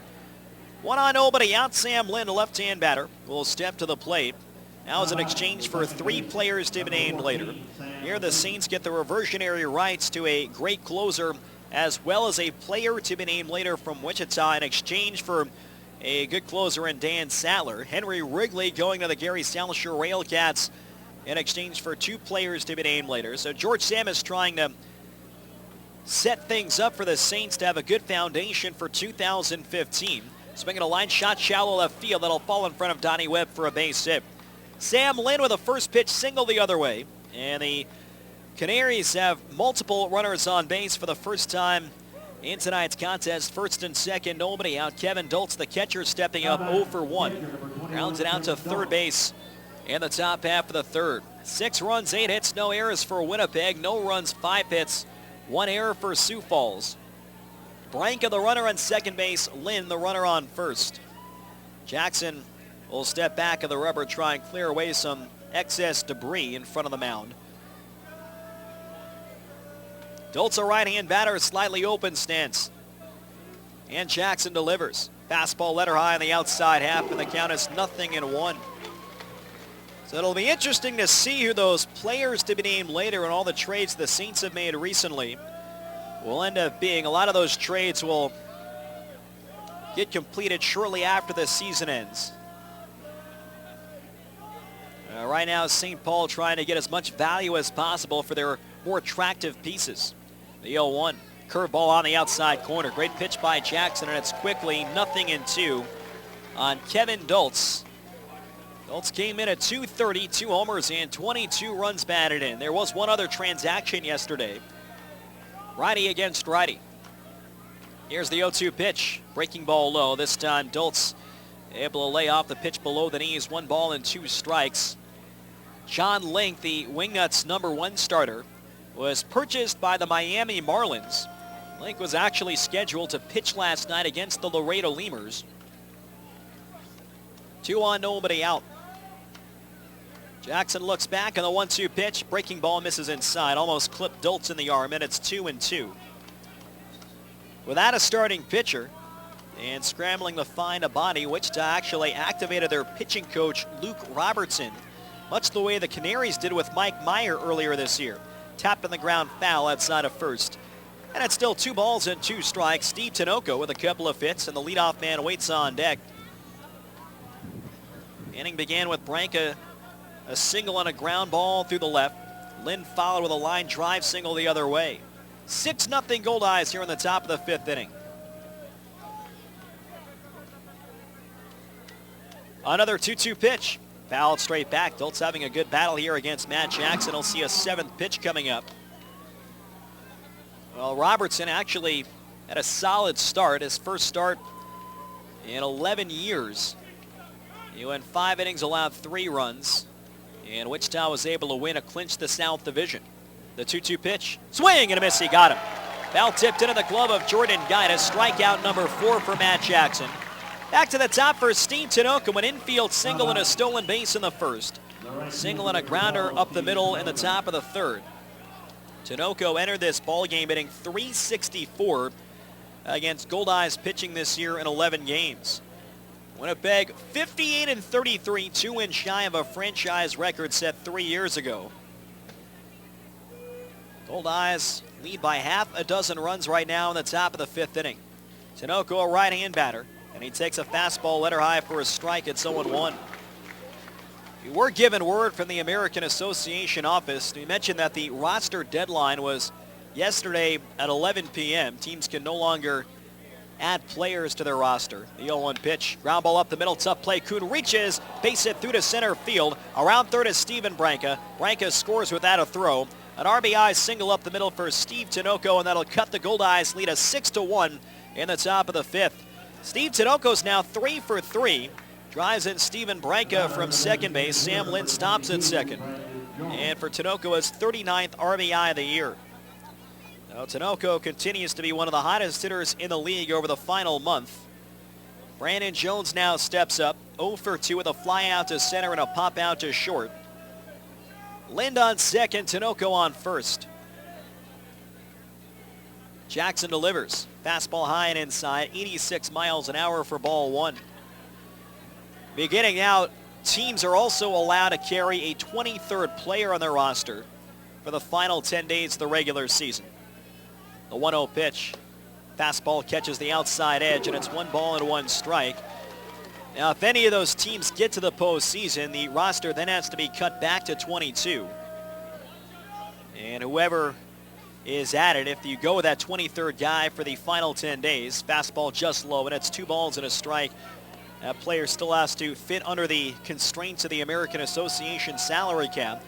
1-0, nobody out. Sam Lind, a left-hand batter, will step to the plate. Now as an exchange for 3 players to be named later. Here the Saints get the reversionary rights to a great closer as well as a player to be named later from Wichita in exchange for a good closer in Dan Sattler. Henry Wrigley going to the Gary Salsher Railcats in exchange for 2 players to be named later. So George Samus trying to set things up for the Saints to have a good foundation for 2015. Swinging a line shot shallow left field that'll fall in front of Donnie Webb for a base hit. Sam Lynn with a first pitch single the other way. And the Canaries have multiple runners on base for the first time in tonight's contest. First and second, nobody out. Kevin Dultz, the catcher, stepping up 0 for 1. Grounds it out to third base in the top half of the third. 6 runs, 8 hits, no errors for Winnipeg. No runs, 5 hits, 1 error for Sioux Falls. Branca, the runner on second base. Lynn, the runner on first. Jackson will step back of the rubber, try and clear away some excess debris in front of the mound. Dultz, a right-hand batter, slightly open stance. And Jackson delivers. Fastball letter high on the outside half, and the count is 0-1. So it'll be interesting to see who those players to be named later in all the trades the Saints have made recently will end up being. A lot of those trades will get completed shortly after the season ends. Right now, St. Paul trying to get as much value as possible for their more attractive pieces. The 0-1. Curveball on the outside corner. Great pitch by Jackson, and it's quickly 0-2 on Kevin Dultz. Dultz came in at .230, 2 homers, and 22 runs batted in. There was one other transaction yesterday. Righty against righty. Here's the 0-2 pitch. Breaking ball low. This time Dultz able to lay off the pitch below the knees. 1 ball and 2 strikes. John Link, the Wingnuts' #1 starter, was purchased by the Miami Marlins. Link was actually scheduled to pitch last night against the Laredo Lemurs. 2 on, nobody out. Jackson looks back on the 1-2 pitch. Breaking ball misses inside. Almost clipped Dultz in the arm, and it's 2-2. Without a starting pitcher and scrambling to find a body, Wichita actually activated their pitching coach, Luke Robertson, much the way the Canaries did with Mike Meyer earlier this year. Tapped in the ground foul outside of first. And it's still 2 balls and 2 strikes. Steve Tinoco with a couple of hits, and the leadoff man waits on deck. Inning began with Branca, a single on a ground ball through the left. Lynn followed with a line drive single the other way. 6-0 Goldeyes here in the top of the 5th inning. Another 2-2 pitch. Fouled straight back. Dultz having a good battle here against Matt Jackson. He'll see a 7th pitch coming up. Well, Robertson actually had a solid start. His first start in 11 years. He went 5 innings, allowed 3 runs. And Wichita was able to win a clinch the South Division. The 2-2 pitch. Swing and a miss. He got him. Foul tipped into the glove of Jordan Gaitis. Strikeout number 4 for Matt Jackson. Back to the top for Steve Tinoco, an infield single and a stolen base in the first. Single and a grounder up the middle in the top of the third. Tinoco entered this ball game hitting .364 against Goldeyes pitching this year in 11 games. Winnipeg 58-33, 2 wins shy of a franchise record set 3 years ago. Goldeyes lead by half a dozen runs right now in the top of the 5th inning. Tinoco, a right-hand batter. And he takes a fastball letter high for a strike at 0-1. We were given word from the American Association office. We mentioned that the roster deadline was yesterday at 11 p.m. Teams can no longer add players to their roster. The 0-1 pitch. Ground ball up the middle. Tough play. Kuhn reaches. Base hit through to center field. Around third is Steven Branca. Branca scores without a throw. An RBI single up the middle for Steve Tinoco, and that'll cut the Goldeyes lead a 6-1 in the top of the 5th. Steve Tinoco's now 3 for 3. Drives in Steven Branca from second base. Sam Lynn stops at second. And for Tinoco, his 39th RBI of the year. Now, Tinoco continues to be one of the hottest hitters in the league over the final month. Brandon Jones now steps up. 0 for 2 with a fly out to center and a pop out to short. Lind on second, Tinoco on first. Jackson delivers. Fastball high and inside, 86 miles an hour for ball 1. Beginning out teams are also allowed to carry a 23rd player on their roster for the final 10 days of the regular season. The 1-0 pitch. Fastball catches the outside edge, and it's 1-1 strike. Now, if any of those teams get to the postseason, the roster then has to be cut back to 22. And whoever is at it, if you go with that 23rd guy for the final 10 days, fastball just low, and it's 2 balls and a strike. That player still has to fit under the constraints of the American Association salary cap.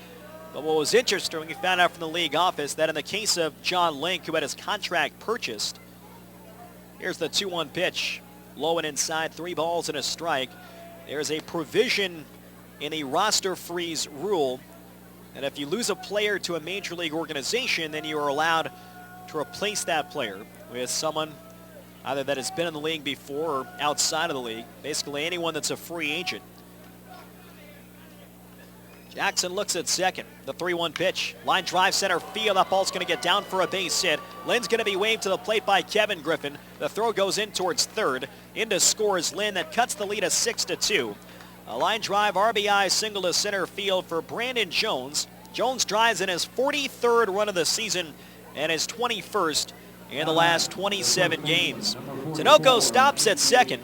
But what was interesting, we found out from the league office that in the case of John Link, who had his contract purchased, here's the 2-1 pitch. Low and inside, 3 balls and a strike. There's a provision in the roster freeze rule, and if you lose a player to a major league organization, then you are allowed to replace that player with someone either that has been in the league before or outside of the league. Basically anyone that's a free agent. Jackson looks at second. The 3-1 pitch. Line drive center field. That ball's going to get down for a base hit. Lynn's going to be waved to the plate by Kevin Griffin. The throw goes in towards third. In to score is Lynn. That cuts the lead to 6-2. A line drive RBI single to center field for Brandon Jones. Jones drives in his 43rd run of the season and his 21st in the last 27 games. Tinoco stops at second.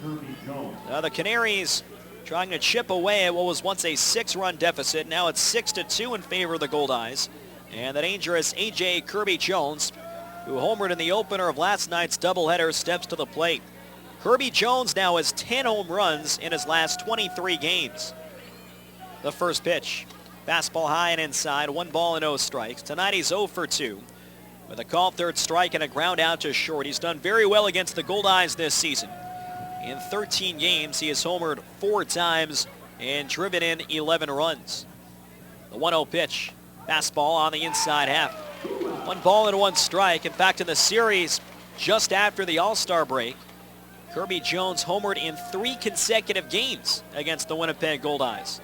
The Canaries trying to chip away at what was once a 6-run deficit. Now it's 6-2 in favor of the Goldeyes. And the dangerous A.J. Kirby Jones, who homered in the opener of last night's doubleheader, steps to the plate. Kirby Jones now has 10 home runs in his last 23 games. The first pitch. Fastball high and inside, 1 ball and no strikes. Tonight he's 0 for 2. With a called third strike and a ground out to short. He's done very well against the Goldeyes this season. In 13 games, he has homered 4 times and driven in 11 runs. The 1-0 pitch. Fastball on the inside half. 1 ball and 1 strike. In fact, in the series just after the All-Star break, Kirby Jones homered in 3 consecutive games against the Winnipeg Goldeyes.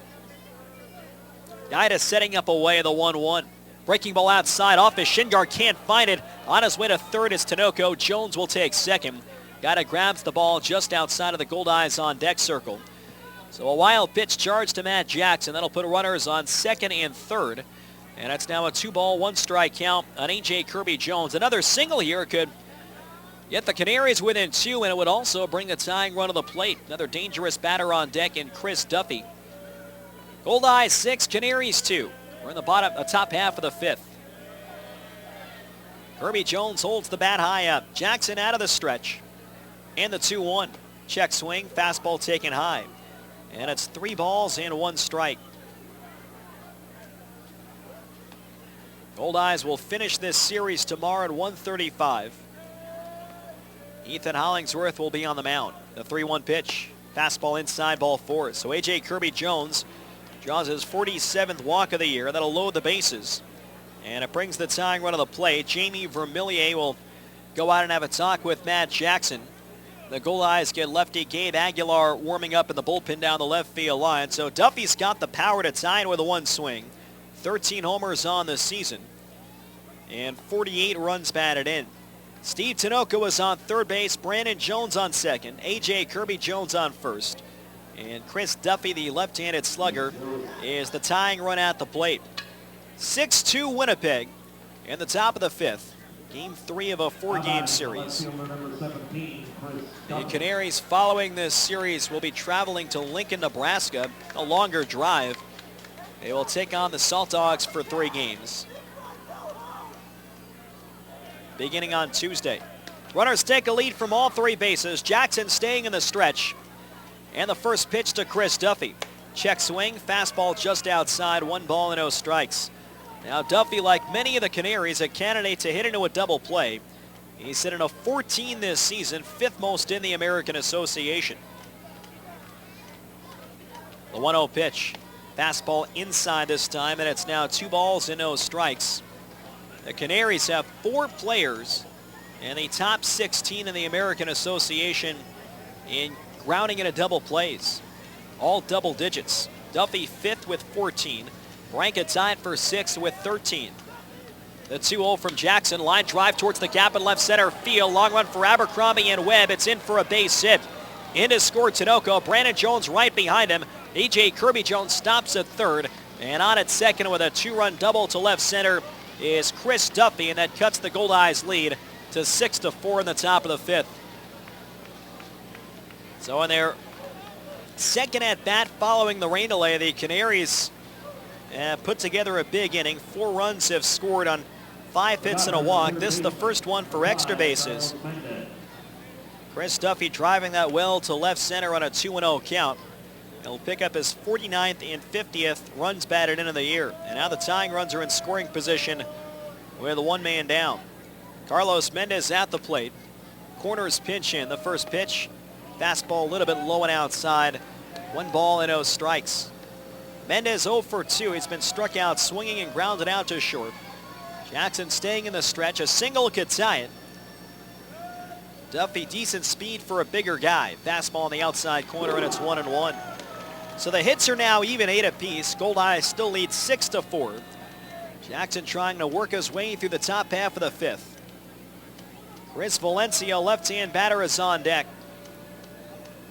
Guida setting up away the 1-1. Breaking ball outside off his shin guard, can't find it. On his way to third is Tinoco. Jones will take second. Guida grabs the ball just outside of the Goldeyes on deck circle. So a wild pitch charge to Matt Jackson. That'll put runners on second and third. And it's now a 2-ball, 1 strike count on A.J. Kirby Jones. Another single here could get the Canaries within 2, and it would also bring the tying run to the plate. Another dangerous batter on deck in Chris Duffy. Goldeyes 6, Canaries 2. We're in the top half of the 5th. Kirby Jones holds the bat high up. Jackson out of the stretch. And the 2-1. Check swing, fastball taken high. And it's 3 balls and 1 strike. Goldeyes will finish this series tomorrow at 1:35. Ethan Hollingsworth will be on the mound. The 3-1 pitch. Fastball inside, ball 4. So A.J. Kirby Jones draws his 47th walk of the year. That'll load the bases. And it brings the tying run to the plate. Jamie Vermillier will go out and have a talk with Matt Jackson. The Goldeyes get lefty Gabe Aguilar warming up in the bullpen down the left field line. So Duffy's got the power to tie it with a 1 swing. 13 homers on the season. And 48 runs batted in. Steve Tinoco was on third base. Brandon Jones on second. A.J. Kirby Jones on first. And Chris Duffy, the left-handed slugger, is the tying run at the plate. 6-2 Winnipeg in the top of the 5th. Game 3 of a 4-game series. The Canaries, following this series, will be traveling to Lincoln, Nebraska. A longer drive. They will take on the Salt Dogs for 3 games. Beginning on Tuesday. Runners take a lead from all 3 bases. Jackson staying in the stretch. And the first pitch to Chris Duffy. Check swing, fastball just outside, 1 ball and no strikes. Now Duffy, like many of the Canaries, a candidate to hit into a double play. He's hit in a 14 this season, 5th most in the American Association. The 1-0 pitch. Fastball inside this time, and it's now 2 balls and no strikes. The Canaries have 4 players in the top 16 in the American Association in grounding into double plays. All double digits. Duffy 5th with 14. Branca tied for 6th with 13. The 2-0 from Jackson. Line drive towards the gap in left center field. Long run for Abercrombie and Webb. It's in for a base hit. In to score Tinoco. Brandon Jones right behind him. A.J. Kirby Jones stops at third, and on at second with a 2-run double to left center is Chris Duffy, and that cuts the Goldeyes lead to 6-4 in the top of the fifth. So in their second at bat following the rain delay, the Canaries put together a big inning. 4 runs have scored on 5 hits and a walk. This is the first one for extra bases. Chris Duffy driving that well to left center on a 2-0 count. He'll pick up his 49th and 50th runs batted in of the year. And now the tying runs are in scoring position with 1 man down. Carlos Mendez at the plate. Corners pinch in. The first pitch. Fastball a little bit low and outside. 1 ball and 0 strikes. Mendez 0 for 2. He's been struck out swinging and grounded out to short. Jackson staying in the stretch. A single could tie it. Duffy, decent speed for a bigger guy. Fastball on the outside corner, and it's 1-1. So the hits are now even 8 apiece. Goldeyes still leads 6-4. Jackson trying to work his way through the top half of the fifth. Chris Valencia, left-hand batter, is on deck.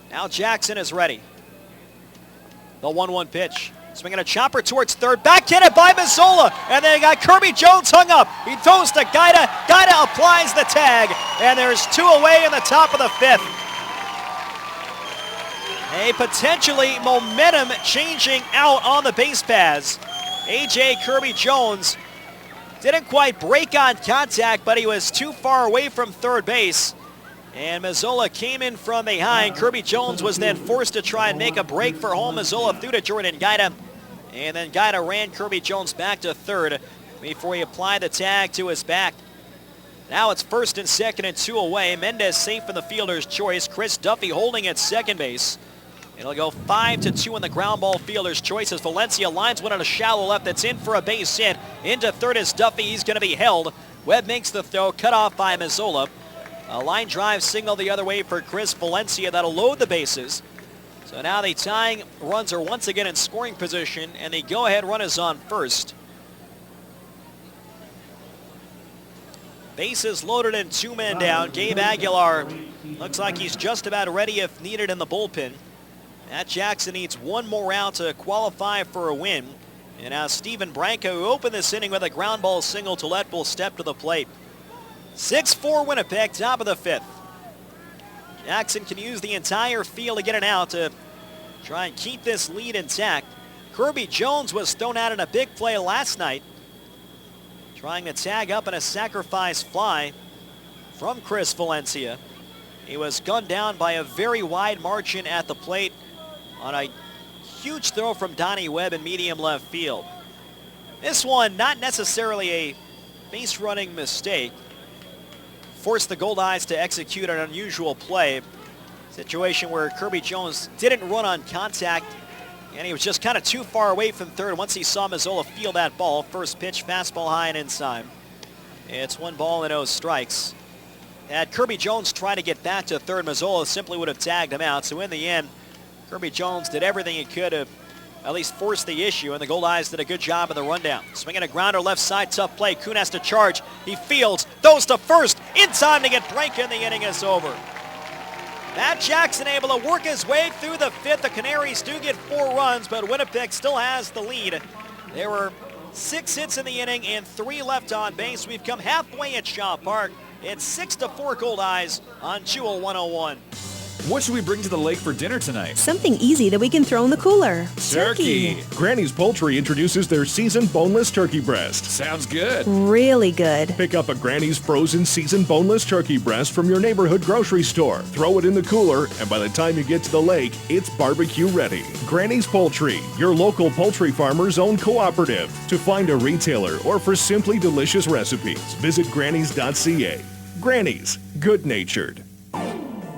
Now Jackson is ready. The 1-1 pitch. Swinging a chopper towards third. Backhanded by Mazzola. And they got Kirby Jones hung up. He throws to Guida. Guida applies the tag. And there's 2 away in the top of the fifth. A potentially momentum changing out on the base paths. A.J. Kirby Jones didn't quite break on contact, but he was too far away from third base. And Mazzola came in from behind. Kirby Jones was then forced to try and make a break for home. Mazzola threw to Jordan Guida. And then Guida ran Kirby Jones back to third before he applied the tag to his back. Now it's first and second and 2 away. Mendez safe in the fielder's choice. Chris Duffy holding at second base. It'll go 5-2 in the ground ball fielder's choice as Valencia lines one on a shallow left that's in for a base hit. Into third is Duffy. He's going to be held. Webb makes the throw, cut off by Mazzola. A line drive signal the other way for Chris Valencia. That'll load the bases. So now the tying runs are once again in scoring position, and the go-ahead run is on first. Bases loaded and 2 men down. Gabe Aguilar looks like he's just about ready if needed in the bullpen. Matt Jackson needs 1 more out to qualify for a win. And now Steven Branco, who opened this inning with a ground ball single to left, will step to the plate. 6-4 Winnipeg, top of the fifth. Jackson can use the entire field to get an out to try and keep this lead intact. Kirby Jones was thrown out in a big play last night, trying to tag up in a sacrifice fly from Chris Valencia. He was gunned down by a very wide margin at the plate on a huge throw from Donnie Webb in medium left field. This one, not necessarily a base running mistake. Forced the Goldeyes to execute an unusual play. Situation where Kirby Jones didn't run on contact, and he was just kind of too far away from third once he saw Mazzola field that ball. First pitch, fastball high and inside. It's 1 ball and 0 strikes. Had Kirby Jones tried to get back to third, Mazzola simply would have tagged him out. So in the end, Kirby Jones did everything he could to at least force the issue, and the Goldeyes did a good job in the rundown. Swinging a grounder left side, tough play. Kuhn has to charge. He fields, throws to first, in time to get Branco, and the inning is over. Matt Jackson able to work his way through the fifth. The Canaries do get 4 runs, but Winnipeg still has the lead. There were 6 hits in the inning and 3 left on base. We've come halfway at Shaw Park. It's 6-4 Goldeyes on Jewel 101.
What should we bring to the lake for dinner tonight?
Something easy that we can throw in the cooler.
Turkey.
Granny's Poultry introduces their seasoned boneless turkey breast.
Sounds good.
Really good.
Pick up a Granny's frozen seasoned boneless turkey breast from your neighborhood grocery store. Throw it in the cooler, and by the time you get to the lake, it's barbecue ready. Granny's Poultry, your local poultry farmer's own cooperative. To find a retailer or for simply delicious recipes, visit grannys.ca. Granny's, good-natured.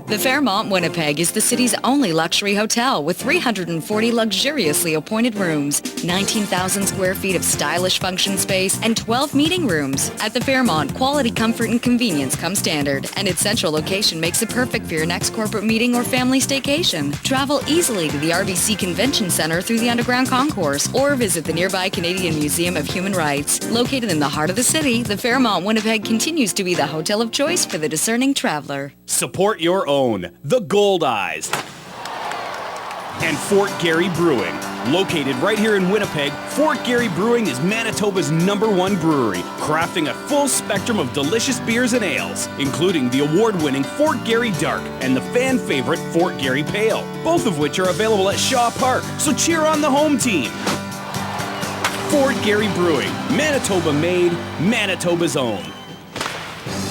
The Fairmont Winnipeg is the city's only luxury hotel with 340 luxuriously appointed rooms, 19,000 square feet of stylish function space, and 12 meeting rooms. At the Fairmont, quality, comfort, and convenience come standard, and its central location makes it perfect for your next corporate meeting or family staycation. Travel easily to the RBC Convention Center through the Underground Concourse, or visit the nearby Canadian Museum of Human Rights. Located in the heart of the city, the Fairmont Winnipeg continues to be the hotel of choice for the discerning traveler.
Support your own, the Goldeyes. and Fort Garry Brewing. Located right here in Winnipeg, Fort Garry Brewing is Manitoba's #1 brewery, crafting a full spectrum of delicious beers and ales, including the award-winning Fort Garry Dark and the fan-favorite Fort Garry Pale, both of which are available at Shaw Park, so cheer on the home team. Fort Garry Brewing, Manitoba made, Manitoba's own.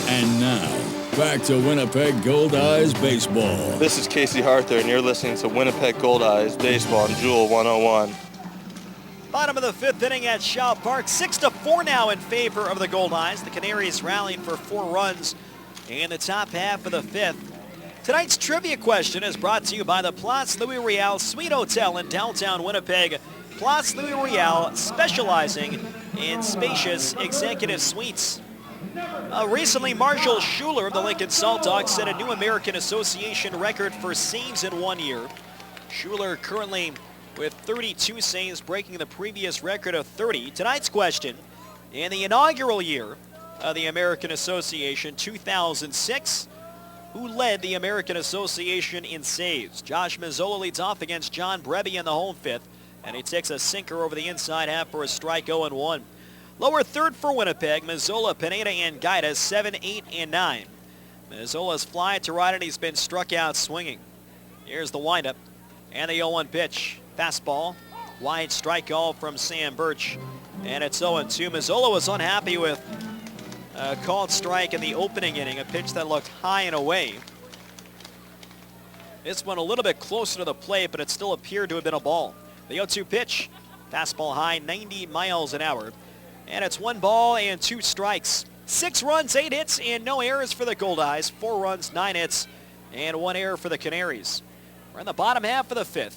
And now, back to Winnipeg Goldeyes Baseball.
This is Casey Harther, and you're listening to Winnipeg Goldeyes Baseball on Jewel 101.
Bottom of the 5th inning at Shaw Park. 6-4 now in favor of the Goldeyes. The Canaries rallied for 4 runs in the top half of the 5th. Tonight's trivia question is brought to you by the Place Louis Riel Suite Hotel in downtown Winnipeg. Place Louis Riel, specializing in spacious executive suites. Recently, Marshall Schuler of the Lincoln Salt Dogs set a new American Association record for saves in 1 year. Schuler currently with 32 saves, breaking the previous record of 30. Tonight's question, in the inaugural year of the American Association, 2006, who led the American Association in saves? Josh Mazzola leads off against John Brebbia in the home 5th, and he takes a sinker over the inside half for a strike 0-1. Lower 3rd for Winnipeg, Mazzola, Pineda, and Goldeyes, 7, 8, and 9. Mazzola's fly to right, and he's been struck out swinging. Here's the windup and the 0-1 pitch. Fastball, wide strike call from Sam Birch, and it's 0-2. Mazzola was unhappy with a called strike in the opening inning, a pitch that looked high and away. This one a little bit closer to the plate, but it still appeared to have been a ball. The 0-2 pitch, fastball high, 90 miles an hour. And it's 1 ball and 2 strikes. 6 runs, 8 hits, and no errors for the Goldeyes. 4 runs, 9 hits, and 1 error for the Canaries. We're in the bottom half of the 5th.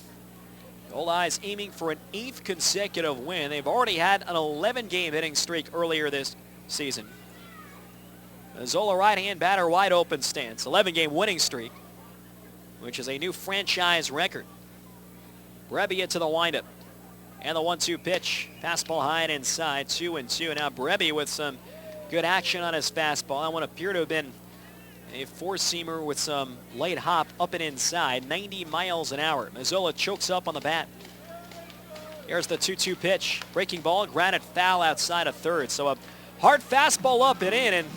Goldeyes aiming for an 8th consecutive win. They've already had an 11-game hitting streak earlier this season. Mazzola, right-hand batter, wide open stance. 11-game winning streak, which is a new franchise record. Brebbia to the windup. And the 1-2 pitch. Fastball high and inside, 2-2. Now Brebbia with some good action on his fastball. That one appeared to have been a four-seamer with some light hop up and inside, 90 miles an hour. Mazzola chokes up on the bat. Here's the 2-2 pitch. Breaking ball, grounded foul outside of 3rd. So a hard fastball up and in, and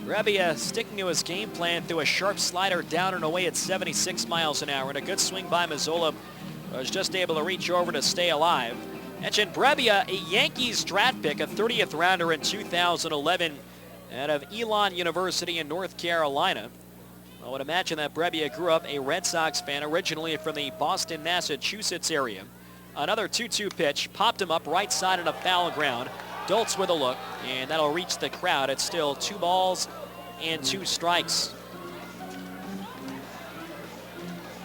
Brebbia sticking to his game plan through a sharp slider down and away at 76 miles an hour. And a good swing by Mazzola. Was just able to reach over to stay alive. Mentioned Brebbia, a Yankees draft pick, a 30th rounder in 2011 out of Elon University in North Carolina. I would imagine that Brebbia grew up a Red Sox fan, originally from the Boston, Massachusetts area. Another 2-2 pitch, popped him up right side on a foul ground. Doltz with a look, and that'll reach the crowd. It's still 2 balls and 2 strikes.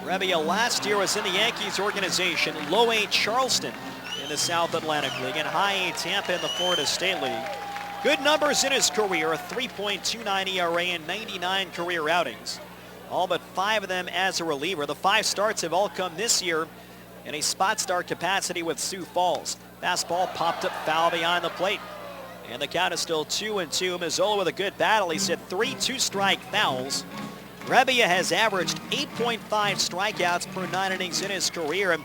Brebbia last year was in the Yankees organization, low A Charleston in the South Atlantic League, and high A Tampa in the Florida State League. Good numbers in his career, a 3.29 ERA and 99 career outings. All but 5 of them as a reliever. The 5 starts have all come this year in a spot start capacity with Sioux Falls. Fastball popped up foul behind the plate. And the count is still 2-2. Mazzola with a good battle. He's hit 3 2-strike fouls. Brebbia has averaged 8.5 strikeouts per 9 innings in his career. And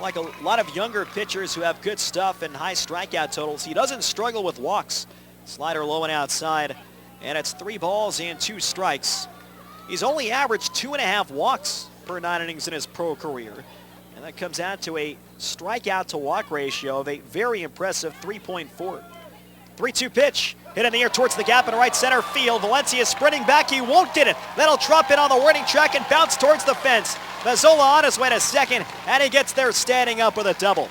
like a lot of younger pitchers who have good stuff and high strikeout totals, he doesn't struggle with walks. Slider low and outside, and it's 3 balls and 2 strikes. He's only averaged 2.5 walks per 9 innings in his pro career. And that comes out to a strikeout to walk ratio of a very impressive 3.4. 3-2 pitch, hit in the air towards the gap in right center field. Valencia sprinting back, he won't get it. That'll drop in on the warning track and bounce towards the fence. Mazzola on his way to second, and he gets there standing up with a double.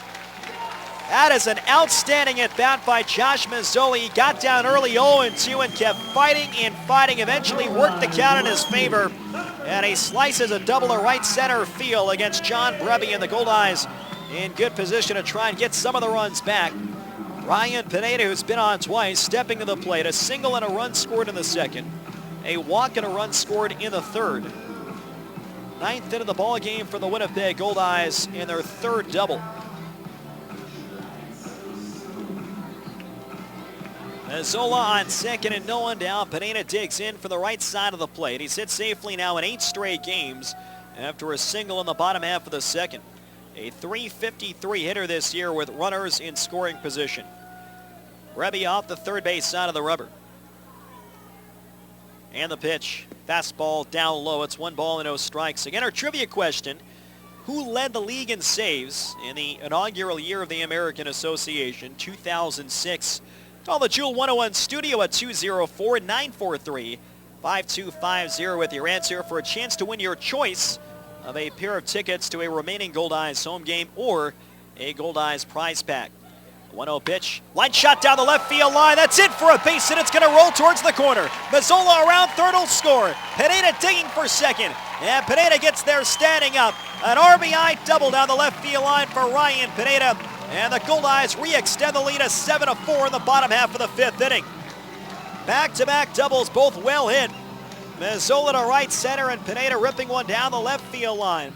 That is an outstanding at-bat by Josh Mazzola. He got down early 0-2 and kept fighting and fighting, eventually worked the count in his favor. And he slices a double to right center field against John Brebbia, and the Goldeyes in good position to try and get some of the runs back. Ryan Pineda, who's been on twice, stepping to the plate. A single and a run scored in the second. A walk and a run scored in the third. 9th inning of the ball game for the Winnipeg Goldeyes in their 3rd double. Mazzola on second and no one down. Pineda digs in for the right side of the plate. He's hit safely now in 8 straight games after a single in the bottom half of the second. A .353 hitter this year with runners in scoring position. Brebbia off the third base side of the rubber. And the pitch. Fastball down low. It's 1-0 strikes. Again, our trivia question. Who led the league in saves in the inaugural year of the American Association, 2006? Call the Jewel 101 studio at 204-943-5250 with your answer for a chance to win your choice of a pair of tickets to a remaining Goldeyes home game or a Goldeyes prize pack. 1-0 pitch. Line shot down the left field line. That's it for a base hit. It's going to roll towards the corner. Mazzola around third will score. Pineda digging for second. And Pineda gets there standing up. An RBI double down the left field line for Ryan Pineda. And the Goldeyes re-extend the lead to 7-4 in the bottom half of the fifth inning. Back-to-back doubles, both well hit. Mazzola to right center and Pineda ripping one down the left field line.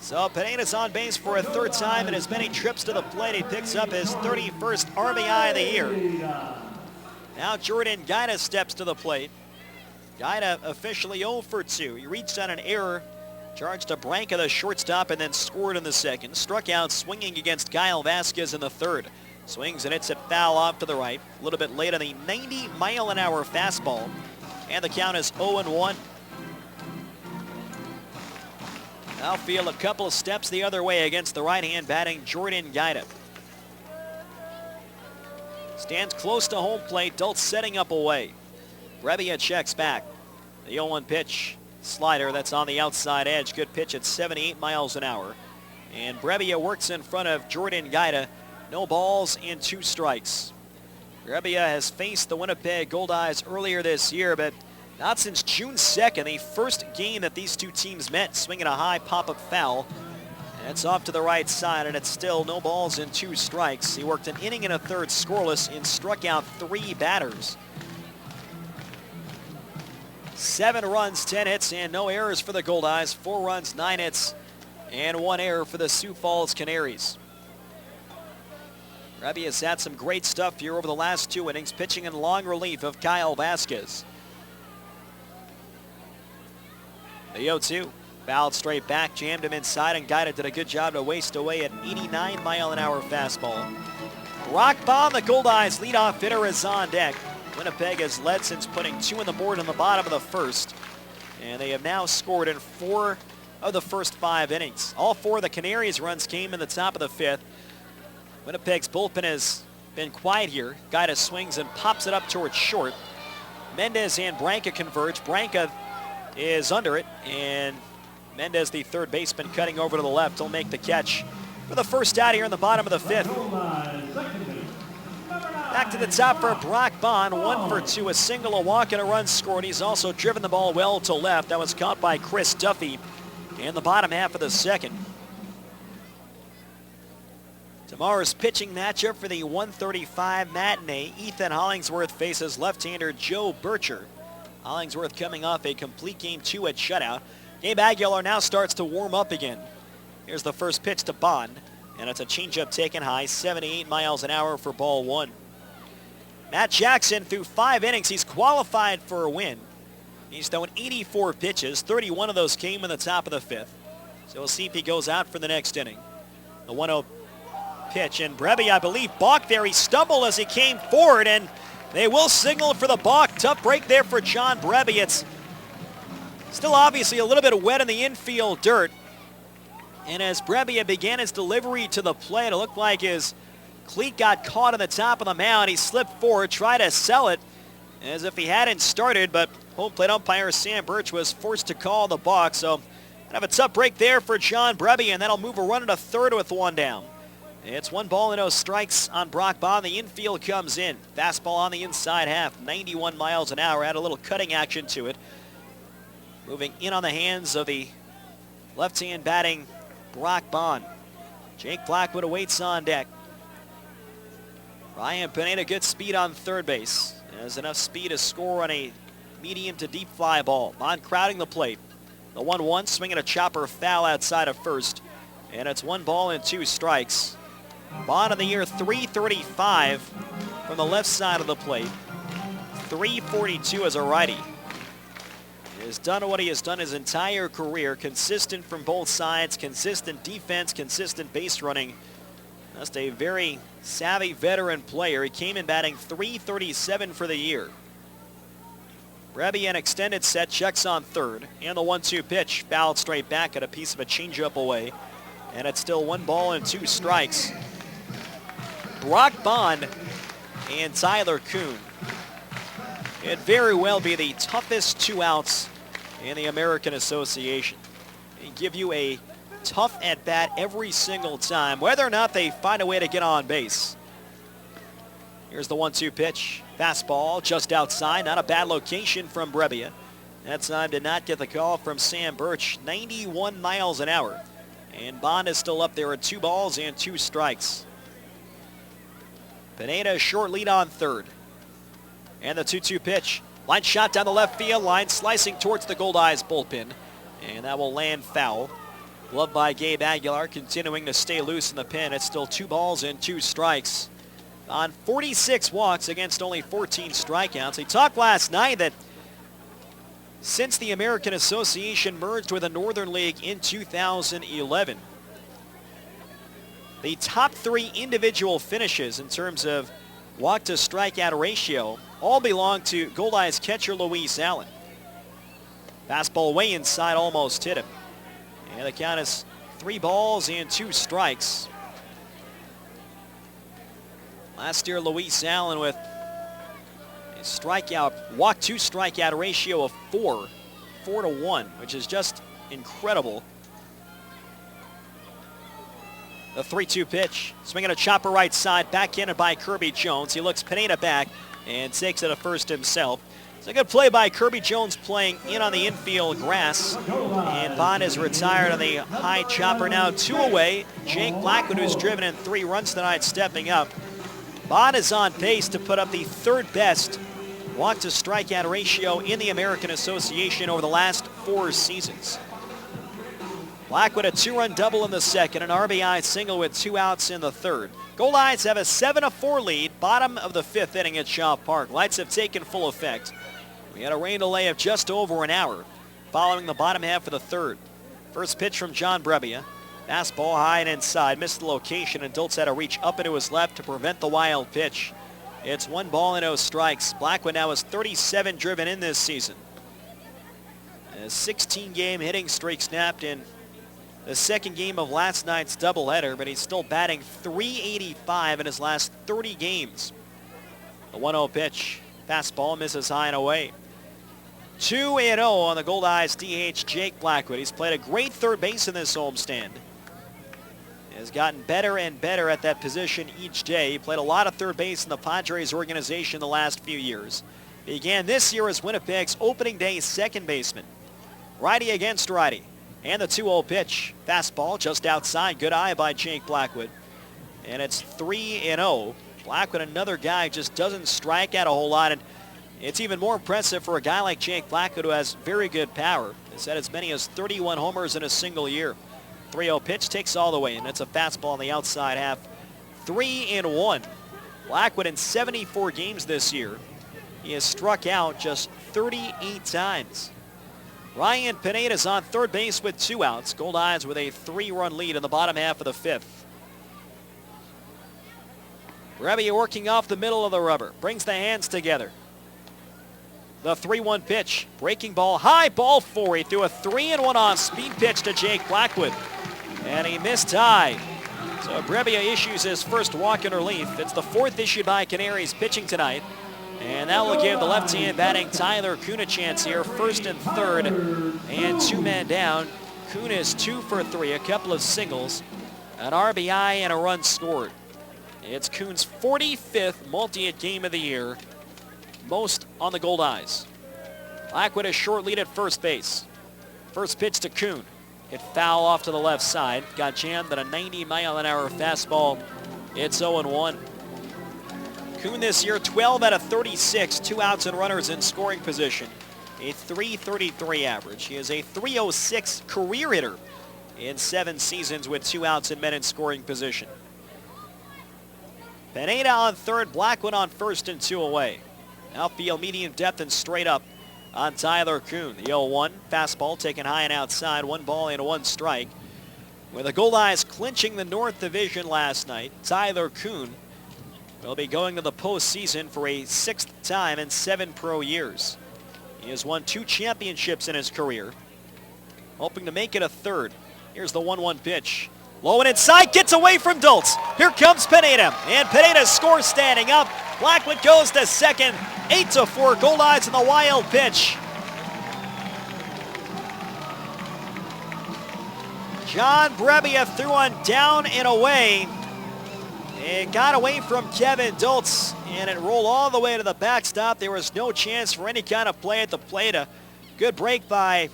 So Pineda's on base for a third time in as many trips to the plate. He picks up his 31st RBI of the year. Now Jordan Guida steps to the plate. Guida officially 0 for 2. He reached on an error, charged to Branca, the shortstop, and then scored in the second. Struck out swinging against Kyle Vasquez in the third. Swings and hits it foul off to the right. A little bit late on the 90-mile-an-hour fastball. And the count is 0-1. Outfield a couple of steps the other way against the right-hand batting Jordan Guida. Stands close to home plate. Dultz setting up away. Brebbia checks back. The 0-1 pitch. Slider that's on the outside edge. Good pitch at 78 miles an hour. And Brebbia works in front of Jordan Guida. No balls and 2 strikes. Brebbia has faced the Winnipeg Goldeyes earlier this year, but not since June 2nd, the first game that these two teams met, swinging a high pop-up foul. And it's off to the right side, and it's still no balls and 2 strikes. He worked an inning and a third scoreless and struck out 3 batters. 7 runs, 10 hits, and no errors for the Goldeyes. 4 runs, 9 hits, and 1 error for the Sioux Falls Canaries. Brebbia has had some great stuff here over the last 2 innings, pitching in long relief of Kyle Vasquez. The 0-2, fouled straight back, jammed him inside, and Guida did a good job to waste away an 89-mile-an-hour fastball. Brock Baum, the Goldeyes leadoff hitter, is on deck. Winnipeg has led since putting 2 on the board in the bottom of the first, and they have now scored in 4 of the first 5 innings. All 4 of the Canaries runs came in the top of the 5th. Winnipeg's bullpen has been quiet here. Guida swings and pops it up towards short. Mendez and Branca converge. Branca is under it, and Mendez, the third baseman, cutting over to the left. He'll make the catch for the first out here in the bottom of the 5th. Back to the top for Brock Bond, 1 for 2, a single, a walk, and a run scored. He's also driven the ball well to left. That was caught by Chris Duffy in the bottom half of the second. Tomorrow's pitching matchup for the 1:35 matinee. Ethan Hollingsworth faces left-hander Joe Bircher. Hollingsworth coming off a complete game 2 at shutout. Gabe Aguilar now starts to warm up again. Here's the first pitch to Bond, and it's a changeup taken high, 78 miles an hour for ball 1. Matt Jackson, through 5 innings, he's qualified for a win. He's thrown 84 pitches, 31 of those came in the top of the 5th. So we'll see if he goes out for the next inning. The 1-0 pitch, and Brebbia, I believe, balked there. He stumbled as he came forward, and they will signal for the balk. Tough break there for John Brebbia. It's still obviously a little bit wet in the infield dirt. And as Brebbia began his delivery to the plate, it looked like his cleat got caught on the top of the mound. He slipped forward, tried to sell it as if he hadn't started, but home plate umpire Sam Birch was forced to call the balk. So kind of a tough break there for John Brebbia, and that'll move a run to third with 1 down. It's 1 and no strikes on Brock Bond. The infield comes in. Fastball on the inside half, 91 miles an hour. Had a little cutting action to it. Moving in on the hands of the left-hand batting Brock Bond. Jake Blackwood awaits on deck. Ryan Pineda, good speed on third base. Has enough speed to score on a medium to deep fly ball. Bond crowding the plate. The 1-1, swinging a chopper foul outside of first. And it's 1 and 2 strikes. Bond of the year, 335 from the left side of the plate. 342 as a righty. has done what he has done his entire career. Consistent from both sides, consistent defense, consistent base running. Just a very savvy veteran player. He came in batting .337 for the year. Brebbia, an extended set, checks on third. And the 1-2 pitch, fouled straight back at a piece of a changeup away. And it's still 1 ball and 2 strikes. Brock Bond and Tyler Kuhn. It'd very well be the toughest 2 outs in the American Association. They give you a tough at-bat every single time, whether or not they find a way to get on base. Here's the 1-2 pitch. Fastball just outside. Not a bad location from Brebbia. That time did not get the call from Sam Birch. 91 miles an hour. And Bond is still up there at 2 balls and 2 strikes. Pineda, short lead on third. And the 2-2 pitch. Line shot down the left field line, slicing towards the Goldeyes bullpen. And that will land foul. Gloved by Gabe Aguilar, continuing to stay loose in the pen. It's still 2 balls and 2 strikes. On 46 walks against only 14 strikeouts. He talked last night that since the American Association merged with the Northern League in 2011, the top 3 individual finishes in terms of walk to strikeout ratio all belong to Goldeyes catcher Luis Allen. Fastball way inside, almost hit him. And the count is 3 balls and 2 strikes. Last year, Luis Allen with a walk to strikeout ratio of 4-1, which is just incredible. The 3-2 pitch, swinging a chopper right side, backhanded by Kirby Jones. He looks Pineda back and takes it to first himself. It's a good play by Kirby Jones, playing in on the infield grass. And Bond is retired on the high chopper. Now 2 away. Jake Blackwood, who's driven in 3 runs tonight, stepping up. Bond is on pace to put up the 3rd best walk to strikeout ratio in the American Association over the last 4 seasons. Blackwood a 2-run double in the second, an RBI single with 2 outs in the 3rd. Goldeyes have a 7-4 lead, bottom of the 5th inning at Shaw Park. Lights have taken full effect. We had a rain delay of just over an hour following the bottom half of the 3rd. First pitch from John Brebbia. Fastball high and inside, missed the location, and Diltz had to reach up into his left to prevent the wild pitch. It's 1 ball and 0 strikes. Blackwood now has 37 driven in this season. A 16-game hitting streak snapped in the 2nd game of last night's doubleheader, but he's still batting .385 in his last 30 games. The 1-0 pitch. Fastball misses high and away. 2-0 on the Goldeyes DH, Jake Blackwood. He's played a great third base in this homestand. Has gotten better and better at that position each day. He played a lot of third base in the Padres organization the last few years. Began this year as Winnipeg's opening day 2nd baseman. Righty against righty. And the 2-0 pitch. Fastball just outside. Good eye by Jake Blackwood. And it's 3-0. Blackwood, another guy, just doesn't strike out a whole lot. And it's even more impressive for a guy like Jake Blackwood, who has very good power. He's had as many as 31 homers in a single year. 3-0 pitch takes all the way, and it's a fastball on the outside half. 3-1. Blackwood in 74 games this year. He has struck out just 38 times. Ryan Pineda's on third base with 2 outs. Goldeyes with a 3-run lead in the bottom half of the 5th. Brebbia working off the middle of the rubber. Brings the hands together. The 3-1 pitch. Breaking ball. High ball 4. He threw a 3-1 off speed pitch to Jake Blackwood. And he missed high. So Brebbia issues his first walk in relief. It's the 4th issued by Canaries pitching tonight. And that will give the left-hand batting Tyler Kuhn a chance here. 1st and 3rd, and 2 men down. Kuhn is 2 for 3, a couple of singles, an RBI, and a run scored. It's Kuhn's 45th multi-hit game of the year, most on the Goldeyes. Blackwood a short lead at first base. First pitch to Kuhn. Hit foul off to the left side. Got jammed at a 90-mile-an-hour fastball. It's 0-1. Kuhn this year, 12 out of 36, 2 outs and runners in scoring position. A .333 average. He is a .306 career hitter in 7 seasons with 2 outs and men in scoring position. Pineda on third, Blackwood on first, and 2 away. Outfield medium depth and straight up. on Tyler Kuhn. The 0-1 fastball taken high and outside. 1 ball and 1 strike. With the Goldeyes clinching the North Division last night, Tyler Kuhn will be going to the postseason for a 6th time in 7 pro years. He has won 2 championships in his career, hoping to make it a 3rd. Here's the 1-1 pitch. Low and inside, gets away from Dultz. Here comes Pineda, and Pineda scores standing up. Blackwood goes to second. 8-4, Goldeyes in the wild pitch. John Brebbia threw one down and away. It got away from Kevin Dultz, and it rolled all the way to the backstop. There was no chance for any kind of play at the plate. A good break by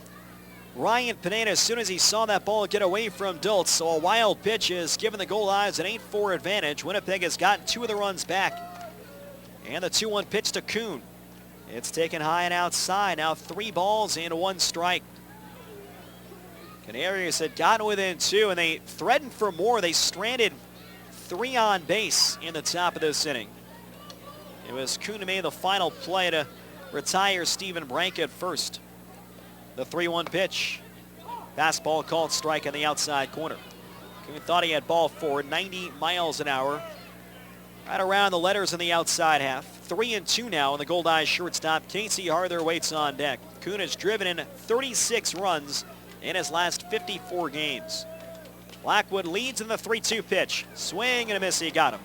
Ryan Pineda as soon as he saw that ball get away from Dultz. So a wild pitch has given the Goldeyes an 8-4 advantage. Winnipeg has gotten 2 of the runs back. And the 2-1 pitch to Kuhn. It's taken high and outside. Now 3 balls and 1 strike. Canaries had gotten within 2, and they threatened for more. They stranded 3 on base in the top of this inning. It was Kuhn who made the final play to retire Stephen Brank at first. The 3-1 pitch. Fastball called strike on the outside corner. Kuhn thought he had ball forward, 90 miles an hour. Right around the letters in the outside half. 3-2 now, and the Goldeyes shortstop Casey Harther waits on deck. Kuhn has driven in 36 runs in his last 54 games. Blackwood leads in the 3-2 pitch. Swing and a miss, he got him.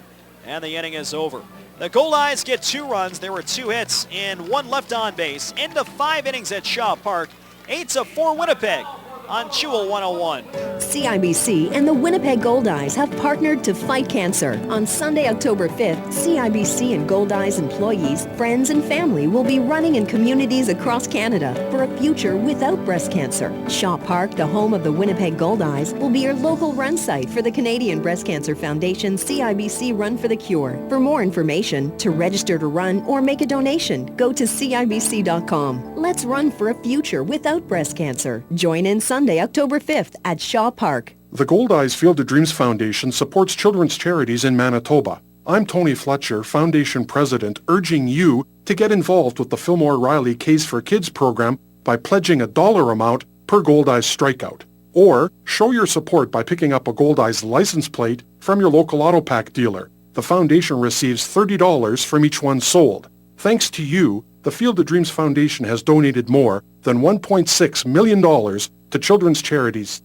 And the inning is over. The Goldeyes get 2 runs. There were 2 hits and 1 left on base. End of 5 innings at Shaw Park. 8-4 Winnipeg on Jewel 101.
CIBC and the Winnipeg Goldeyes have partnered to fight cancer. On Sunday, October 5th, CIBC and Goldeyes employees, friends, and family will be running in communities across Canada for a future without breast cancer. Shaw Park, the home of the Winnipeg Goldeyes, will be your local run site for the Canadian Breast Cancer Foundation CIBC Run for the Cure. For more information, to register to run or make a donation, go to CIBC.com. Let's run for a future without breast cancer. Join in Sunday, October 5th at Shaw Park.
The Goldeyes Field of Dreams Foundation supports children's charities in Manitoba. I'm Tony Fletcher, Foundation President, urging you to get involved with the Fillmore Riley K's for Kids program by pledging a dollar amount per Goldeyes strikeout. Or show your support by picking up a Goldeyes license plate from your local auto pack dealer. The foundation receives $30 from each one sold. Thanks to you, the Field of Dreams Foundation has donated more than $1.6 million to children's charities.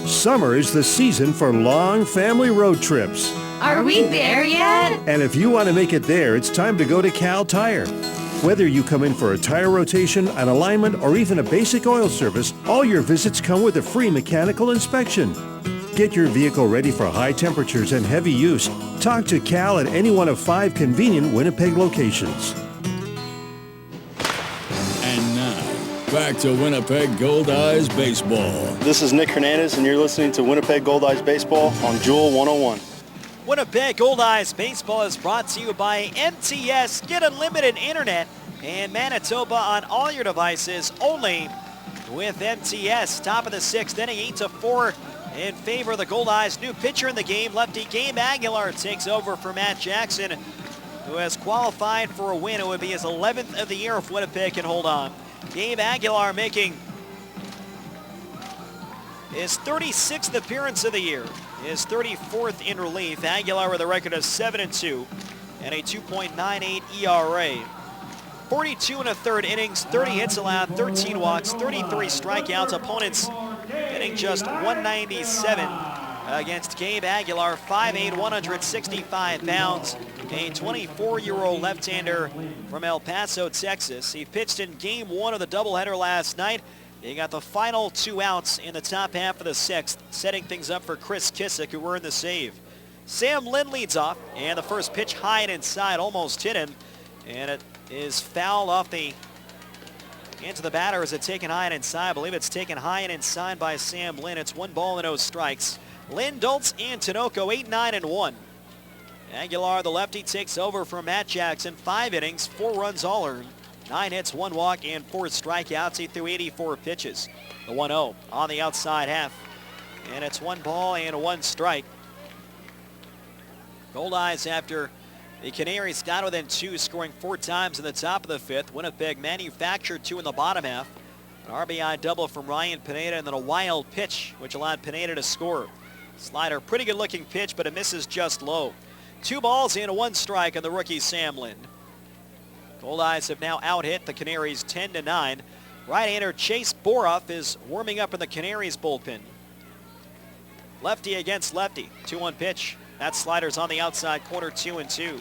Summer is the season for long family road trips.
Are we there yet?
And if you want to make it there, it's time to go to Cal Tire. Whether you come in for a tire rotation, an alignment, or even a basic oil service, all your visits come with a free mechanical inspection. Get your vehicle ready for high temperatures and heavy use. Talk to Cal at any one of 5 convenient Winnipeg locations.
And now, back to Winnipeg Goldeyes Baseball.
This is Nick Hernandez, and you're listening to Winnipeg Goldeyes Baseball on Jewel 101.
Winnipeg Goldeyes Baseball is brought to you by MTS. Get unlimited internet in Manitoba on all your devices only with MTS. Top of the 6th inning, 8-4 in favor of the Goldeyes. New pitcher in the game, lefty Gabe Aguilar takes over for Matt Jackson, who has qualified for a win. It would be his 11th of the year if Winnipeg can hold on. Gabe Aguilar making his 36th appearance of the year, his 34th in relief. Aguilar with a record of 7-2 and a 2.98 ERA. 42 1/3 innings, 30 hits allowed, 13 walks, 33 strikeouts. Opponents hitting just 197 against Gabe Aguilar, 5'8", 165 pounds, a 24-year-old left-hander from El Paso, Texas. He pitched in Game 1 of the doubleheader last night. He got the final 2 outs in the top half of the 6th, setting things up for Chris Kissick, who earned the save. Sam Lynn leads off, and the first pitch high and inside almost hit him, and it is fouled off into the batter. Is it taken high and inside? I believe it's taken high and inside by Sam Lynn. It's 1 ball and no strikes. Lynn, Dultz, and Tinoco 8-9-1. Aguilar, the lefty, takes over from Matt Jackson. 5 innings, 4 runs all earned, 9 hits, 1 walk, and 4 strikeouts. He threw 84 pitches. The 1-0 on the outside half. And it's 1 ball and 1 strike. Goldeyes, after The Canaries got within 2, scoring 4 times in the top of the 5th. Winnipeg manufactured 2 in the bottom half. An RBI double from Ryan Pineda, and then a wild pitch, which allowed Pineda to score. Slider, pretty good looking pitch, but it misses just low. 2 balls and 1 strike on the rookie Sam Lind. Goldeyes have now out-hit the Canaries 10-9. Right-hander Chase Boroff is warming up in the Canaries bullpen. Lefty against lefty. 2-1 pitch. That slider's on the outside corner, 2-2.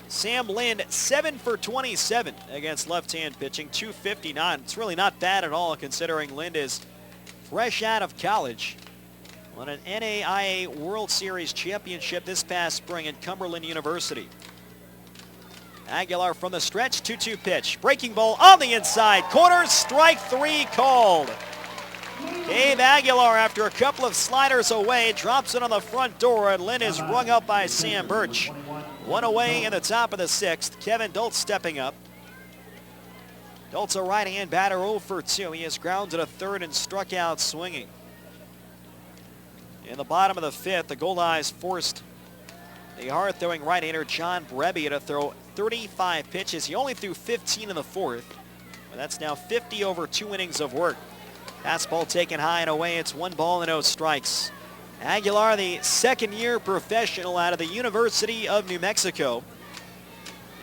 Sam Lind, 7 for 27 against left-hand pitching, 259. It's really not bad at all considering Lind is fresh out of college. Won an NAIA World Series championship this past spring at Cumberland University. Aguilar from the stretch, 2-2 pitch. Breaking ball on the inside corner, strike 3 called. Dave Aguilar, after a couple of sliders away, drops it on the front door, and Lind is rung up by Sam Birch. 1 away in the top of the 6th. Kevin Dultz stepping up. Dultz, a right-hand batter, 0 for 2. He has grounded a third and struck out swinging. In the bottom of the 5th, the Goldeyes forced the hard-throwing right-hander John Brebbia to throw 35 pitches. He only threw 15 in the 4th, but that's now 50 over 2 innings of work. Fastball taken high and away. It's 1 ball and no strikes. Aguilar, the second-year professional out of the University of New Mexico.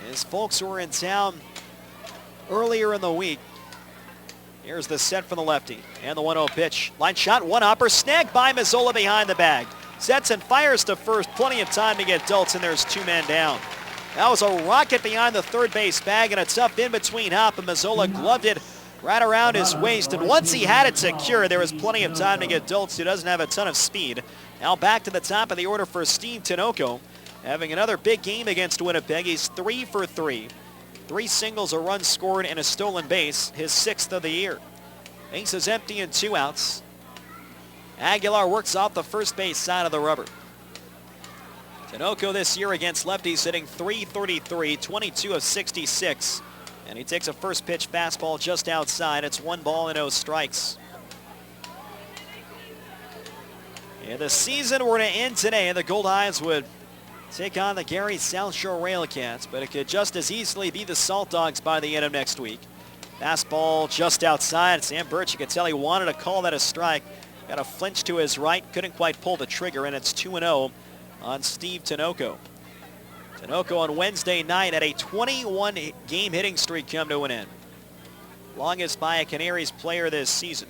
His folks were in town earlier in the week. Here's the set for the lefty. And the 1-0 pitch. Line shot, 1-hopper, snagged by Mazzola behind the bag. Sets and fires to first. Plenty of time to get Dultz, and there's 2 men down. That was a rocket behind the third base bag, and a tough in-between hop, and Mazzola gloved it right around his waist, and once he had it secure, there was plenty of time to get Dultz, who doesn't have a ton of speed. Now back to the top of the order for Steve Tinoco, having another big game against Winnipeg. He's 3 for 3. 3 singles, a run scored, and a stolen base, his 6th of the year. Base is empty and 2 outs. Aguilar works off the first base side of the rubber. Tinoco this year against lefties hitting .333, 22 of 66. And he takes a first pitch fastball just outside. It's 1 ball and no strikes. And the season were to end today, and the Goldeyes would take on the Gary South Shore Railcats, but it could just as easily be the Salt Dogs by the end of next week. Fastball just outside. Sam Birch, you could tell he wanted to call that a strike. Got a flinch to his right, couldn't quite pull the trigger, and it's 2-0 on Steve Tinoco. Tinoco on Wednesday night had a 21-game hitting streak come to an end. Longest by a Canaries player this season.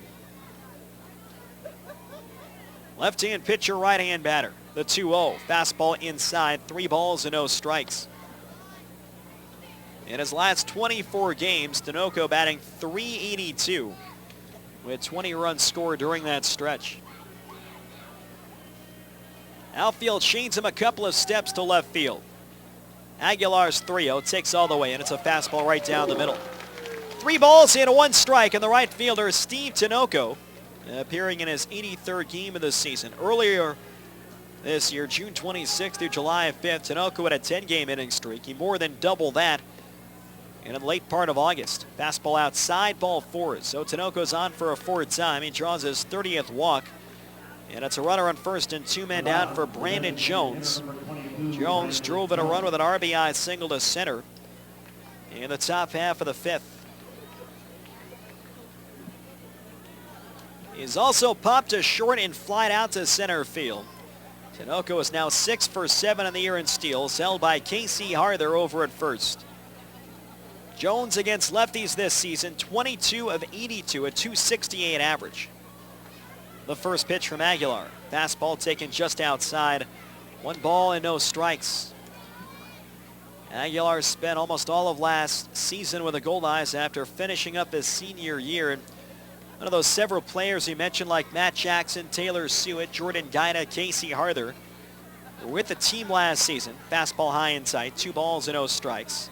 Left-hand pitcher, right-hand batter. The 2-0. Fastball inside. 3 balls and no strikes. In his last 24 games, Tinoco batting .382 with 20 runs scored during that stretch. Outfield chains him a couple of steps to left field. Aguilar's 3-0, takes all the way, and it's a fastball right down the middle. 3 balls and 1 strike, and the right fielder, Steve Tinoco, appearing in his 83rd game of the season. Earlier this year, June 26th through July 5th, Tinoco had a 10-game hitting streak. He more than doubled that in the late part of August. Fastball outside, ball 4. So Tinoco's on for a 4th time. He draws his 30th walk. And it's a runner on first and 2 men down for Brandon Jones. Jones drove in a run with an RBI single to center in the top half of the 5th. He's also popped to short and flied out to center field. Tinoco is now 6 for 7 in the year in steals, held by Casey Harther over at first. Jones against lefties this season, 22 of 82, a .268 average. The first pitch from Aguilar. Fastball taken just outside. 1 ball and no strikes. Aguilar spent almost all of last season with the Goldeyes after finishing up his senior year. And one of those several players he mentioned, like Matt Jackson, Taylor Sioux, Jordan Guida, Casey Harther, were with the team last season. Fastball high and tight, 2 balls and no strikes.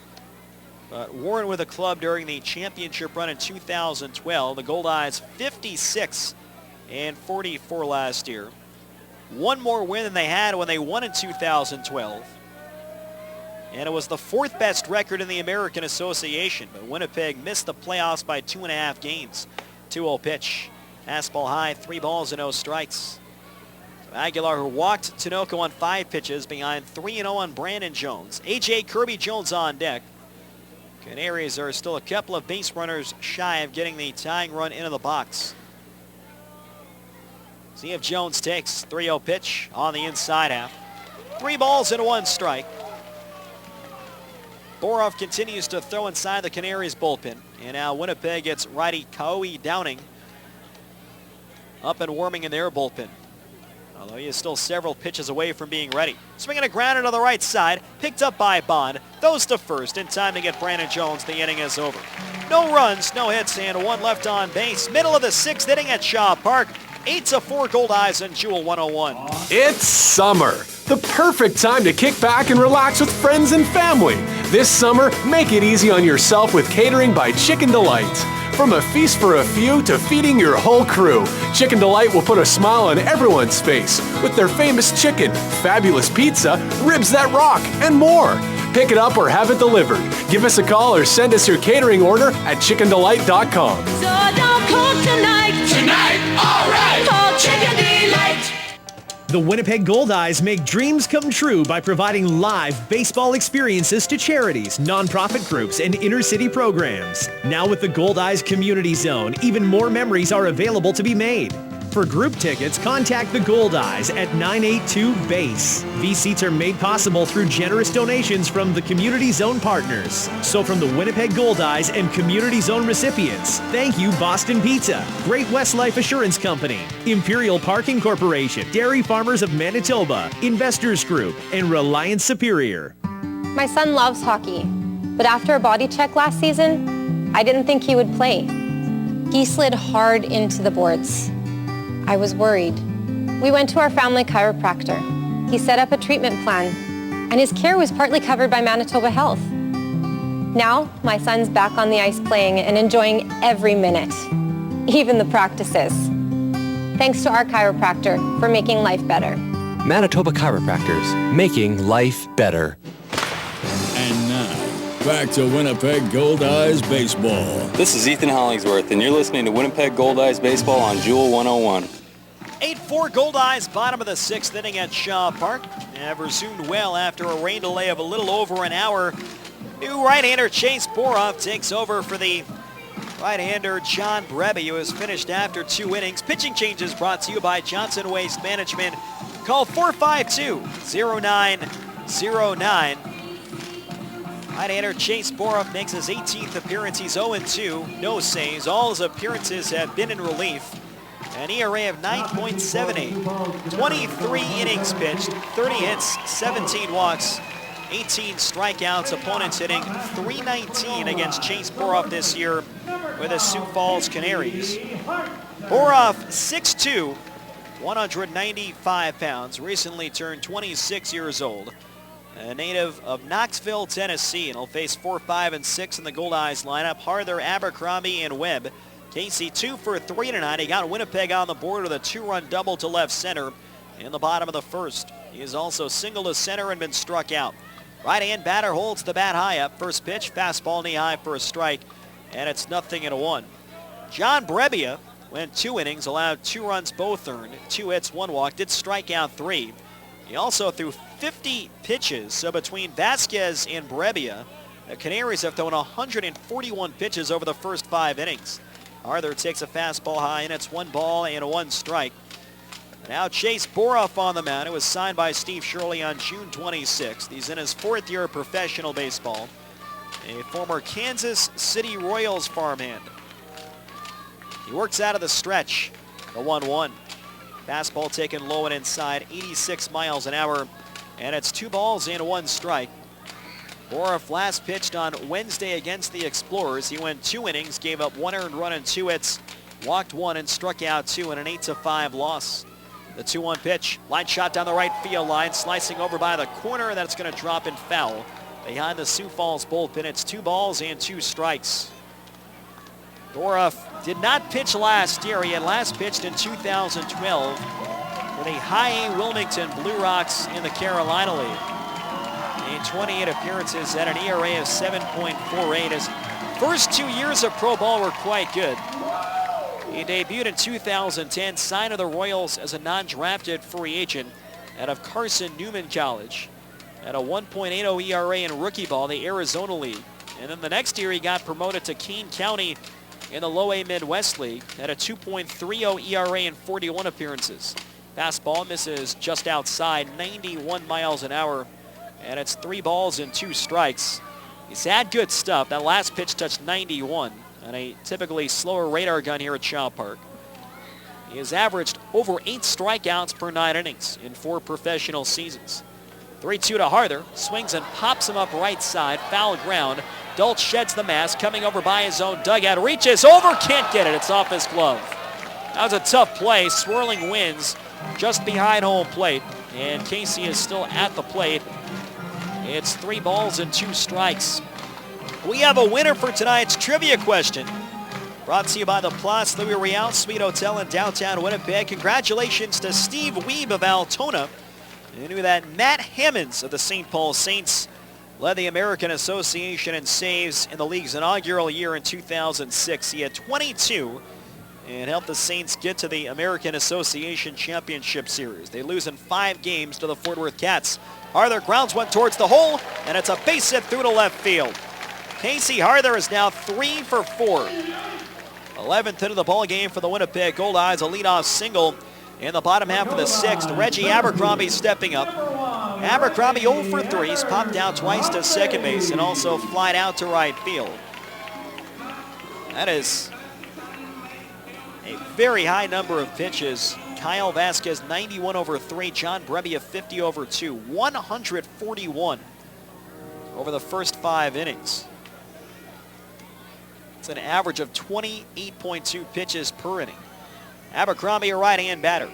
But Warren with the club during the championship run in 2012. The Goldeyes 56 and 44 last year. 1 more win than they had when they won in 2012. And it was the 4th best record in the American Association. But Winnipeg missed the playoffs by 2.5 games. 2-0 pitch. Fastball high, 3 balls and no strikes. Aguilar, who walked Tinoco on 5 pitches, behind 3-0 on Brandon Jones. A.J. Kirby Jones on deck. Canaries are still a couple of base runners shy of getting the tying run into the box. See if Jones takes 3-0 pitch on the inside half. 3 balls and 1 strike. Boroff continues to throw inside the Canaries bullpen. And now Winnipeg gets righty Kaoi Downing up and warming in their bullpen. Although he is still several pitches away from being ready. Swinging a grounder to the right side, picked up by Bond, throws to first in time to get Brandon Jones. The inning is over. No runs, no hits, and 1 left on base. Middle of the 6th inning at Shaw Park. 8-4 Goldeyes and Jewel 101.
It's summer, the perfect time to kick back and relax with friends and family. This summer, make it easy on yourself with catering by Chicken Delight. From a feast for a few to feeding your whole crew, Chicken Delight will put a smile on everyone's face with their famous chicken, fabulous pizza, ribs that rock, and more. Pick it up or have it delivered. Give us a call or send us your catering order at chickendelight.com.
So don't cook tonight. Tonight, all right. Call Chicken Delight.
The Winnipeg Goldeyes make dreams come true by providing live baseball experiences to charities, nonprofit groups, and inner-city programs. Now with the Goldeyes Community Zone, even more memories are available to be made. For group tickets, contact the Goldeyes at 982-BASE. These seats are made possible through generous donations from the Community Zone partners. So from the Winnipeg Goldeyes and Community Zone recipients, thank you Boston Pizza, Great West Life Assurance Company, Imperial Parking Corporation, Dairy Farmers of Manitoba, Investors Group, and Reliance Superior.
My son loves hockey, but after a body check last season, I didn't think he would play. He slid hard into the boards. I was worried. We went to our family chiropractor. He set up a treatment plan, and his care was partly covered by Manitoba Health. Now, my son's back on the ice playing and enjoying every minute, even the practices. Thanks to our chiropractor for making life better.
Manitoba Chiropractors, making life better.
And now, back to Winnipeg Goldeyes Baseball.
This is Ethan Hollingsworth, and you're listening to Winnipeg Goldeyes Baseball on Jewel 101.
8-4 Goldeyes, bottom of the 6th inning at Shaw Park. Have resumed well after a rain delay of a little over an hour. New right-hander Chase Boroff takes over for the right-hander John Breby, who has finished after 2 innings. Pitching changes brought to you by Johnson Waste Management. Call 452-0909. Right-hander Chase Boroff makes his 18th appearance. He's 0-2, no saves. All his appearances have been in relief. An ERA of 9.78. 23 innings pitched, 30 hits, 17 walks, 18 strikeouts. Opponents hitting .319 against Chase Boroff this year with the Sioux Falls Canaries. Boroff, 6'2", 195 pounds, recently turned 26 years old. A native of Knoxville, Tennessee, and he'll face 4, 5, and 6 in the Goldeyes lineup. Harther, Abercrombie, and Webb. Casey 2 for 3 tonight. He got Winnipeg on the board with a 2-run double to left center in the bottom of the 1st. He has also singled to center and been struck out. Right-hand batter holds the bat high up. First pitch, fastball knee high for a strike, and it's 0-1. John Breby went 2 innings, allowed 2 runs, both earned, 2 hits, 1 walk, did strike out 3. He also threw 50 pitches, so between Vasquez and Breby, the Canaries have thrown 141 pitches over the first 5 innings. Arthur takes a fastball high, and it's 1 ball and 1 strike. Now Chase Boroff on the mound. It was signed by Steve Shirley on June 26th. He's in his 4th year of professional baseball. A former Kansas City Royals farmhand. He works out of the stretch, the 1-1. Fastball taken low and inside, 86 miles an hour, and it's 2 balls and 1 strike. Boroff last pitched on Wednesday against the Explorers. He went 2 innings, gave up 1 earned run and 2 hits, walked 1 and struck out 2 in an 8-5 loss. The 2-1 pitch, line shot down the right field line, slicing over by the corner, and that's going to drop and foul. Behind the Sioux Falls bullpen, it's 2 balls and 2 strikes. Boroff did not pitch last year. He had last pitched in 2012 for the High A Wilmington Blue Rocks in the Carolina League. In 28 appearances at an ERA of 7.48. His first 2 years of pro ball were quite good. He debuted in 2010, signed to the Royals as a non-drafted free agent out of Carson Newman College. At a 1.80 ERA in rookie ball, the Arizona League. And then the next year he got promoted to Kane County in the Low A Midwest League at a 2.30 ERA in 41 appearances. Fastball misses just outside, 91 miles an hour, and it's 3 balls and 2 strikes. He's had good stuff. That last pitch touched 91 on a typically slower radar gun here at Shaw Park. He has averaged over 8 strikeouts per 9 innings in 4 professional seasons. 3-2 to Harther, swings and pops him up right side, foul ground. Dult sheds the mask, coming over by his own dugout, reaches over, can't get it, it's off his glove. That was a tough play, swirling winds just behind home plate, and Casey is still at the plate. It's 3 balls and 2 strikes. We have a winner for tonight's trivia question. Brought to you by the Place Louis Riel Suite Hotel in downtown Winnipeg. Congratulations to Steve Wiebe of Altona. You knew that Matt Hammonds of the St. Paul Saints led the American Association in saves in the league's inaugural year in 2006. He had 22 and helped the Saints get to the American Association Championship Series. They lose in 5 games to the Fort Worth Cats. Harther grounds one towards the hole, and it's a base hit through to left field. Casey Harther is now 3 for 4. 11th hit of the ball game for the Winnipeg Goldeyes, a leadoff single in the bottom half of the 6th. Reggie Abercrombie stepping up. Abercrombie 0 for 3. He's popped out twice to second base and also flied out to right field. That is a very high number of pitches. Kyle Vasquez 91 over 3. John Brebbia 50 over 2. 141 over the first 5 innings. It's an average of 28.2 pitches per inning. Abercrombie, a right-hand batter.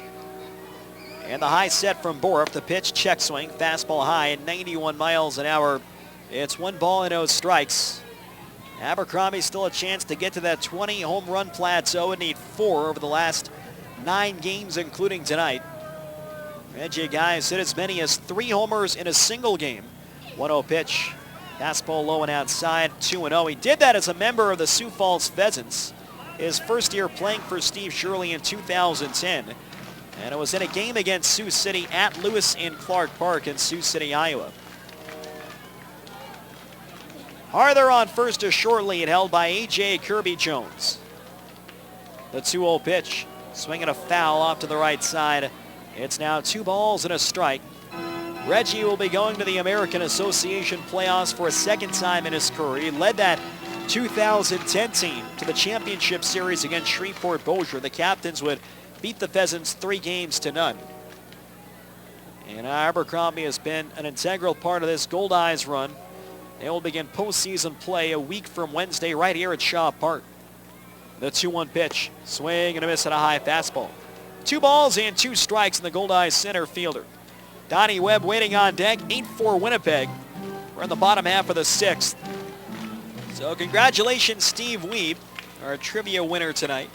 And the high set from Borup. The pitch, check swing, fastball high at 91 miles an hour. It's 1 ball and 0 strikes. Abercrombie still a chance to get to that 20 home run plateau and need 4 over the last 9 games, including tonight. Reggie Guys hit as many as 3 homers in a single game. 1-0 pitch. Fastball low and outside, 2-0. He did that as a member of the Sioux Falls Pheasants. His first year playing for Steve Shirley in 2010. And it was in a game against Sioux City at Lewis and Clark Park in Sioux City, Iowa. Harther on first, a short lead held by A.J. Kirby Jones. The 2-0 pitch, swinging a foul off to the right side. It's now 2 balls and a strike. Reggie will be going to the American Association playoffs for a 2nd time in his career. He led that 2010 team to the championship series against Shreveport Bossier. The Captains would beat the Pheasants 3-0. And Abercrombie has been an integral part of this Goldeyes run. They will begin postseason play a week from Wednesday right here at Shaw Park. The 2-1 pitch, swing and a miss at a high fastball. 2 balls and 2 strikes in the Goldeyes center fielder. Donnie Webb waiting on deck, 8-4 Winnipeg. We're in the bottom half of the 6th. So congratulations, Steve Wiebe, our trivia winner tonight.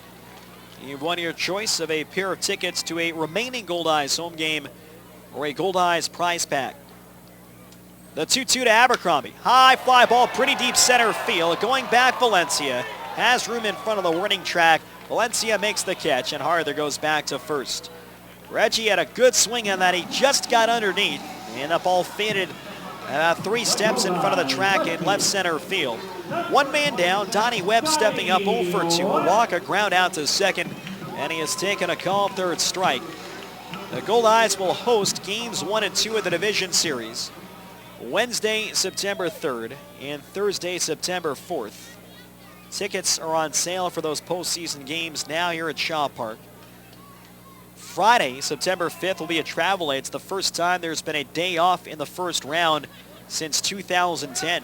You've won your choice of a pair of tickets to a remaining Goldeyes home game or a Goldeyes prize pack. The 2-2 to Abercrombie. High fly ball, pretty deep center field. Going back, Valencia has room in front of the warning track. Valencia makes the catch, and Harther goes back to first. Reggie had a good swing on that. He just got underneath, and the ball faded about 3 steps in front of the track in left center field. 1 man down, Donnie Webb stepping up 0 for 2. A walk, a ground out to second, and he has taken a called 3rd strike. The Goldeyes will host games 1 and 2 of the division series Wednesday, September 3rd, and Thursday, September 4th. Tickets are on sale for those postseason games now here at Shaw Park. Friday, September 5th, will be a travel day. It's the first time there's been a day off in the first round since 2010.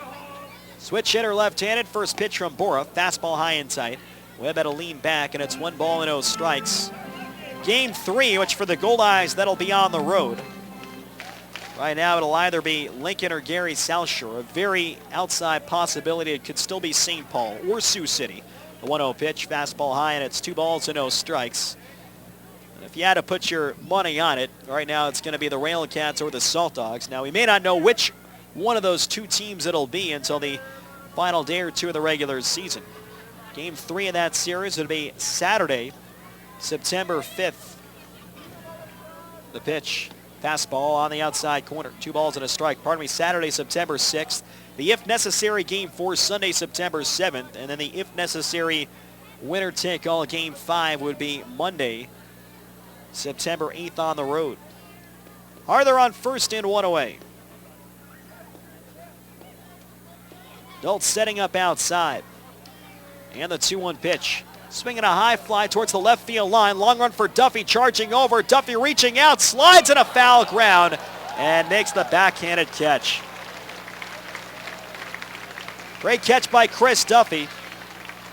Switch hitter left-handed, first pitch from Borup, fastball high and tight. Webb had to lean back, and it's 1 ball and 0 strikes. Game 3, which for the Goldeyes, that'll be on the road. Right now, it'll either be Lincoln or Gary South Shore. A very outside possibility. It could still be St. Paul or Sioux City. The 1-0 pitch, fastball high, and it's 2 balls and 0 strikes. And if you had to put your money on it, right now it's going to be the Railcats or the Salt Dogs. Now, we may not know which one of those 2 teams it'll be until the final day or 2 of the regular season. Game 3 of that series would be Saturday, September 5th. The pitch, fastball on the outside corner. 2 balls and a strike. Saturday, September 6th. The if necessary Game 4, Sunday, September 7th. And then the if necessary winner take all Game 5 would be Monday, September 8th on the road. Harther on first and 1 away. Dultz setting up outside. And the 2-1 pitch. Swinging a high fly towards the left field line. Long run for Duffy, charging over. Duffy reaching out, slides in a foul ground, and makes the backhanded catch. Great catch by Chris Duffy.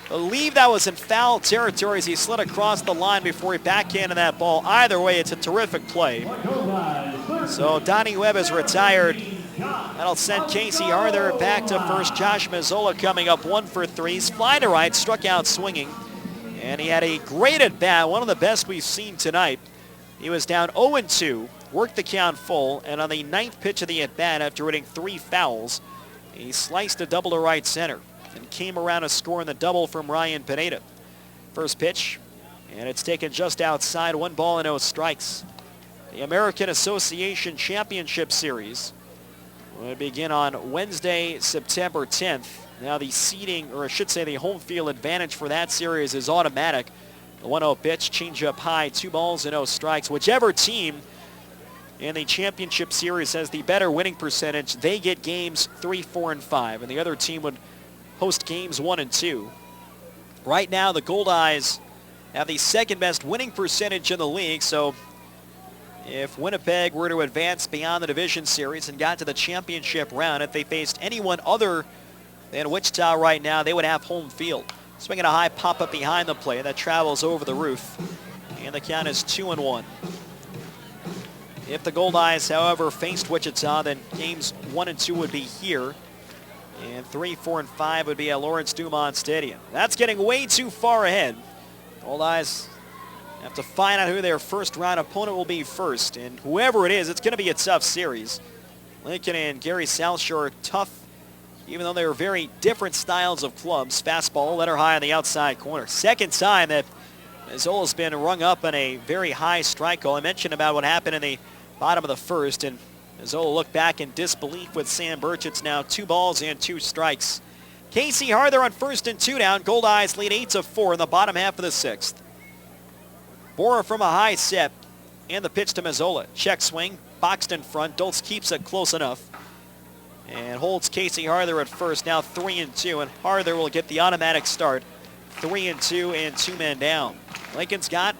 Believe that was in foul territory as he slid across the line before he backhanded that ball. Either way, it's a terrific play. So Donnie Webb is retired. That'll send Casey Harther back to first. Josh Mazzola coming up 1 for 3. He's fly to right, struck out swinging. And he had a great at-bat, one of the best we've seen tonight. He was down 0-2, worked the count full, and on the 9th pitch of the at-bat, after hitting 3 fouls, he sliced a double to right center and came around to score in the double from Ryan Pineda. First pitch, and it's taken just outside, 1 ball and no strikes. The American Association Championship Series will begin on Wednesday, September 10th. Now the seeding, or I should say the home field advantage for that series is automatic. The 1-0 pitch, change up high, 2 balls and no strikes. Whichever team in the championship series has the better winning percentage, they get games 3, 4, and 5. And the other team would host games 1 and 2. Right now the Goldeyes have the second best winning percentage in the league. So if Winnipeg were to advance beyond the division series and got to the championship round, if they faced anyone other than Wichita right now, they would have home field. Swinging a high pop-up behind the plate that travels over the roof. And the count is 2-1. If the Goldeyes, however, faced Wichita, then games 1 and 2 would be here. And 3, 4, and 5 would be at Lawrence Dumont Stadium. That's getting way too far ahead. Goldeyes have to find out who their first round opponent will be first. And whoever it is, it's going to be a tough series. Lincoln and Gary South Shore are tough, even though they were very different styles of clubs. Fastball, letter high on the outside corner. Second time that Mazzola's been rung up on a very high strike call. I mentioned about what happened in the bottom of the first, and Mazzola looked back in disbelief with Sam Birch. It's now 2 balls and 2 strikes. Casey Harther on first and 2 down. Goldeyes lead 8-4 in the bottom half of the 6th. Bora from a high set, and the pitch to Mazzola. Check swing, boxed in front. Dultz keeps it close enough and holds Casey Harther at first. Now 3-2, and Harther will get the automatic start. 3-2 and 2 men down. Lincoln's got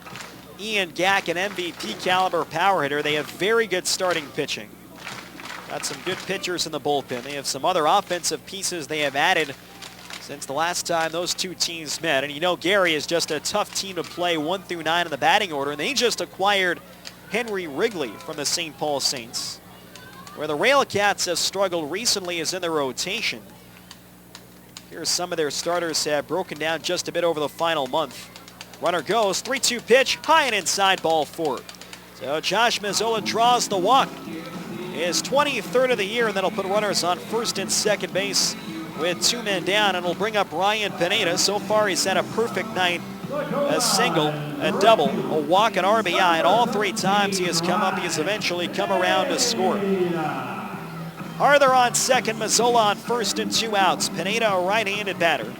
Ian Gack, an MVP caliber power hitter. They have very good starting pitching. Got some good pitchers in the bullpen. They have some other offensive pieces they have added since the last time those two teams met. And you know Gary is just a tough team to play 1 through 9 in the batting order. And they just acquired Henry Wrigley from the St. Paul Saints. Where the Railcats have struggled recently is in the rotation. Here's some of their starters have broken down just a bit over the final month. Runner goes, 3-2 pitch, high and inside, ball 4. So Josh Mazzola draws the walk. His 23rd of the year, and that'll put runners on first and second base with 2 men down, and will bring up Ryan Pineda. So far he's had a perfect night. A single, a double, a walk, an RBI, and all 3 times he has come up, he has eventually come around to score. Harther on second, Mazzola on first and 2 outs. Pineda, a right-handed batter.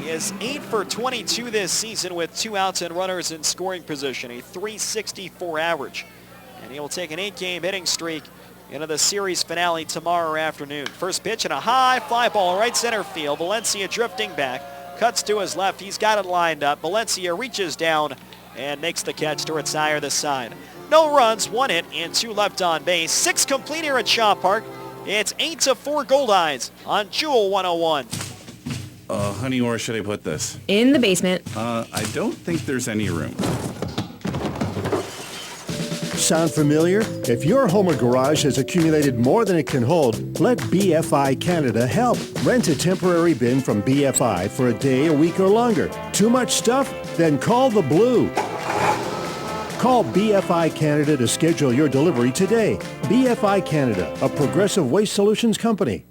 He is 8 for 22 this season with 2 outs and runners in scoring position, a .364 average. And he will take an 8-game hitting streak into the series finale tomorrow afternoon. First pitch and a high fly ball right center field. Valencia drifting back. Cuts to his left. He's got it lined up. Valencia reaches down and makes the catch to retire the side. No runs, 1 hit, and 2 left on base. 6 complete here at Shaw Park. It's 8-4 Goldeyes on Jewel 101.
Honey, where should I put this?
In the basement.
I don't think there's any room.
Sound familiar? If your home or garage has accumulated more than it can hold, let BFI Canada help. Rent a temporary bin from BFI for a day, a week, or longer. Too much stuff? Then call the Blue. Call BFI Canada to schedule your delivery today. BFI Canada, a Progressive Waste Solutions company.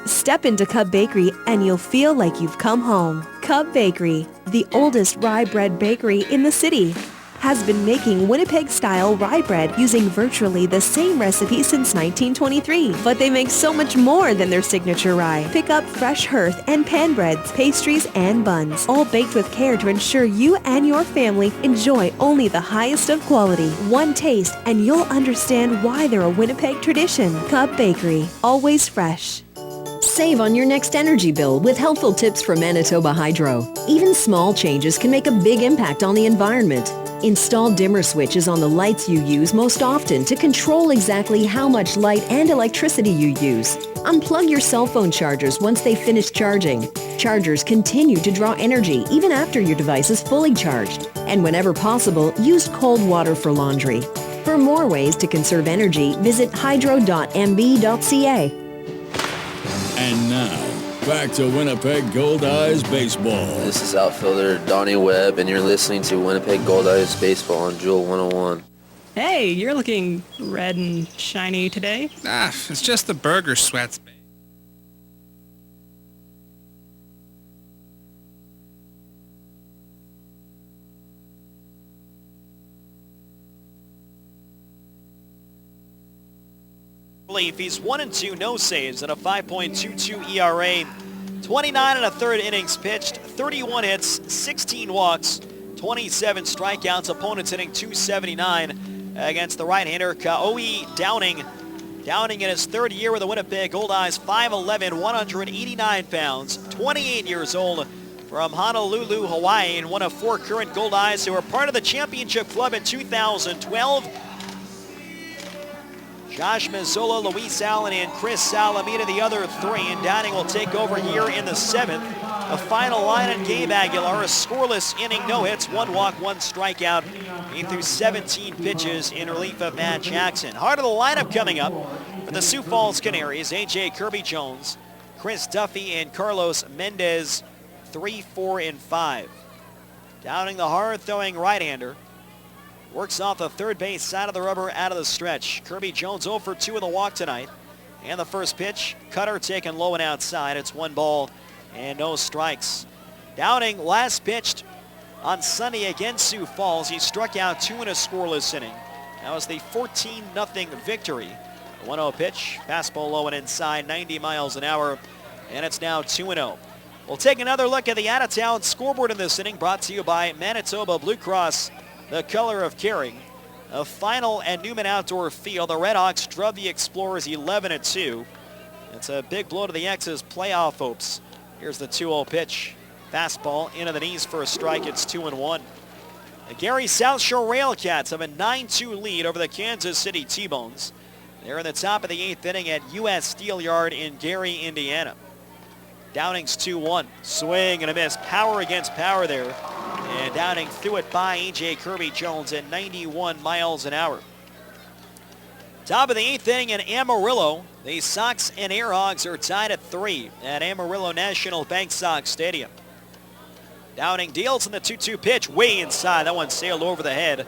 Step into Cub Bakery and you'll feel like you've come home. Cub Bakery, the oldest rye bread bakery in the city, has been making Winnipeg-style rye bread using virtually the same recipe since 1923. But they make so much more than their signature rye. Pick up fresh hearth and pan breads, pastries, and buns, all baked with care to ensure you and your family enjoy only the highest of quality. One taste and you'll understand why they're a Winnipeg tradition. Cub Bakery, always fresh.
Save on your next energy bill with helpful tips from Manitoba Hydro. Even small changes can make a big impact on the environment. Install dimmer switches on the lights you use most often to control exactly how much light and electricity you use. Unplug your cell phone chargers once they finish charging. Chargers continue to draw energy even after your device is fully charged. And whenever possible, use cold water for laundry. For more ways to conserve energy, visit hydro.mb.ca.
And now, back to Winnipeg Goldeyes baseball.
This is outfielder Donnie Webb, and you're listening to Winnipeg Goldeyes baseball on Jewel 101.
Hey, you're looking red and shiny today.
It's just the burger sweats, babe.
He's 1-2, no saves, and a 5.22 ERA. 29 and a third innings pitched, 31 hits, 16 walks, 27 strikeouts. Opponents hitting .279 against the right-hander Kaoi Downing. Downing in his third year with the Winnipeg Goldeyes, 5'11", 189 pounds, 28 years old, from Honolulu, Hawaii, and one of 4 current Goldeyes who were part of the championship club in 2012. Josh Mazzola, Luis Allen, and Chris Salamita, the other 3, and Downing will take over here in the 7th. The final line in Gabe Aguilar, a scoreless inning, no hits, 1 walk, 1 strikeout. He threw 17 pitches in relief of Matt Jackson. Heart of the lineup coming up for the Sioux Falls Canaries, A.J. Kirby-Jones, Chris Duffy, and Carlos Mendez, 3, 4, and 5. Downing, the hard-throwing right-hander, works off the third base side of the rubber out of the stretch. Kirby-Jones 0 for 2 in the walk tonight. And the first pitch, cutter taken low and outside. It's 1 ball and no strikes. Downing last pitched on Sunday against Sioux Falls. He struck out 2 in a scoreless inning. That was the 14-0 victory. 1-0 pitch, fastball low and inside, 90 miles an hour, and it's now 2-0. We'll take another look at the out-of-town scoreboard in this inning, brought to you by Manitoba Blue Cross, the color of caring. A final at Newman Outdoor Field. The Redhawks drove the Explorers 11-2. It's a big blow to the X's playoff hopes. Here's the 2-0 pitch. Fastball into the knees for a strike. It's 2-1. The Gary South Shore Railcats have a 9-2 lead over the Kansas City T-Bones. They're in the top of the 8th inning at U.S. Steel Yard in Gary, Indiana. Downing's 2-1. Swing and a miss. Power against power there. And Downing threw it by A.J. Kirby-Jones at 91 miles an hour. Top of the 8th inning in Amarillo. The Sox and Airhogs are tied at 3 at Amarillo National Bank Sox Stadium. Downing deals in the 2-2 pitch way inside. That one sailed over the head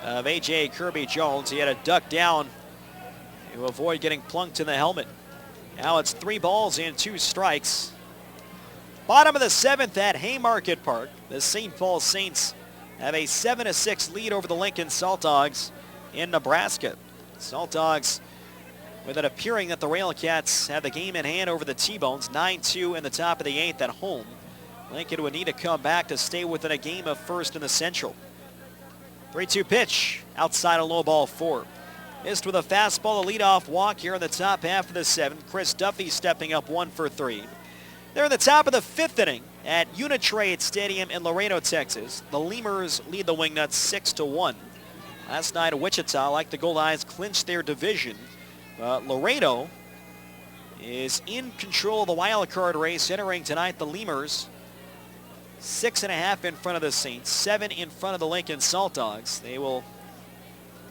of A.J. Kirby-Jones. He had to duck down to avoid getting plunked in the helmet. Now it's 3 balls and 2 strikes. Bottom of the 7th at Haymarket Park. The St. Paul Saints have a 7-6 lead over the Lincoln Salt Dogs in Nebraska. Salt Dogs with it appearing that the Railcats have the game in hand over the T-Bones. 9-2 in the top of the 8th at home. Lincoln would need to come back to stay within a game of first in the Central. 3-2 pitch outside a low ball 4. Missed with a fastball, a leadoff walk here in the top half of the 7th. Chris Duffy stepping up 1 for 3. They're in the top of the 5th inning at Unitrade Stadium in Laredo, Texas. The Lemurs lead the Wingnuts 6-1. Last night, Wichita, like the Goldeyes, clinched their division. Laredo is in control of the wild card race. Entering tonight, the Lemurs 6.5 in front of the Saints, 7 in front of the Lincoln Salt Dogs. They will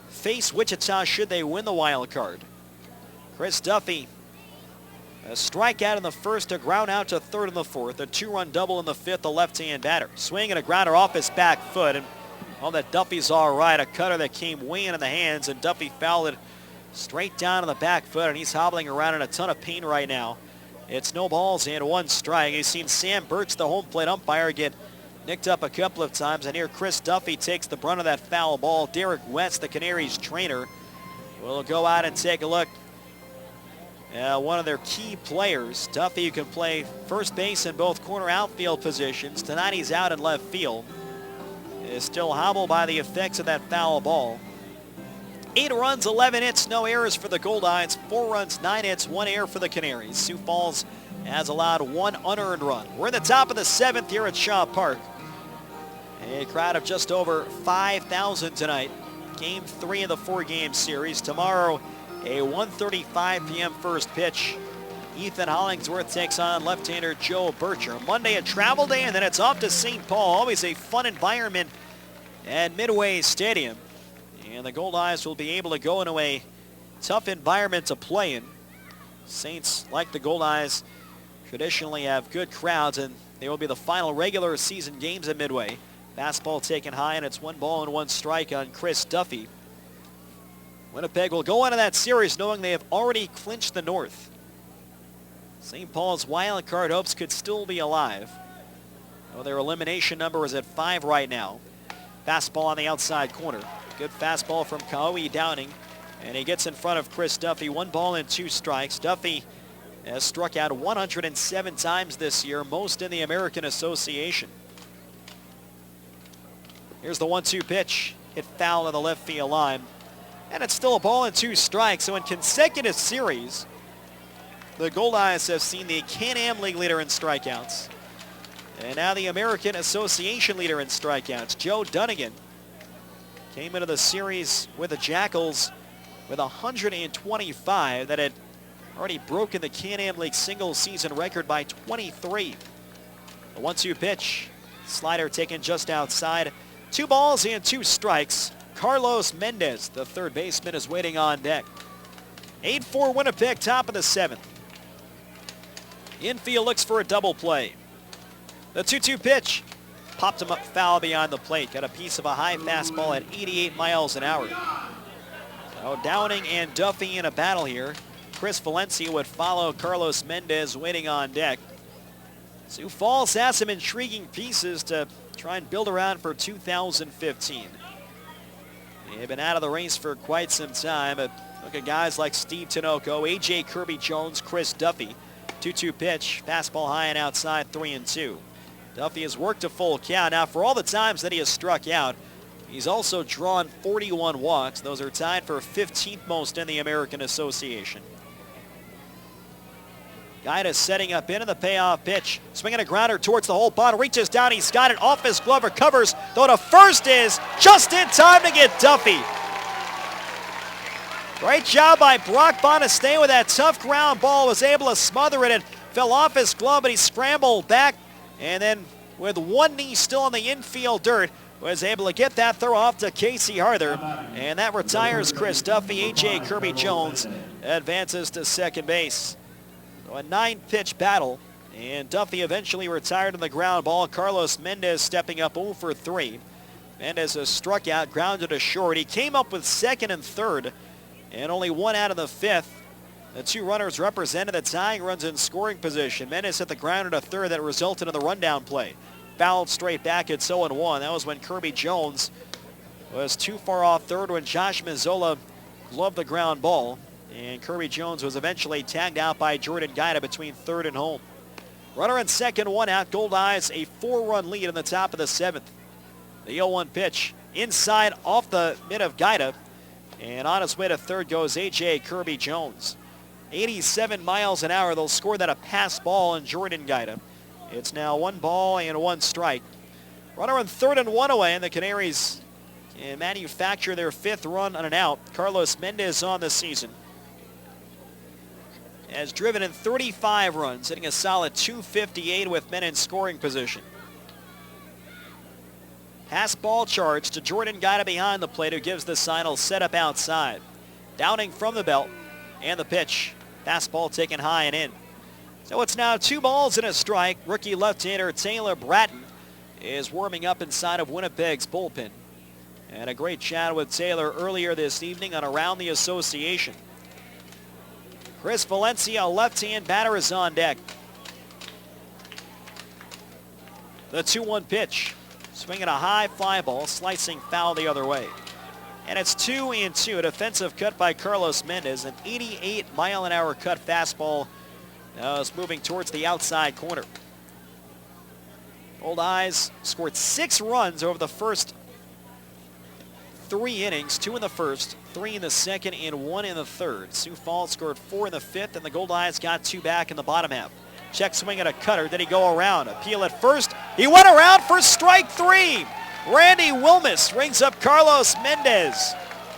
face Wichita should they win the wild card. Chris Duffy, a strikeout in the first, a ground out to third in the 4th, a 2-run double in the 5th, a left-hand batter. Swing and a grounder off his back foot, and that Duffy's all right. A cutter that came way in the hands, and Duffy fouled it straight down on the back foot, and he's hobbling around in a ton of pain right now. It's no balls and 1 strike. You've seen Sam Birch, the home plate umpire, get nicked up a couple of times. And here Chris Duffy takes the brunt of that foul ball. Derek West, the Canaries trainer, will go out and take a look. One of their key players, Duffy, who can play first base in both corner outfield positions. Tonight he's out in left field. Is still hobbled by the effects of that foul ball. 8 runs, 11 hits, no errors for the Goldeyes. 4 runs, 9 hits, 1 error for the Canaries. Sioux Falls has allowed 1 unearned run. We're in the top of the 7th here at Shaw Park. A crowd of just over 5,000 tonight. Game 3 of the 4-game series. Tomorrow, a 1:35 p.m. first pitch. Ethan Hollingsworth takes on left-hander Joe Bircher. Monday, a travel day, and then it's off to St. Paul. Always a fun environment at Midway Stadium. And the Goldeyes will be able to go into a tough environment to play in. Saints, like the Goldeyes, traditionally have good crowds, and they will be the final regular season games at Midway. Fastball taken high, and it's 1 ball and 1 strike on Chris Duffy. Winnipeg will go into that series knowing they have already clinched the North. St. Paul's wild card hopes could still be alive. Well, their elimination number is at 5 right now. Fastball on the outside corner. Good fastball from Kaoi Downing, and he gets in front of Chris Duffy. 1 ball and 2 strikes. Duffy has struck out 107 times this year, most in the American Association. Here's the 1-2 pitch. Hit foul to the left field line. And it's still a ball and 2 strikes. So in consecutive series, the Goldeyes have seen the Can-Am League leader in strikeouts. And now the American Association leader in strikeouts. Joe Dunnigan came into the series with the Jackals with 125 that had already broken the Can-Am League single season record by 23. The 1-2 pitch. Slider taken just outside. 2 balls and 2 strikes. Carlos Mendez, the third baseman, is waiting on deck. 8-4 Winnipeg, top of the 7th. Infield looks for a double play. The 2-2 pitch. Popped him up foul beyond the plate. Got a piece of a high fastball at 88 miles an hour. So Downing and Duffy in a battle here. Chris Valencia would follow Carlos Mendez waiting on deck. Sioux Falls has some intriguing pieces to try and build around for 2015. They've been out of the race for quite some time, but look at guys like Steve Tinoco, A.J. Kirby-Jones, Chris Duffy. 2-2 pitch, fastball high and outside, 3-2. Duffy has worked a full count. Now, for all the times that he has struck out, he's also drawn 41 walks. Those are tied for 15th most in the American Association. Guida setting up into the payoff pitch. Swinging a grounder towards the hole bottom. Reaches down. He's got it off his glove. Recovers. Though to first is just in time to get Duffy. Great job by Brock Bonestay with that tough ground ball. Was able to smother it and fell off his glove, but he scrambled back. And then with one knee still in the infield dirt, was able to get that throw off to Casey Harther. And that retires Chris Duffy. A.J. Kirby-Jones advances to second base. So a 9-pitch battle, and Duffy eventually retired on the ground ball. Carlos Mendez stepping up 0 for 3. Mendez has struck out, grounded to short. He came up with second and third, and only 1 out of the 5th. The 2 runners represented the tying runs in scoring position. Mendez hit the grounder to third that resulted in the rundown play. Fouled straight back at 0-1. That was when Kirby-Jones was too far off third when Josh Mazzola gloved the ground ball. And Kirby-Jones was eventually tagged out by Jordan Guida between third and home. Runner in second, 1 out. Goldeyes a 4-run lead in the top of the 7th. The 0-1 pitch inside off the mid of Guida. And on his way to third goes A.J. Kirby-Jones. 87 miles an hour. They'll score that a pass ball in Jordan Guida. It's now 1 ball and 1 strike. Runner in third and 1 away, and the Canaries can manufacture their 5th run on an out. Carlos Mendez on the season has driven in 35 runs, hitting a solid .258 with men in scoring position. Pass ball charge to Jordan Guida behind the plate, who gives the signal set up outside. Downing from the belt, and the pitch. Fastball taken high and in. So it's now 2 balls and a strike. Rookie left-hander Taylor Bratton is warming up inside of Winnipeg's bullpen. And a great chat with Taylor earlier this evening on Around the Association. Chris Valencia, left-hand batter, is on deck. The 2-1 pitch. Swinging a high fly ball, slicing foul the other way. And it's 2-2. A defensive cut by Carlos Mendez. An 88-mile-an-hour cut fastball is moving towards the outside corner. Goldeyes scored 6 runs over the first 3 innings, 2 in the first, 3 in the second, and 1 in the third. Sioux Falls scored 4 in the fifth, and the Goldeyes got 2 back in the bottom half. Check swing at a cutter. Did he go around? Appeal at first. He went around for strike 3. Randy Wilmus rings up Carlos Mendez.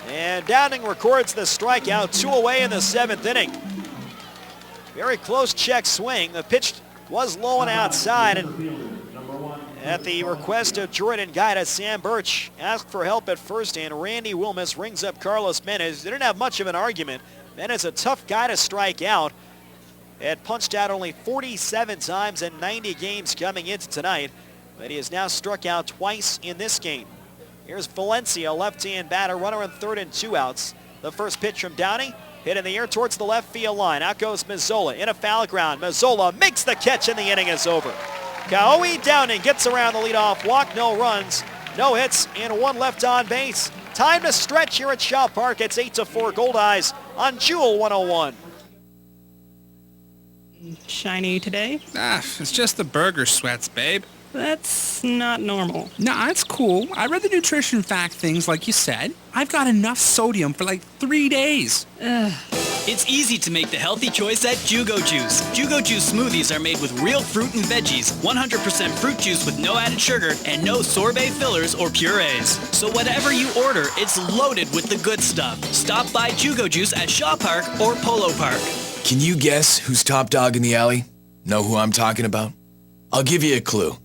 And Downing records the strikeout, 2 away in the 7th inning. Very close check swing. The pitch was low and outside, and at the request of Jordan Guida, Sam Birch asked for help at first, and Randy Wilmus rings up Carlos Mendez. They didn't have much of an argument. Mendez, a tough guy to strike out. Had punched out only 47 times in 90 games coming into tonight, but he has now struck out twice in this game. Here's Valencia, left-hand batter, runner on third and 2 outs. The first pitch from Downey, hit in the air towards the left field line. Out goes Mazzola in a foul ground. Mazzola makes the catch, and the inning is over. Kaoi Downing gets around the leadoff walk, no runs, no hits, and 1 left on base. Time to stretch here at Shaw Park. It's 8-4 Goldeyes on Jewel 101.
Shiny today?
It's just the burger sweats, babe.
That's not normal.
Nah, it's cool. I read the nutrition fact things like you said. I've got enough sodium for like 3 days.
It's easy to make the healthy choice at Jugo Juice. Jugo Juice smoothies are made with real fruit and veggies, 100% fruit juice with no added sugar, and no sorbet fillers or purees. So whatever you order, it's loaded with the good stuff. Stop by Jugo Juice at Shaw Park or Polo Park.
Can you guess who's top dog in the alley? Know who I'm talking about? I'll give you a clue.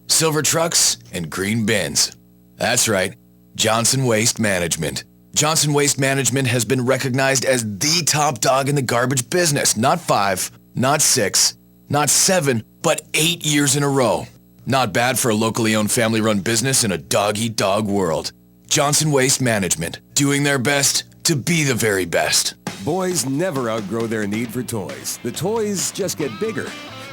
Silver trucks and green bins. That's right, Johnson Waste Management. Johnson Waste Management has been recognized as the top dog in the garbage business. Not 5, not 6, not 7, but 8 years in a row. Not bad for a locally owned family-run business in a dog-eat-dog world. Johnson Waste Management, doing their best to be the very best.
Boys never outgrow their need for toys. The toys just get bigger.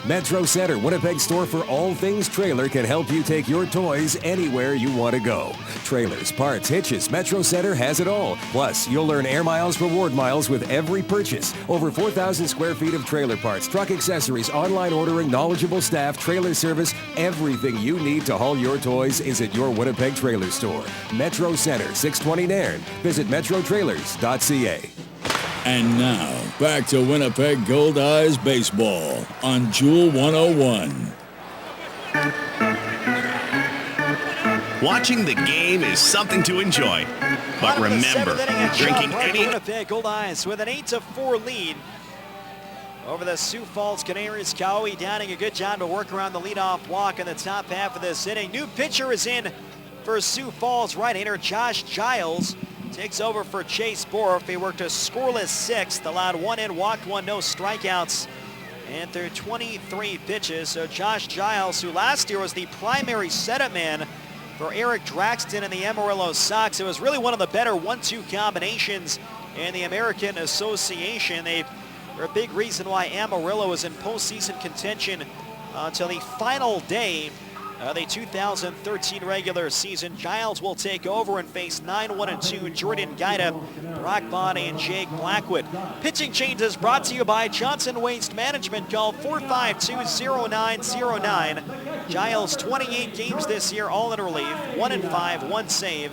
Metro Center, Winnipeg store for all things trailer, can help you take your toys anywhere you want to go. Trailers, parts, hitches, Metro Center has it all. Plus, you'll earn Air Miles reward miles with every purchase. Over 4,000 square feet of trailer parts, truck accessories, online ordering, knowledgeable staff, trailer service. Everything you need to haul your toys is at your Winnipeg trailer store. Metro Center, 620 Nairn. Visit metrotrailers.ca.
And now, back to Winnipeg Goldeyes baseball on Jewel 101.
Watching the game is something to enjoy. But remember, drinking any...
Winnipeg Goldeyes with an 8-4 lead over the Sioux Falls Canaries. Kaoi Downing, a good job to work around the leadoff walk in the top half of this inning. New pitcher is in for Sioux Falls, right-hander Josh Giles. Takes over for Chase Borff. He worked a scoreless 6th, allowed 1 in, walked 1, no strikeouts, and through 23 pitches. So Josh Giles, who last year was the primary setup man for Eric Draxton and the Amarillo Sox, it was really one of the better 1-2 combinations in the American Association. They're a big reason why Amarillo was in postseason contention until the final day the 2013 regular season. Giles will take over and face 9-1-2 Jordan Guida, Brock Bonney, and Jake Blackwood. Pitching changes brought to you by Johnson Waste Management. Call 452-0909. Giles, 28 games this year, all in relief, 1-5, 1 save,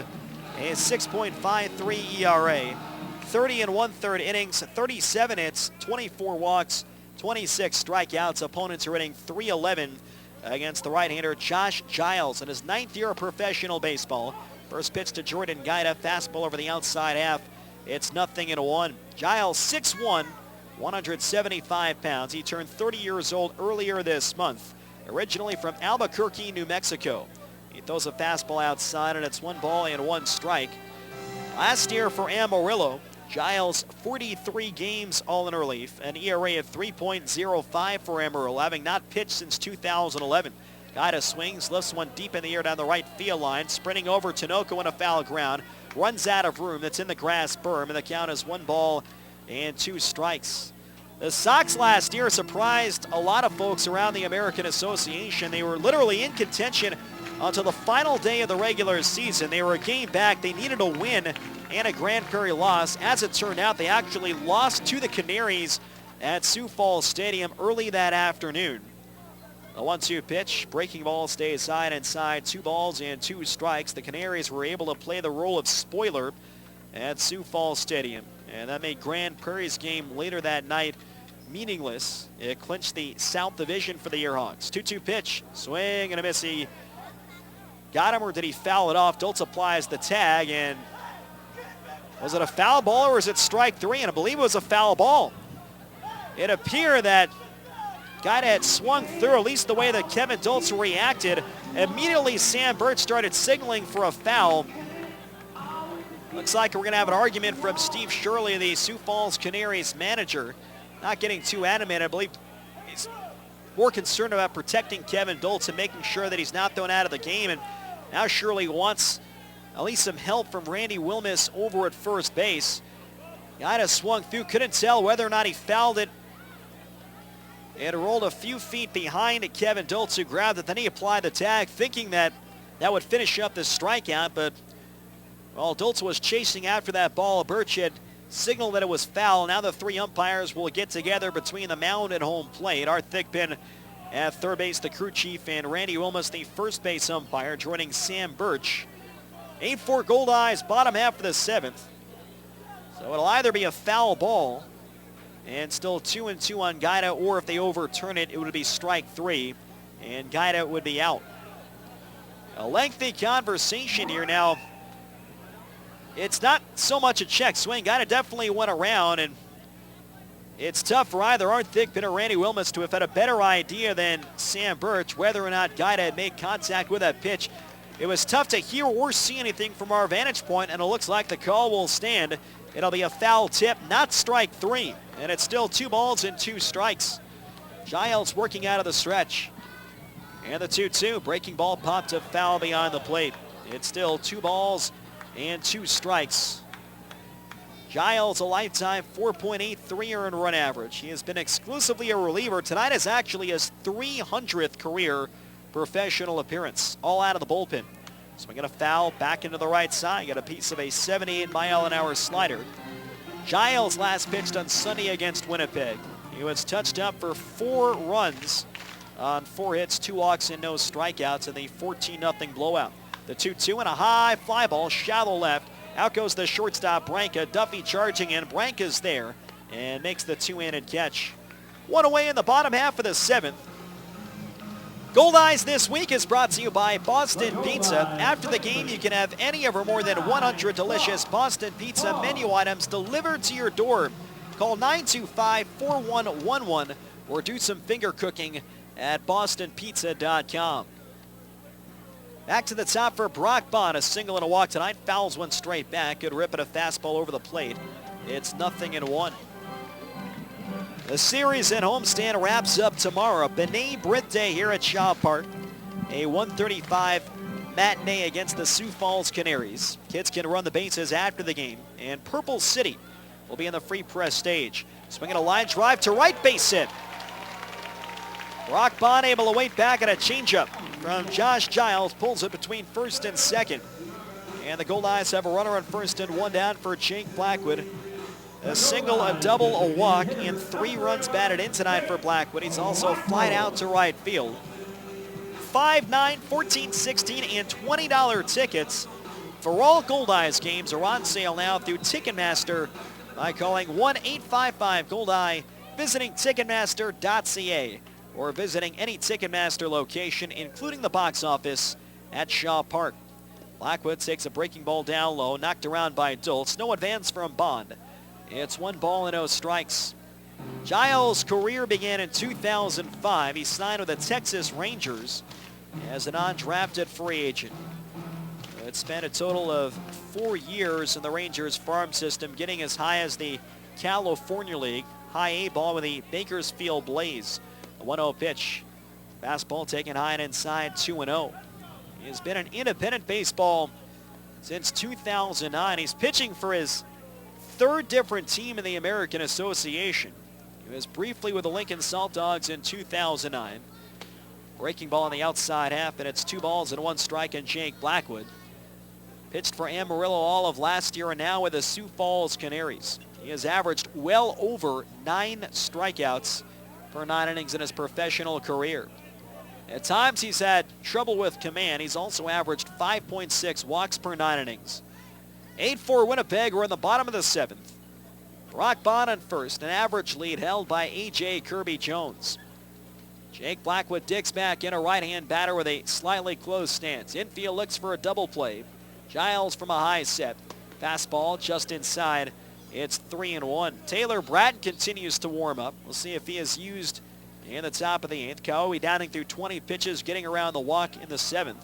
a 6.53 ERA, 30 1/3 innings, 37 hits, 24 walks, 26 strikeouts. Opponents are hitting .311 against the right-hander Josh Giles in his 9th year of professional baseball. First pitch to Jordan Guida, fastball over the outside half. It's 0-1. Giles 6'1", 175 pounds. He turned 30 years old earlier this month. Originally from Albuquerque, New Mexico. He throws a fastball outside, and it's 1 ball and 1 strike. Last year for Amarillo, Giles, 43 games all in relief, an ERA of 3.05 for Amarillo, having not pitched since 2011. Guida swings, lifts one deep in the air down the right field line, sprinting over Tinoco in a foul ground, runs out of room. That's in the grass berm, and the count is 1 ball and 2 strikes. The Sox last year surprised a lot of folks around the American Association. They were literally in contention until the final day of the regular season. They were a game back. They needed a win and a Grand Prairie loss. As it turned out, they actually lost to the Canaries at Sioux Falls Stadium early that afternoon. The 1-2 pitch, breaking ball stays side and side, 2 balls and 2 strikes. The Canaries were able to play the role of spoiler at Sioux Falls Stadium, and that made Grand Prairie's game later that night meaningless. It clinched the South Division for the Yearhawks. 2-2 pitch, swing and a miss. He got him, or did he foul it off? Dulce applies the tag, and was it a foul ball or was it strike 3? And I believe it was a foul ball. It appeared that Goyda had swung through, at least the way that Kevin Dulce reacted. Immediately, Sam Birch started signaling for a foul. Looks like we're going to have an argument from Steve Shirley, the Sioux Falls Canaries manager. Not getting too animated. I believe he's more concerned about protecting Kevin Dulce and making sure that he's not thrown out of the game. And now Shirley wants at least some help from Randy Wilmus over at first base. Goyda swung through, couldn't tell whether or not he fouled it. It rolled a few feet behind Kevin Dulce, who grabbed it. Then he applied the tag, thinking that that would finish up the strikeout. But, well, Dulce was chasing after that ball. Birch had signaled that it was foul. Now the 3 umpires will get together between the mound and home plate. Art Thigpen at third base, the crew chief, and Randy Wilmus, the first base umpire, joining Sam Birch. 8-4 Goldeyes, bottom half of the 7th. So it'll either be a foul ball and still 2-2 on Goyda, or if they overturn it, it would be strike 3, and Goyda would be out. A lengthy conversation here now. It's not so much a check swing. Goyda definitely went around, and it's tough for either Art Thigpen or Randy Wilmus to have had a better idea than Sam Birch whether or not Goyda had made contact with that pitch. It was tough to hear or see anything from our vantage point, and it looks like the call will stand. It'll be a foul tip, not strike 3, and it's still 2 balls and 2 strikes. Giles working out of the stretch. And the 2-2, breaking ball popped to foul behind the plate. It's still 2 balls and 2 strikes. Giles, a lifetime 4.83 earned run average. He has been exclusively a reliever. Tonight is actually his 300th career professional appearance, all out of the bullpen. Swinging a foul back into the right side. Got a piece of a 78-mile-an-hour slider. Giles last pitched on Sunday against Winnipeg. He was touched up for 4 runs on 4 hits, 2 walks, and no strikeouts in the 14-0 blowout. The 2-2 and a high fly ball, shallow left. Out goes the shortstop, Branca. Duffy charging in. Branca's there and makes the 2-handed catch. 1 away in the bottom half of the 7th. Goldeyes this week is brought to you by Boston Pizza. After the game, you can have any of our more than 100 delicious Boston Pizza menu items delivered to your door. Call 925-4111 or do some finger cooking at bostonpizza.com. Back to the top for Brock Bond. A single and a walk tonight. Fouls one straight back. Good rip at a fastball over the plate. It's 0-1. The series at homestand wraps up tomorrow. B'nai B'rith Day here at Shaw Park. A 1:35 matinee against the Sioux Falls Canaries. Kids can run the bases after the game. And Purple City will be in the free press stage. Swinging a line drive to right, base hit. Brock Bond able to wait back at a changeup from Josh Giles. Pulls it between first and second. And the Goldeyes have a runner on first and 1 down for Jake Blackwood. A single, a double, a walk, and 3 runs batted in tonight for Blackwood. He's also flied out to right field. $5, $9, $14, $16, and $20 tickets for all Goldeyes games are on sale now through Ticketmaster by calling 1-855-GOLDEYE, visiting Ticketmaster.ca, or visiting any Ticketmaster location, including the box office at Shaw Park. Blackwood takes a breaking ball down low, knocked around by Dulce. No advance from Bond. It's 1 ball and 0 strikes. Giles' career began in 2005. He signed with the Texas Rangers as an undrafted free agent. It spent a total of 4 years in the Rangers farm system, getting as high as the California League. High A ball with the Bakersfield Blaze. A 1-0 pitch. Fastball taken high and inside, 2-0. He has been in independent baseball since 2009. He's pitching for his 3rd different team in the American Association. He was briefly with the Lincoln Salt Dogs in 2009. Breaking ball on the outside half, and it's 2 balls and 1 strike and Jake Blackwood. Pitched for Amarillo all of last year and now with the Sioux Falls Canaries. He has averaged well over 9 strikeouts per 9 innings in his professional career. At times he's had trouble with command. He's also averaged 5.6 walks per 9 innings. 8-4 Winnipeg. We're in the bottom of the 7th. Brock Bond on first, an average lead held by A.J. Kirby Jones. Jake Blackwood digs back in, a right-hand batter with a slightly closed stance. Infield looks for a double play. Giles from a high set. Fastball just inside. It's 3-1. Taylor Bratton continues to warm up. We'll see if he is used in the top of the 8th. Kaoi downing through 20 pitches, getting around the walk in the 7th.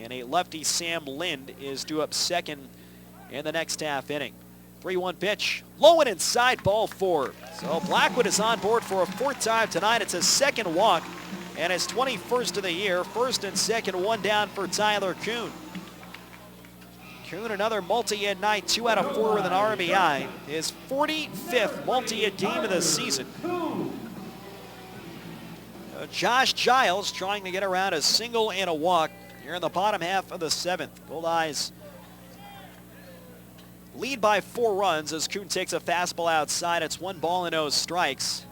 And a lefty, Sam Lind, is due up second in the next half inning. 3-1 pitch, low and inside, ball 4. So Blackwood is on board for a 4th time tonight. It's his 2nd walk and his 21st of the year. 1st and 2nd, 1 down for Tyler Kuhn. Kuhn, another multi-hit night, 2 out of 4 with an RBI. His 45th multi-hit game of the season. Josh Giles trying to get around a single and a walk here in the bottom half of the 7th. Goldeyes lead by 4 runs as Kuhn takes a fastball outside. It's 1 ball and no strikes.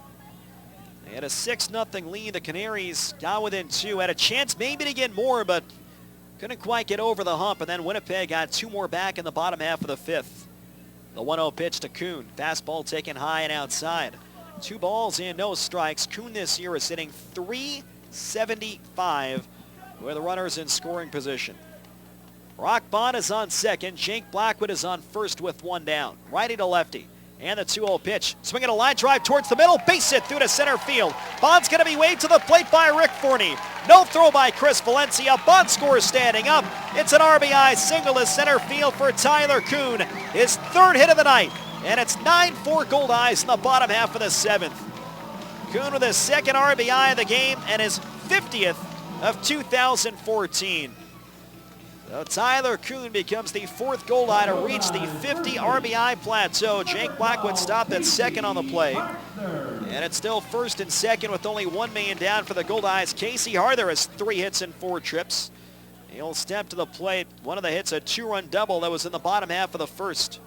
They had a 6-0 lead. The Canaries got within 2. Had a chance maybe to get more, but couldn't quite get over the hump. And then Winnipeg got 2 more back in the bottom half of the 5th. The 1-0 pitch to Kuhn. Fastball taken high and outside. 2 balls and no strikes. Kuhn this year is hitting .375 with the runners in scoring position. Brock Bond is on second. Jake Blackwood is on first with 1 down. Righty to lefty. And the 2-0 pitch. Swinging a line drive towards the middle. Base hit through to center field. Bond's going to be waved to the plate by Rick Forney. No throw by Chris Valencia. Bond scores standing up. It's an RBI single to center field for Tyler Kuhn. His 3rd hit of the night. And it's 9-4 Goldeyes in the bottom half of the 7th. Kuhn with his 2nd RBI of the game and his 50th of 2014. So Tyler Kuhn becomes the 4th Goldeye to reach the 50 RBI plateau. Jake Blackwood stopped at 2nd on the play. And it's still 1st and 2nd with only 1 man down for the Goldeyes. Casey Harther has 3 hits and 4 trips. He'll step to the plate. One of the hits, a 2-run double that was in the bottom half of the 1st.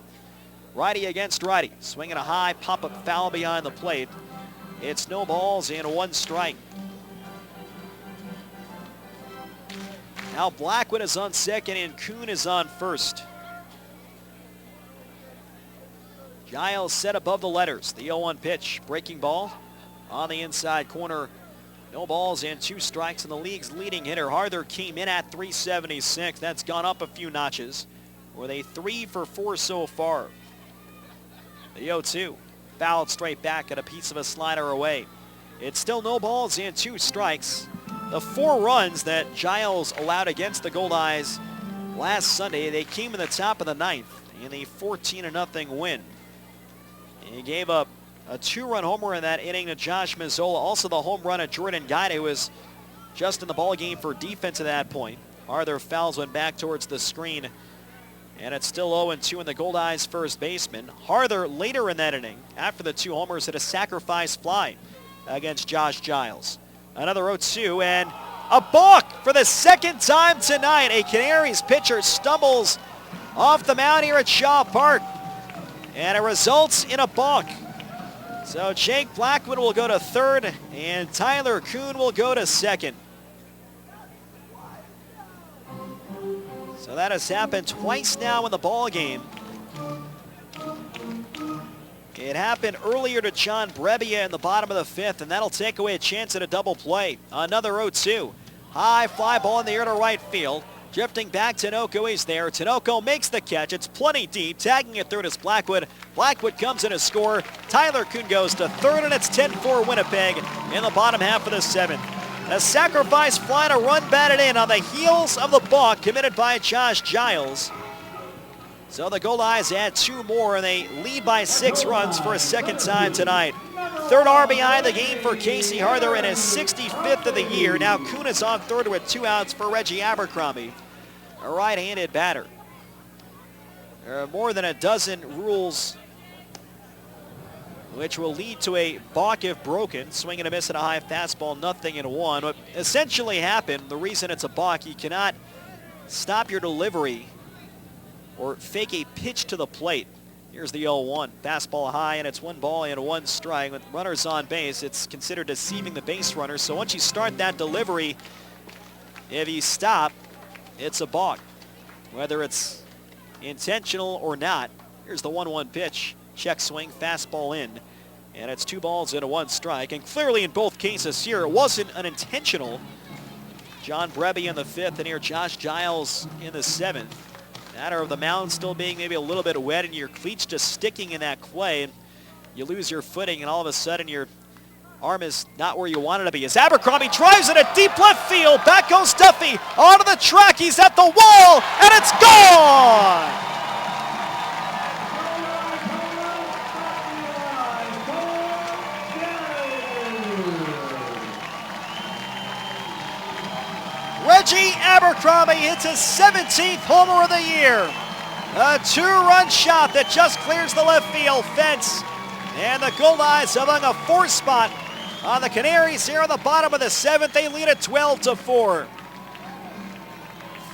Righty against righty. Swinging a high pop-up foul behind the plate. It's no balls and 1 strike. Now Blackwood is on second and Kuhn is on first. Giles set above the letters. The 0-1 pitch. Breaking ball on the inside corner. No balls and 2 strikes, and the league's leading hitter Harther came in at .376. That's gone up a few notches with a 3 for 4 so far. The 0-2 fouled straight back at a piece of a slider away. It's still no balls and 2 strikes. The 4 runs that Giles allowed against the Goldeyes last Sunday, they came in the top of the 9th in the 14-0 win. He gave up a 2-run homer in that inning to Josh Mazzola. Also the home run at Jordan Guide, who was just in the ballgame for defense at that point. Harther fouls one back towards the screen. And it's still 0-2 in the Goldeyes first baseman. Harther later in that inning, after the 2 homers, hit a sacrifice fly against Josh Giles. Another 0-2 and a balk for the 2nd time tonight. A Canaries pitcher stumbles off the mound here at Shaw Park. And it results in a balk. So Jake Blackwood will go to 3rd and Tyler Kuhn will go to 2nd. So that has happened twice now in the ball game. It happened earlier to John Brebbia in the bottom of the 5th, and that'll take away a chance at a double play. Another 0-2. High fly ball in the air to right field. Drifting back, Tinoco is there. Tinoco makes the catch. It's plenty deep. Tagging it through is Blackwood. Blackwood comes in to score. Tyler Kuhn goes to 3rd, and it's 10-4 Winnipeg in the bottom half of the 7th. A sacrifice fly to run batted in on the heels of the balk committed by Josh Giles. So the Goldeyes add 2 more, and they lead by 6 runs for a 2nd time tonight. 3rd RBI of the game for Casey Harther in his 65th of the year. Now Kuhn is on 3rd with 2 outs for Reggie Abercrombie, a right-handed batter. There are more than a dozen rules which will lead to a balk if broken. Swing and a miss and a high fastball, 0-1. What essentially happened, the reason it's a balk, you cannot stop your delivery or fake a pitch to the plate. Here's the 0-1. Fastball high, and it's 1 strike. With runners on base, it's considered deceiving the base runner. So once you start that delivery, if you stop, it's a balk, whether it's intentional or not. Here's the 1-1 pitch. Check swing, fastball in, and it's 2 strike. And clearly in both cases here, it wasn't an intentional. John Brebby in the 5th, and here Josh Giles in the 7th. Matter of the mound still being maybe a little bit wet and your cleats just sticking in that clay. You lose your footing, and all of a sudden your arm is not where you want it to be. As Abercrombie drives it at deep left field. Back goes Duffy onto the track. He's at the wall, and it's gone! Reggie Abercrombie hits his 17th homer of the year. A 2-run shot that just clears the left field fence. And the Goldeyes have hung a 4th spot on the Canaries here on the bottom of the 7th. They lead it 12-4.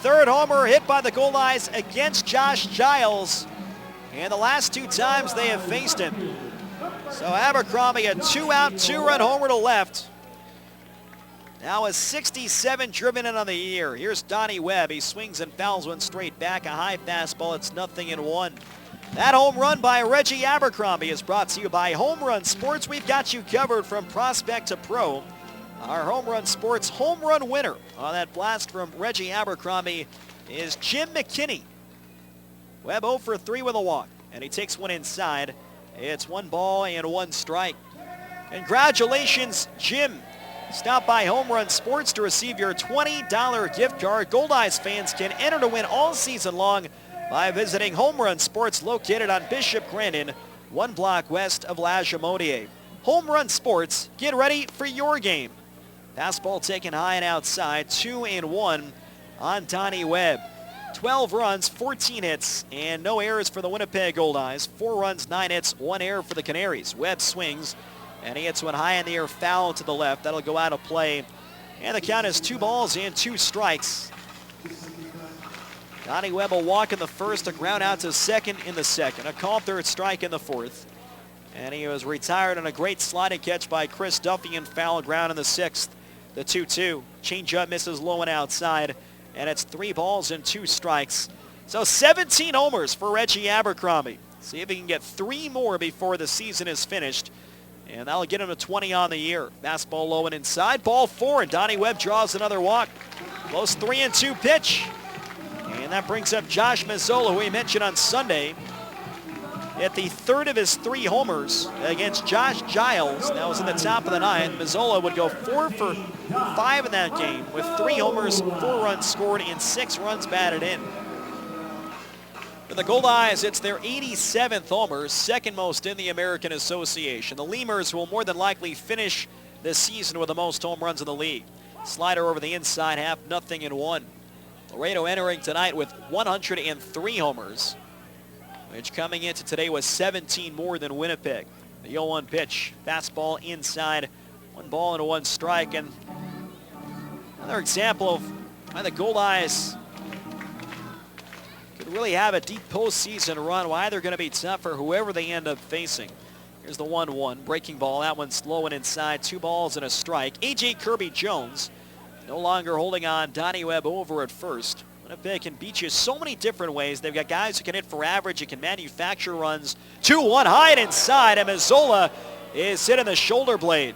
3rd homer hit by the Goldeyes against Josh Giles. And the last 2 times they have faced him. So Abercrombie, a 2-out, 2-run homer to left. Now a 67 driven in on the year. Here's Donnie Webb. He swings and fouls one straight back. A high fastball. It's 0-1. That home run by Reggie Abercrombie is brought to you by Home Run Sports. We've got you covered from prospect to pro. Our Home Run Sports home run winner on that blast from Reggie Abercrombie is Jim McKinney. Webb 0 for 3 with a walk, and he takes one inside. It's 1 strike. Congratulations, Jim. Stop by Home Run Sports to receive your $20 gift card. Goldeyes fans can enter to win all season long by visiting Home Run Sports, located on Bishop Grandin, 1 block west of La Jamodier. Home Run Sports, get ready for your game. Fastball taken high and outside, 2-1 on Donnie Webb. 12 runs, 14 hits, and no errors for the Winnipeg Goldeyes. 4 runs, 9 hits, 1 error for the Canaries. Webb swings, and he hits one high in the air, foul to the left. That'll go out of play. And the count is 2 strikes. Donnie Webb will walk in the 1st, a ground out to 2nd in the 2nd. A called 3rd strike in the 4th. And he was retired on a great sliding catch by Chris Duffy and foul ground in the 6th. The 2-2. Changeup misses low and outside. And it's 3 strikes. So 17 homers for Reggie Abercrombie. See if he can get 3 more before the season is finished. And that'll get him to 20 on the year. Fastball low and inside. Ball 4, and Donnie Webb draws another walk. Close 3-2 pitch. And that brings up Josh Mazzola, who we mentioned on Sunday. At the 3rd of his 3 homers against Josh Giles. That was in the top of the 9th. Mazzola would go 4 for 5 in that game with 3 homers, 4 runs scored, and 6 runs batted in. For the Goldeyes, it's their 87th homer, 2nd most in the American Association. The Lemurs will more than likely finish this season with the most home runs in the league. Slider over the inside half, 0-1. Laredo entering tonight with 103 homers, which coming into today was 17 more than Winnipeg. The 0-1 pitch, fastball inside, 1 strike, and another example of why the Goldeyes could really have a deep postseason run, why they're going to be tough for whoever they end up facing. Here's the 1-1, breaking ball, that one's low and inside, 2 strike. A.J. Kirby-Jones no longer holding on Donnie Webb over at first. Winnipeg can beat you so many different ways. They've got guys who can hit for average, who can manufacture runs. 2-1 high and inside, and Mazzola is hitting the shoulder blade.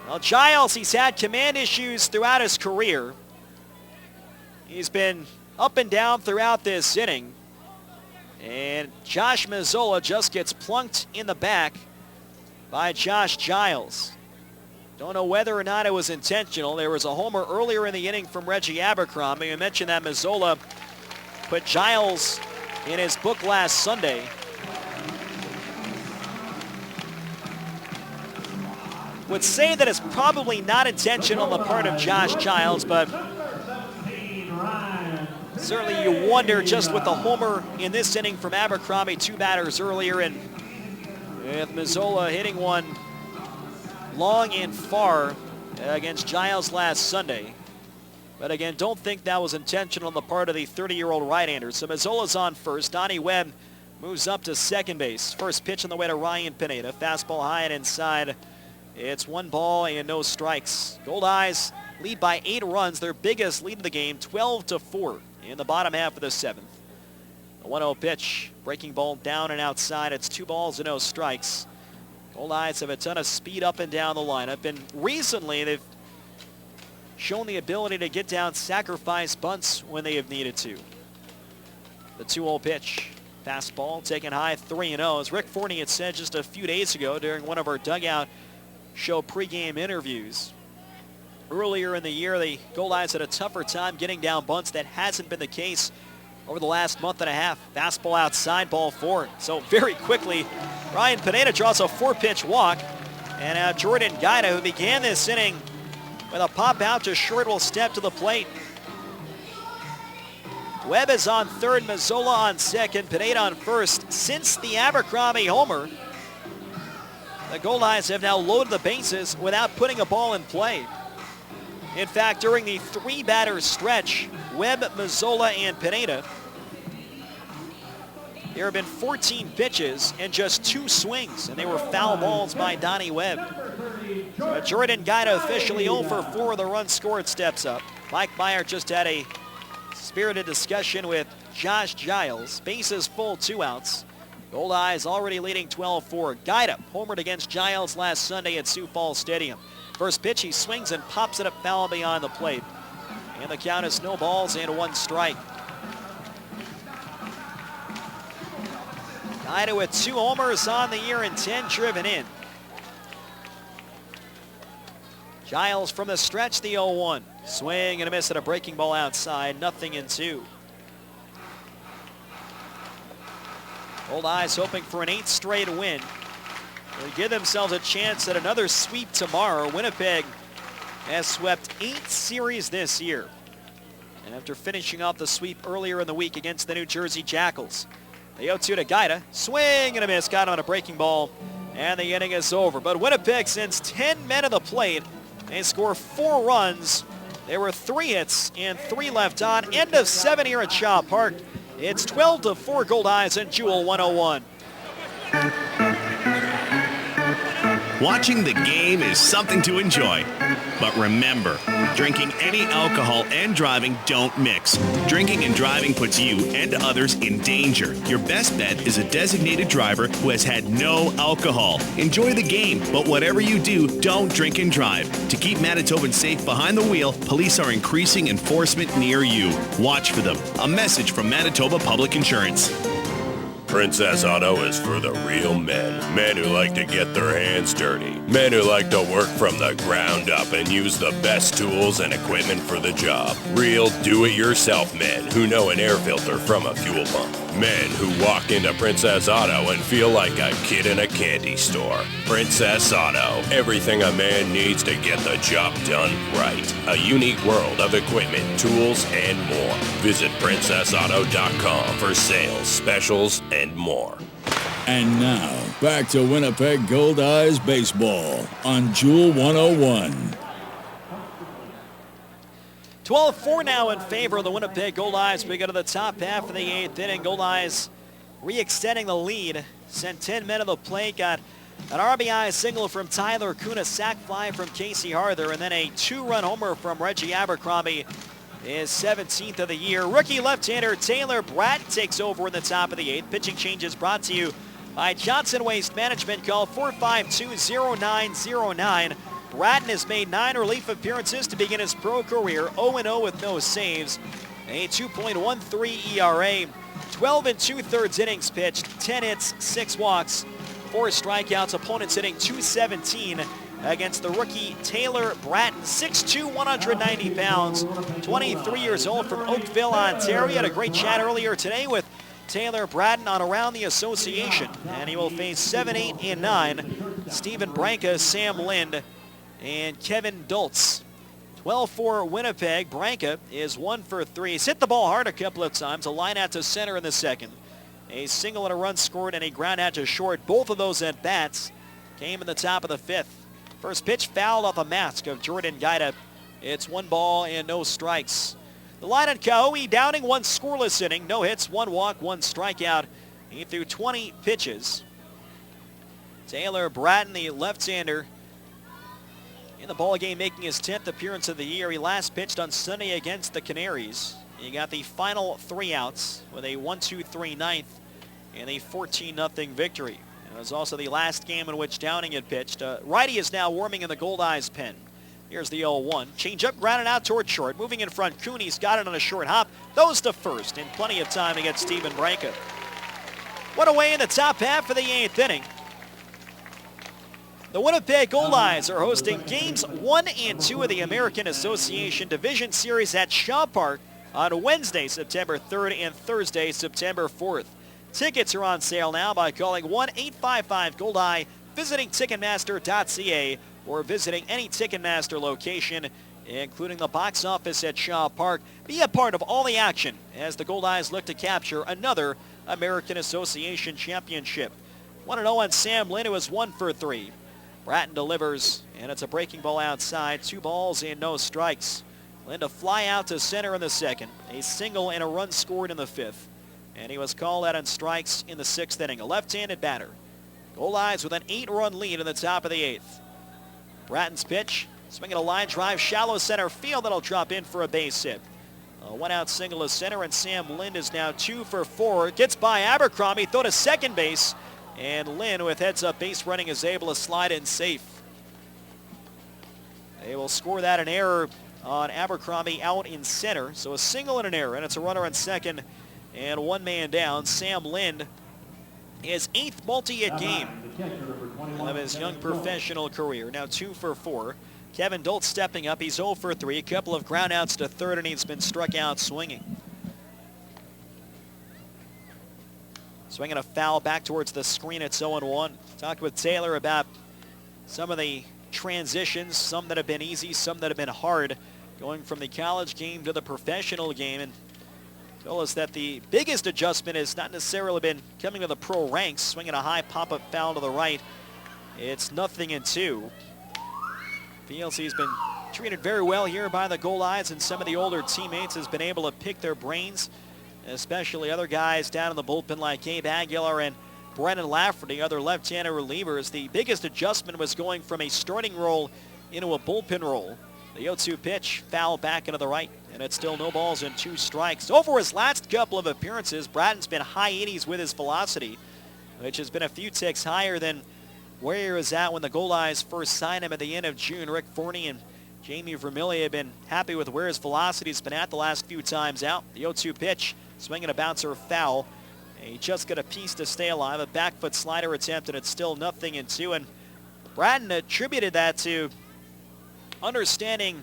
Well, Giles, he's had command issues throughout his career. He's been up and down throughout this inning. And Josh Mazzola just gets plunked in the back by Josh Giles. Don't know whether or not it was intentional. There was a homer earlier in the inning from Reggie Abercrombie. I mentioned that Mazzola put Giles in his book last Sunday. Would say that it's probably not intentional on the part of Josh Giles, but certainly you wonder just with the homer in this inning from Abercrombie, 2 batters earlier, and With Mazzola hitting one long and far against Giles last Sunday. But again, don't think that was intentional on the part of the 30-year-old right-hander. So Mazzola's on first. Donnie Webb moves up to second base. First pitch on the way to Ryan Pineda. Fastball high and inside. It's 1 ball and no strikes. Goldeyes lead by 8 runs, their biggest lead of the game, 12-4 in the bottom half of the 7th. A 1-0 pitch, breaking ball down and outside. It's 2 balls and no strikes. Goldeyes have a ton of speed up and down the lineup, and recently they've shown the ability to get down sacrifice bunts when they have needed to. The 2-0 pitch, fastball taken high, 3-0. As Rick Forney had said just a few days ago during one of our dugout show pregame interviews, earlier in the year, the Goldeyes had a tougher time getting down bunts. That hasn't been the case over the last month and a half. Fastball outside, ball 4. So very quickly, Ryan Pineda draws a 4-pitch walk. And now Jordan Gaida, who began this inning with a pop out to short, will step to the plate. Webb is on third, Mazzola on second, Pineda on first. Since the Abercrombie homer, the Goldeyes have now loaded the bases without putting a ball in play. In fact, during the 3-batter stretch, Webb, Mazzola, and Pineda, there have been 14 pitches and just 2 swings, and they were foul balls by Donnie Webb. So Jordan Gaida officially 0 for 4 of the runs scored steps up. Mike Meyer just had a spirited discussion with Josh Giles. Bases full, 2 outs. Goldeyes already leading 12-4. Gaida homered against Giles last Sunday at Sioux Falls Stadium. First pitch, he swings and pops it up foul beyond the plate. And the count is no balls and 1 strike. Gaida with 2 homers on the year and 10 driven in. Giles from the stretch, the 0-1. Swing and a miss at a breaking ball outside, 0-2. Goldeyes hoping for an 8th straight win. They give themselves a chance at another sweep tomorrow. Winnipeg has swept 8 series this year. And after finishing off the sweep earlier in the week against the New Jersey Jackals. The 0-2 to Gaida. Swing and a miss. Got on a breaking ball. And the inning is over. But Winnipeg sends 10 men to the plate. They score 4 runs. There were 3 hits and 3 left on. End of 7 here at Shaw Park. It's 12-4 Goldeyes and Jewel 101.
Watching the game is something to enjoy. But remember, drinking any alcohol and driving don't mix. Drinking and driving puts you and others in danger. Your best bet is a designated driver who has had no alcohol. Enjoy the game, but whatever you do, don't drink and drive. To keep Manitobans safe behind the wheel, police are increasing enforcement near you. Watch for them. A message from Manitoba Public Insurance.
Princess Auto is for the real men. Men who like to get their hands dirty. Men who like to work from the ground up and use the best tools and equipment for the job. Real do-it-yourself men who know an air filter from a fuel pump. Men who walk into Princess Auto and feel like a kid in a candy store. Princess Auto. Everything a man needs to get the job done right. A unique world of equipment, tools, and more. Visit princessauto.com for sales, specials, and more.
And now, back to Winnipeg Goldeyes baseball on Jewel 101.
12-4 now in favor of the Winnipeg Goldeyes. We go to the top half of the 8th inning. Goldeyes re-extending the lead. Sent 10 men to the plate. Got an RBI single from Tyler Kuhn, a sac fly from Casey Harther, and then a 2-run homer from Reggie Abercrombie. His 17th of the year. Rookie left-hander Taylor Bratton takes over in the top of the 8th. Pitching changes brought to you by Johnson Waste Management. Call 452-0909. Bratton has made 9 relief appearances to begin his pro career. 0-0 with no saves. A 2.13 ERA. 12 2/3 innings pitched. 10 hits, 6 walks, 4 strikeouts. Opponents hitting .217 against the rookie Taylor Bratton. 6'2", 190 pounds. 23 years old from Oakville, Ontario. Had a great chat earlier today with Taylor Bratton on Around the Association. And he will face 7, 8, and 9. Stephen Branca, Sam Lind, and Kevin Dultz. 12-4 Winnipeg. Branca is 1 for 3. He's hit the ball hard a couple of times. A line out to center in the second. A single and a run scored and a ground out to short. Both of those at bats came in the top of the 5th. First pitch fouled off a mask of Jordan Gaida. It's 1 ball and no strikes. The line at Kauai, Downing 1 scoreless inning. No hits, 1 walk, 1 strikeout. He threw 20 pitches. Taylor Bratton, the left-hander, in the ballgame, making his 10th appearance of the year. He last pitched on Sunday against the Canaries. He got the final 3 outs with a 1-2-3 ninth and a 14-0 victory. It was also the last game in which Downing had pitched. Righty is now warming in the Goldeyes pen. Here's the 0-1. Change-up, grounded out toward short. Moving in front, Cooney's got it on a short hop. Throws to first, and plenty of time to get Steven Branca. One away in the top half of the 8th inning. The Winnipeg Goldeyes are hosting games 1 and 2 of the American Association Division Series at Shaw Park on Wednesday, September 3rd and Thursday, September 4th. Tickets are on sale now by calling 1-855-GOLDEYE, visiting Ticketmaster.ca, or visiting any Ticketmaster location, including the box office at Shaw Park. Be a part of all the action as the Goldeyes look to capture another American Association championship. 1-0 on Sam Lynn, who is 1 for 3. Bratton delivers, and it's a breaking ball outside. 2 balls and no strikes. Lynn to fly out to center in the 2nd. A single and a run scored in the 5th. And he was called out on strikes in the 6th inning. A left-handed batter. Goldeyes with an 8-run lead in the top of the 8th. Bratton's pitch, swinging a line drive, shallow center field. That'll drop in for a base hit. A 1-out single to center, and Sam Lind is now 2 for 4. Gets by Abercrombie, throw to second base, and Lynn, with heads-up base running, is able to slide in safe. They will score that an error on Abercrombie out in center. So a single and an error, and it's a runner on second and 1 man down. Sam Lind, his 8th multi-hit game of his young professional career. Now 2 for 4. Kevin Dultz stepping up. He's 0 for 3. A couple of groundouts to third, and he's been struck out swinging. Swinging a foul back towards the screen. It's 0-1. Talked with Taylor about some of the transitions, some that have been easy, some that have been hard, going from the college game to the professional game, and told us that the biggest adjustment has not necessarily been coming to the pro ranks. Swinging a high pop-up foul to the right. It's 0-2. Feels he's been treated very well here by the Goldeyes, and some of the older teammates has been able to pick their brains, especially other guys down in the bullpen like Gabe Aguilar and Brennan Lafferty, other left-handed relievers. The biggest adjustment was going from a starting role into a bullpen role. The 0-2 pitch, foul back into the right, and it's still no balls and 2 strikes. Over his last couple of appearances, Bratton's been high 80s with his velocity, which has been a few ticks higher than where he was at when the Goldeyes first signed him at the end of June. Rick Forney and Jamie Vermillion have been happy with where his velocity's been at the last few times out. The 0-2 pitch, swinging a bouncer foul. He just got a piece to stay alive, a back foot slider attempt, and it's still 0-2. And Bratton attributed that to understanding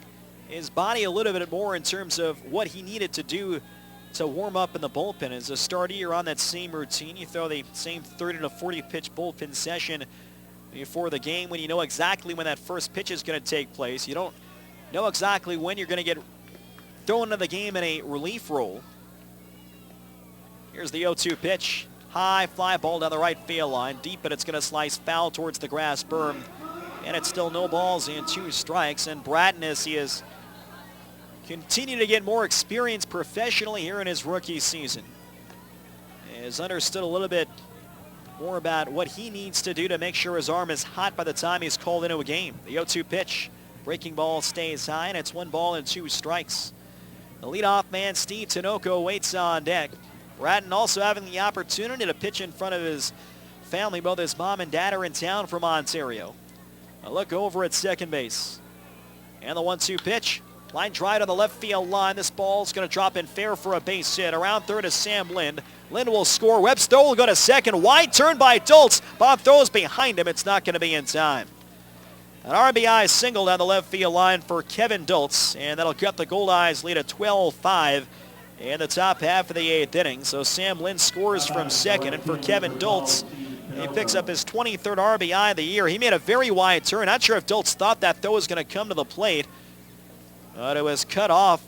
his body a little bit more in terms of what he needed to do to warm up in the bullpen. As a starter, you're on that same routine. You throw the same 30 to 40 pitch bullpen session before the game when you know exactly when that first pitch is going to take place. You don't know exactly when you're going to get thrown into the game in a relief role. Here's the 0-2 pitch. High fly ball down the right field line. Deep, but it's going to slice foul towards the grass berm. And it's still no balls and 2 strikes. And Bratton, as he has continued to get more experience professionally here in his rookie season, has understood a little bit more about what he needs to do to make sure his arm is hot by the time he's called into a game. The 0-2 pitch. Breaking ball stays high, and it's 1 ball and 2 strikes. The leadoff man, Steve Tinoco, waits on deck. Bratton also having the opportunity to pitch in front of his family. Both his mom and dad are in town from Ontario. A look over at second base. And the 1-2 pitch. Line drive on the left field line. This ball's going to drop in fair for a base hit. Around third is Sam Lind. Lind will score. Webster will go to second. Wide turn by Dultz. Bob throws behind him. It's not going to be in time. An RBI single down the left field line for Kevin Dultz, and that'll cut the Goldeyes lead at 12-5 in the top half of the 8th inning. So Sam Lind scores from second, and for Kevin Dultz, he picks up his 23rd RBI of the year. He made a very wide turn. Not sure if Dultz thought that throw was going to come to the plate, but it was cut off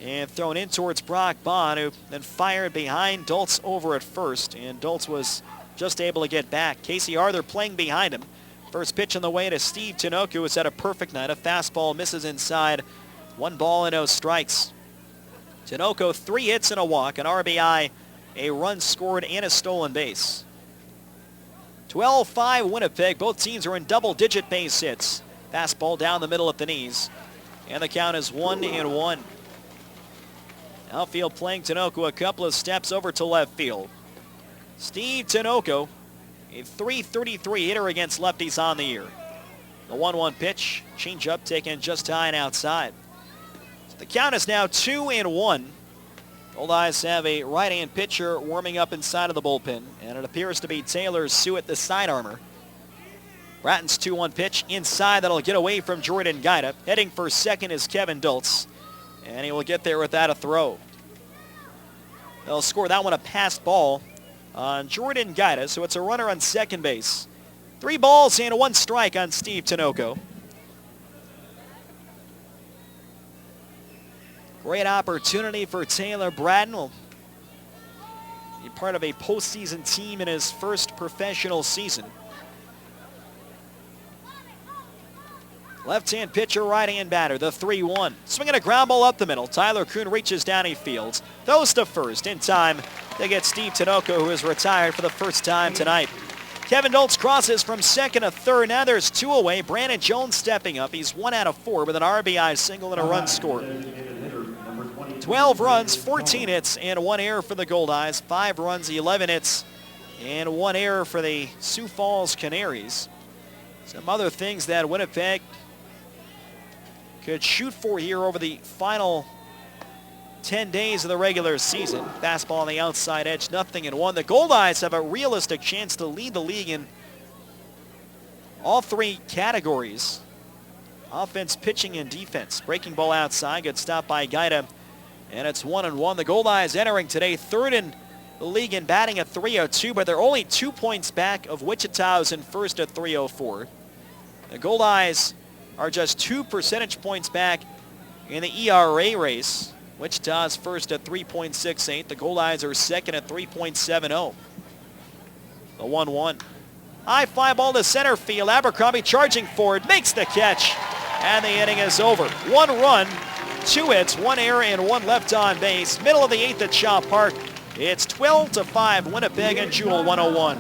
And thrown in towards Brock Bond, who then fired behind Dultz over at first. And Dultz was just able to get back. Casey Arthur playing behind him. First pitch on the way to Steve Tinoco, who's had a perfect night. A fastball misses inside. 1 ball and no strikes. Tinoco, 3 hits and a walk, an RBI, a run scored, and a stolen base. 12-5 Winnipeg. Both teams are in double-digit base hits. Fastball down the middle at the knees. And the count is 1-1. Outfield playing Tinoco a couple of steps over to left field. Steve Tinoco, a .333 hitter against lefties on the year. The 1-1 pitch, changeup taken just high and outside. So the count is now 2-1. Goldeyes have a right-hand pitcher warming up inside of the bullpen, and it appears to be Taylor Sioux at the side armor. Bratton's 2-1 pitch inside that'll get away from Jordan Guida. Heading for second is Kevin Dultz, and he will get there without a throw. They'll score that one a passed ball on Jordan Guida, so it's a runner on second base. 3 balls and 1 strike on Steve Tinoco. Great opportunity for Taylor Bratton. Will be part of a postseason team in his first professional season. Left-hand pitcher, right-hand batter, the 3-1. Swinging a ground ball up the middle. Tyler Kuhn reaches down, he fields. Throws to first in time. They get Steve Tinoco, who is retired for the first time tonight. Kevin Dultz crosses from second to third. Now there's 2 away. Brandon Jones stepping up. He's 1 out of 4 with an RBI single and a run scored. 12 runs, 14 hits, and 1 error for the Goldeyes. 5 runs, 11 hits, and 1 error for the Sioux Falls Canaries. Some other things that Winnipeg could shoot for here over the final 10 days of the regular season. Fastball on the outside edge, 0-1. The Goldeyes have a realistic chance to lead the league in all 3 categories. Offense, pitching, and defense. Breaking ball outside, good stop by Guida. And it's 1-1. The Goldeyes entering today 3rd in the league in batting at .302, but they're only 2 points back of Wichita, who's in first at .304. The Goldeyes are just 2 percentage points back in the ERA race. Wichita's first at 3.68. The Goldeyes are second at 3.70. The 1-1. High fly ball to center field. Abercrombie charging forward, makes the catch, and the inning is over. 1 run, 2 hits, 1 error, and 1 left on base. Middle of the 8th at Shaw Park. It's 12-5, Winnipeg and Jewel 101.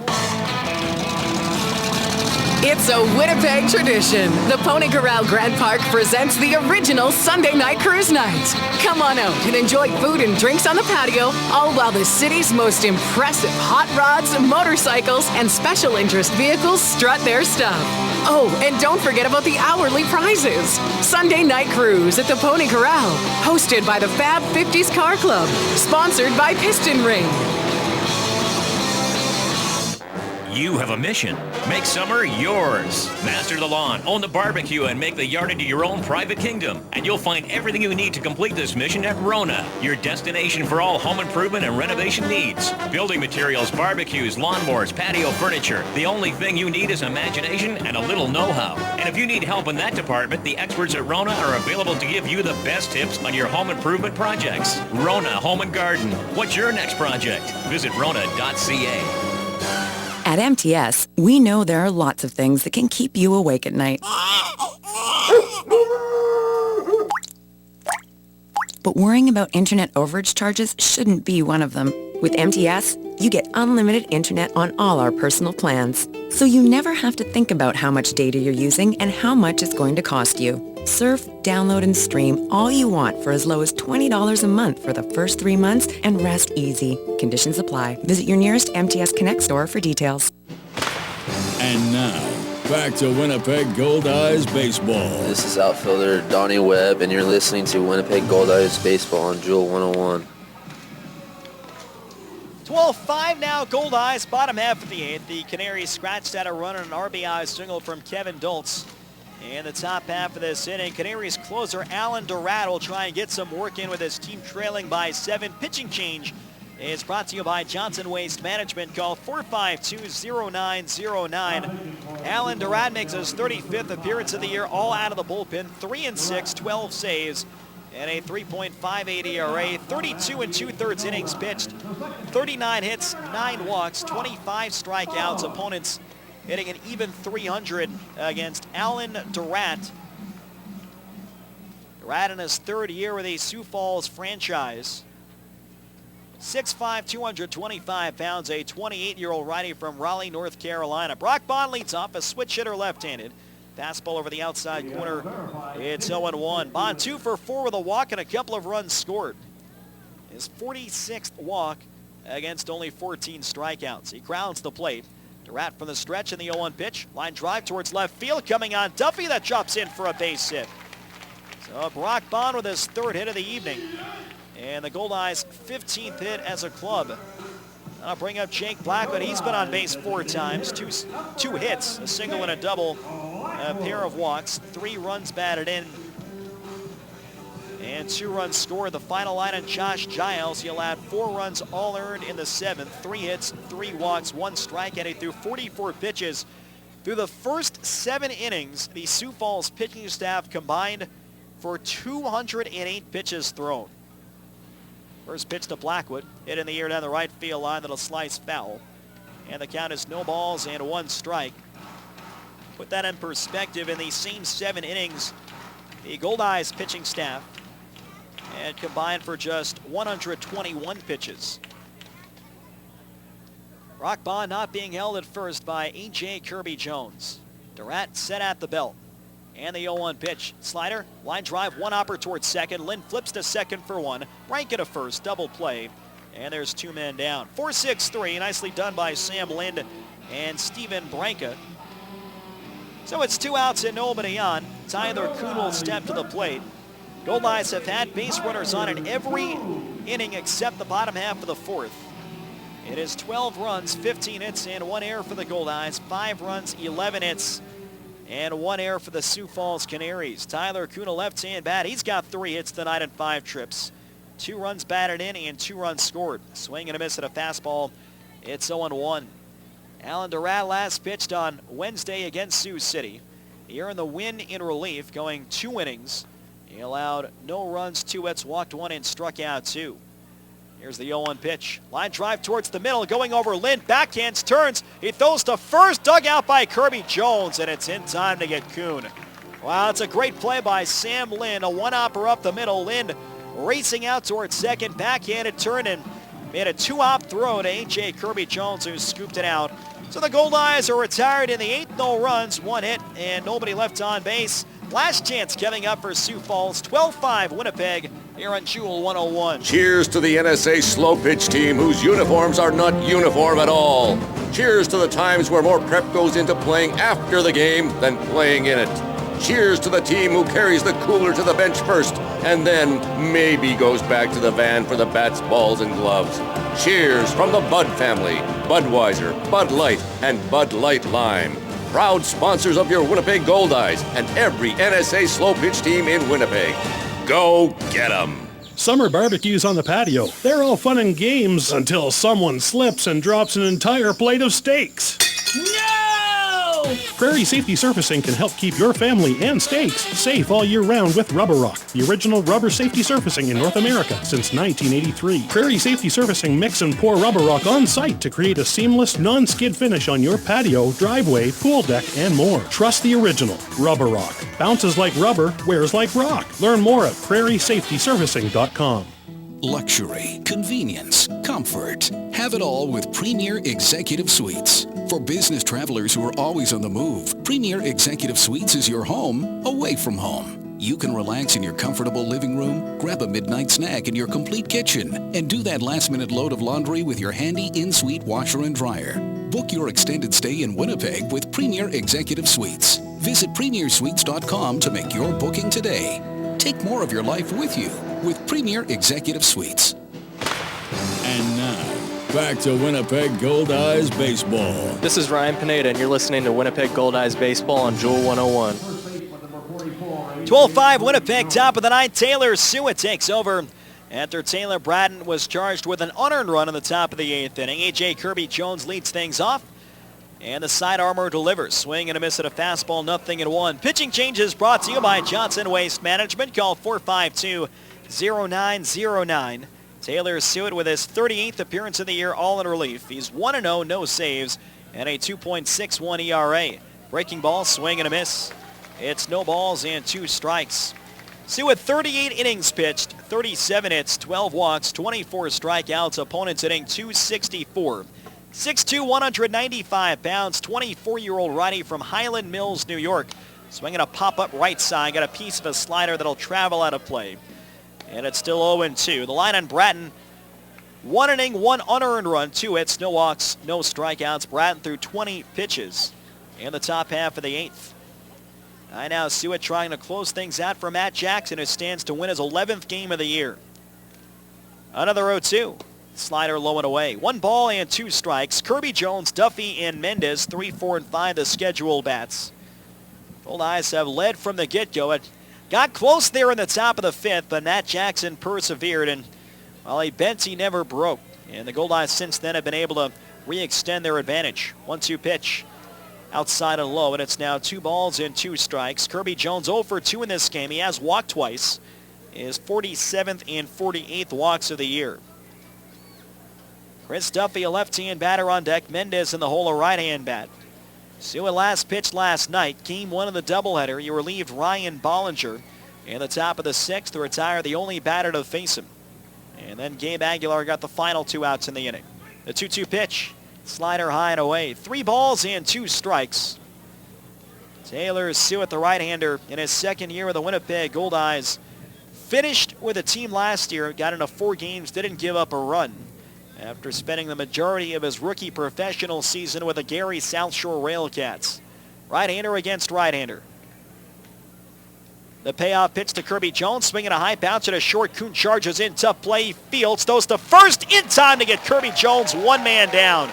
It's a Winnipeg tradition. The Pony Corral Grand Park presents the original Sunday night cruise night. Come on out and enjoy food and drinks on the patio, all while the city's most impressive hot rods, motorcycles, and special interest vehicles strut their stuff. Oh, and don't forget about the hourly prizes. Sunday night cruise at the Pony Corral, hosted by the Fab 50s Car Club, sponsored by Piston Ring.
You have a mission. Make summer yours. Master the lawn, own the barbecue, and make the yard into your own private kingdom. And you'll find everything you need to complete this mission at Rona, your destination for all home improvement and renovation needs. Building materials, barbecues, lawnmowers, patio furniture. The only thing you need is imagination and a little know-how. And if you need help in that department, the experts at Rona are available to give you the best tips on your home improvement projects. Rona Home and Garden. What's your next project? Visit Rona.ca.
At MTS, we know there are lots of things that can keep you awake at night. But worrying about internet overage charges shouldn't be one of them. With MTS, you get unlimited internet on all our personal plans. So you never have to think about how much data you're using and how much it's going to cost you. Surf, download, and stream all you want for as low as $20 a month for the first 3 months and rest easy. Conditions apply. Visit your nearest MTS Connect store for details.
And now, back to Winnipeg Goldeyes baseball.
This is outfielder Donnie Webb, and you're listening to Winnipeg Goldeyes baseball on Jewel 101.
12-5 now, Goldeyes, bottom half of the 8th. The Canaries scratched out a run on an RBI single from Kevin Dultz. In the top half of this inning, Canaries closer Alan Durrett will try and get some work in with his team trailing by 7. Pitching change is brought to you by Johnson Waste Management. Call 452-0909. Alan Durrett makes his 35th appearance of the year, all out of the bullpen. 3-6, 12 saves. and a 3.58 ERA, 32 and 2/3 innings pitched, 39 hits, 9 walks, 25 strikeouts. Opponents hitting an even 300 against Alan Durant. Durant in his 3rd year with a Sioux Falls franchise. 6'5", 225 pounds, a 28-year-old righty from Raleigh, North Carolina. Brock Bond leads off, a switch hitter left-handed. Fastball over the outside corner. It's 0-1. Bond 2 for 4 with a walk and a couple of runs scored. His 46th walk against only 14 strikeouts. He crowds the plate. Durant from the stretch in the 0-1 pitch. Line drive towards left field coming on Duffy. That drops in for a base hit. So Brock Bond with his 3rd hit of the evening. And the Goldeyes' 15th hit as a club. I'll bring up Jake Blackwood. He's been on base 4 times, two hits, a single and a double, a pair of walks, 3 runs batted in, and 2 runs scored. The final line on Josh Giles. He allowed 4 runs all earned in the 7th, 3 hits, 3 walks, 1 strikeout. He threw 44 pitches. Through the first 7 innings, the Sioux Falls pitching staff combined for 208 pitches thrown. First pitch to Blackwood, hit in the air down the right field line, that'll slice foul. And the count is no balls and 1 strike. Put that in perspective, in the same 7 innings, the Goldeyes pitching staff had combined for just 121 pitches. Brock Bond not being held at first by A.J. Kirby Jones. Durant set at the belt. And the 0-1 pitch. Slider, line drive, 1-hopper towards second. Lind flips to second for 1. Branca to first, double play. And there's 2 men down. 4-6-3, nicely done by Sam Lind and Steven Branca. So it's 2 outs and nobody on. Tyler Kuhn will step to the plate. Goldeyes have had base runners on in every inning except the bottom half of the 4th. It is 12 runs, 15 hits, and 1 error for the Goldeyes. 5 runs, 11 hits, and 1 error for the Sioux Falls Canaries. Tyler Kuhn, a left-hand bat. He's got 3 hits tonight and 5 trips. 2 runs batted in and 2 runs scored. Swing and a miss at a fastball. It's 0-1. Alan Durant last pitched on Wednesday against Sioux City. He earned the win in relief, going 2 innings. He allowed no runs, 2 hits, walked 1, and struck out 2. Here's the 0-1 pitch. Line drive towards the middle, going over Lind. Backhands, turns. He throws to first, dug out by Kirby Jones, and it's in time to get Kuhn. Wow, it's a great play by Sam Lind. A 1-hopper up the middle. Lind racing out towards second. Backhanded turn and made a 2-hop throw to A.J. Kirby Jones, who scooped it out. So the Goldeyes are retired in the 8th, no runs, 1 hit, and nobody left on base. Last chance coming up for Sioux Falls. 12-5 Winnipeg here on Jewel 101.
Cheers to the NSA slow pitch team whose uniforms are not uniform at all. Cheers to the times where more prep goes into playing after the game than playing in it. Cheers to the team who carries the cooler to the bench first and then maybe goes back to the van for the bats, balls, and gloves. Cheers from the Bud family, Budweiser, Bud Light, and Bud Light Lime. Proud sponsors of your Winnipeg Goldeyes and every NSA slow pitch team in Winnipeg. Go get 'em!
Summer barbecues on the patio. They're all fun and games until someone slips and drops an entire plate of steaks. No! Prairie Safety Surfacing can help keep your family and steaks safe all year round with Rubber Rock, the original rubber safety surfacing in North America since 1983. Prairie Safety Surfacing mix and pour Rubber Rock on site to create a seamless, non-skid finish on your patio, driveway, pool deck, and more. Trust the original Rubber Rock. Bounces like rubber, wears like rock. Learn more at prairiesafetysurfacing.com.
Luxury, convenience, comfort. Have it all with Premier Executive Suites. For business travelers who are always on the move, Premier Executive Suites is your home away from home. You can relax in your comfortable living room, grab a midnight snack in your complete kitchen, and do that last-minute load of laundry with your handy in-suite washer and dryer. Book your extended stay in Winnipeg with Premier Executive Suites. Visit premiersuites.com to make your booking today. Take more of your life with you with Premier Executive Suites.
And now, back to Winnipeg Goldeyes Baseball.
This is Ryan Pineda, and you're listening to Winnipeg Goldeyes Baseball on Jewel 101.
12-5 Winnipeg, top of the 9th. Taylor Sioux takes over after Taylor Bratton was charged with an unearned run in the top of the 8th inning. A.J. Kirby Jones leads things off. And the side armor delivers. Swing and a miss at a fastball, 0-1. Pitching changes brought to you by Johnson Waste Management. Call 452-0909. Taylor Sioux with his 38th appearance of the year, all in relief. He's 1-0, no saves, and a 2.61 ERA. Breaking ball, swing and a miss. It's no balls and 2 strikes. Sioux with 38 innings pitched, 37 hits, 12 walks, 24 strikeouts. Opponents hitting .264. 6'2", 195 pounds, 24-year-old righty from Highland Mills, New York. Swinging a pop-up right side, got a piece of a slider that'll travel out of play. And it's still 0-2. The line on Bratton, 1 inning, 1 unearned run, 2 hits, no walks, no strikeouts. Bratton threw 20 pitches in the top half of the 8th. Now Sioux trying to close things out for Matt Jackson, who stands to win his 11th game of the year. Another 0-2. Slider low and away. 1 ball and 2 strikes. Kirby Jones, Duffy, and Mendez, 3, 4, and 5, the scheduled bats. Goldeyes have led from the get-go. It got close there in the top of the 5th, but Matt Jackson persevered, and while he bent, he never broke. And the Goldeyes since then have been able to re-extend their advantage. 1-2 pitch. Outside and low, and it's now 2 balls and 2 strikes. Kirby Jones 0 for 2 in this game. He has walked twice. His 47th and 48th walks of the year. Chris Duffy, a left-hand batter on deck. Mendez in the hole, a right-hand bat. Sioux last pitched last night. Game 1 of the doubleheader. He relieved Ryan Bollinger in the top of the 6th to retire the only batter to face him. And then Gabe Aguilar got the final 2 outs in the inning. The 2-2 pitch. Slider high and away. 3 balls and 2 strikes. Taylor Sioux, the right-hander, in his 2nd year with the Winnipeg Goldeyes. Finished with the team last year. Got into 4 games. Didn't give up a run. After spending the majority of his rookie professional season with the Gary South Shore Railcats. Right-hander against right-hander. The payoff pitch to Kirby Jones. Swinging a high bounce at a short. Kuhn charges in. Tough play. He fields. Throws to first in time to get Kirby Jones 1 man down.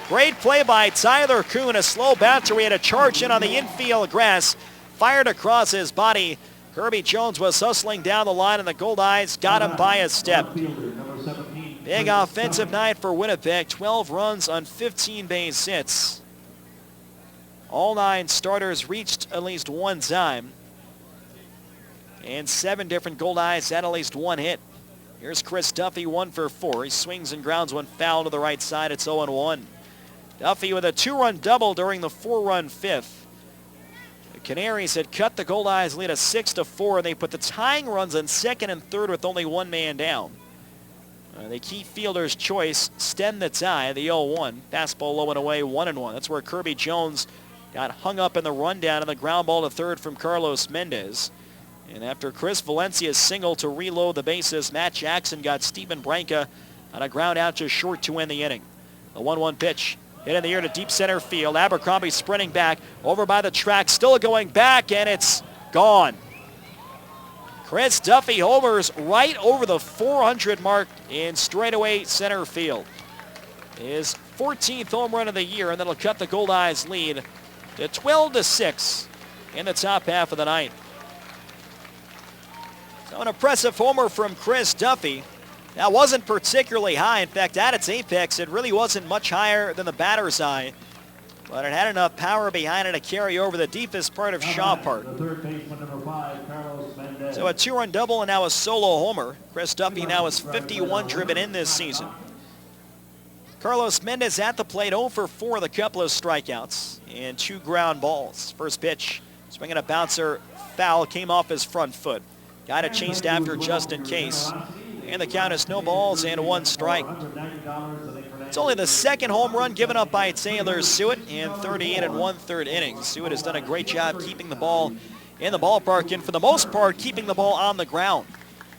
Great play by Tyler Kuhn. A slow bouncer. He had a charge in on the infield grass. Fired across his body. Kirby Jones was hustling down the line, and the Goldeyes got him by a step. Big offensive night for Winnipeg. 12 runs on 15 base hits. All 9 starters reached at least 1 time. And 7 different Goldeyes had at least 1 hit. Here's Chris Duffy, 1 for 4. He swings and grounds 1 foul to the right side. It's 0-1. Duffy with a 2-run double during the 4-run 5th. The Canaries had cut the Goldeyes lead a 6-4, and they put the tying runs on 2nd and 3rd with only 1 man down. They keep fielder's choice, stem the tie, the 0-1. Fastball low and away, 1-1. That's where Kirby Jones got hung up in the rundown, and the ground ball to 3rd from Carlos Mendez. And after Chris Valencia's single to reload the bases, Matt Jackson got Steven Branca on a ground out to short to end the inning. The 1-1 pitch hit in the air to deep center field. Abercrombie sprinting back over by the track, still going back, and it's gone. Chris Duffy homers right over the 400 mark in straightaway center field. His 14th home run of the year, and that'll cut the Goldeyes lead to 12-6 in the top half of the 9th. So an impressive homer from Chris Duffy. That wasn't particularly high. In fact, at its apex, it really wasn't much higher than the batter's eye. But it had enough power behind it to carry over the deepest part of Shaw Park. So a 2-run double and now a solo homer. Chris Duffy now has 51 driven in this season. Carlos Mendez at the plate, 0 for 4 with a couple of strikeouts and 2 ground balls. First pitch, swinging a bouncer, foul, came off his front foot. Got it chased after just in case. And the count is no balls and 1 strike. It's only the 2nd home run given up by Taylor Sioux in 38 1/3 innings. Sioux has done a great job keeping the ball in the ballpark and for the most part keeping the ball on the ground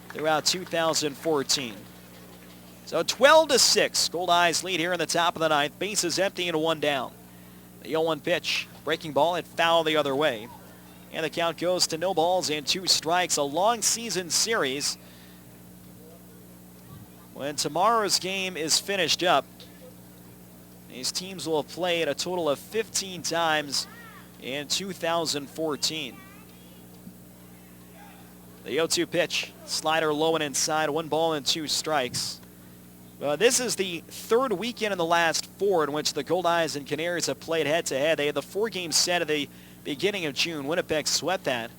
throughout 2014. So 12-6, Goldeyes lead here in the top of the 9th. Bases empty and 1 down. The 0-1 pitch, breaking ball and foul the other way. And the count goes to no balls and 2 strikes. A long season series. When tomorrow's game is finished up, these teams will have played a total of 15 times in 2014. The 0-2 pitch, slider low and inside, 1 ball and 2 strikes. This is the 3rd weekend in the last 4 in which the Goldeyes and Canaries have played head-to-head. They had the 4-game set at the beginning of June. Winnipeg swept that,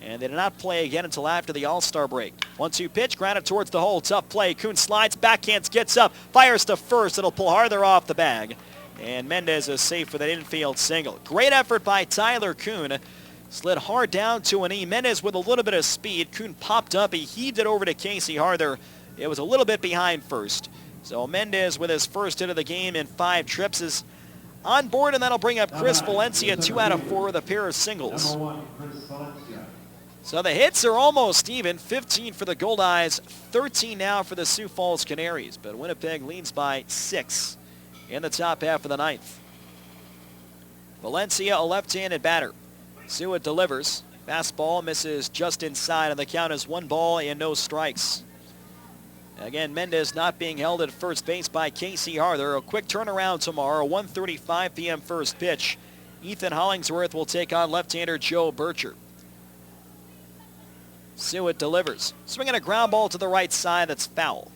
and they did not play again until after the All-Star break. 1-2 pitch, grounded towards the hole. Tough play. Kuhn slides, backhands, gets up, fires to first. It'll pull harder off the bag. And Mendez is safe with an infield single. Great effort by Tyler Kuhn. Slid hard down to an E. Mendez with a little bit of speed. Kuhn popped up. He heaved it over to Casey Harder. It was a little bit behind first. So Mendez with his first hit of the game in 5 trips is on board, and that'll bring up Chris Valencia 2 out of 4 with a pair of singles. So the hits are almost even. 15 for the Goldeyes, 13 now for the Sioux Falls Canaries. But Winnipeg leads by 6 in the top half of the 9th. Valencia, a left-handed batter. Sioux delivers. Fastball misses just inside, and the count is 1 ball and no strikes. Again, Mendez not being held at first base by Casey Harder. A quick turnaround tomorrow, 1:35 p.m. first pitch. Ethan Hollingsworth will take on left-hander Joe Bircher. Sioux delivers. Swinging a ground ball to the right side that's foul.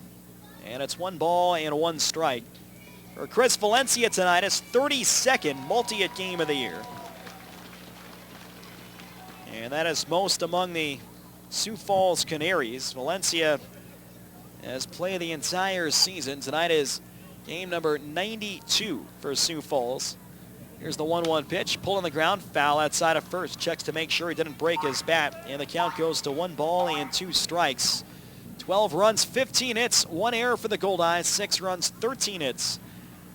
And it's 1 ball and 1 strike. For Chris Valencia tonight, his 32nd multi-hit game of the year. And that is most among the Sioux Falls Canaries. Valencia has played the entire season. Tonight is game number 92 for Sioux Falls. Here's the 1-1 pitch. Pull on the ground. Foul outside of first. Checks to make sure he didn't break his bat. And the count goes to 1 ball and 2 strikes. 12 runs, 15 hits, 1 error for the Goldeyes. 6 runs, 13 hits,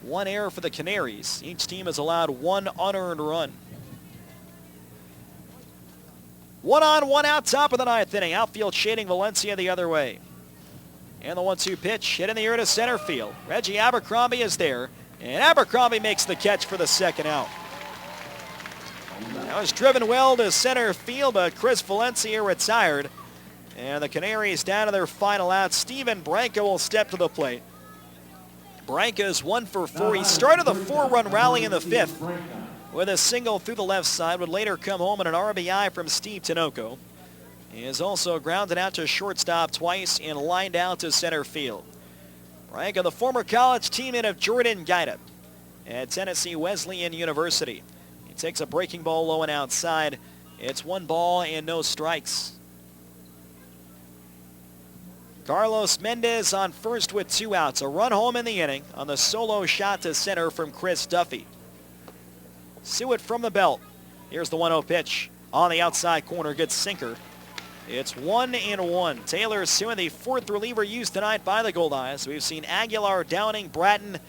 1 error for the Canaries. Each team has allowed 1 unearned run. 1 on, 1 out, top of the 9th inning. Outfield shading Valencia the other way. And the 1-2 pitch, hit in the air to center field. Reggie Abercrombie is there, and Abercrombie makes the catch for the 2nd out. That was driven well to center field, but Chris Valencia retired. And the Canaries down to their final out. Steven Branca will step to the plate. Branca is 1 for 4. He started the 4-run rally in the 5th. With a single through the left side, would later come home in an RBI from Steve Tinoco. He is also grounded out to shortstop twice and lined out to center field. Branca, the former college teammate of Jordan Gaida at Tennessee Wesleyan University. He takes a breaking ball low and outside. It's 1 ball and no strikes. Carlos Mendez on first with 2 outs. A run home in the inning on the solo shot to center from Chris Duffy. Sioux from the belt. Here's the 1-0 pitch. On the outside corner, good sinker. It's 1-1. Taylor Sioux, the 4th reliever used tonight by the Goldeyes. We've seen Aguilar, Downing, Bratton,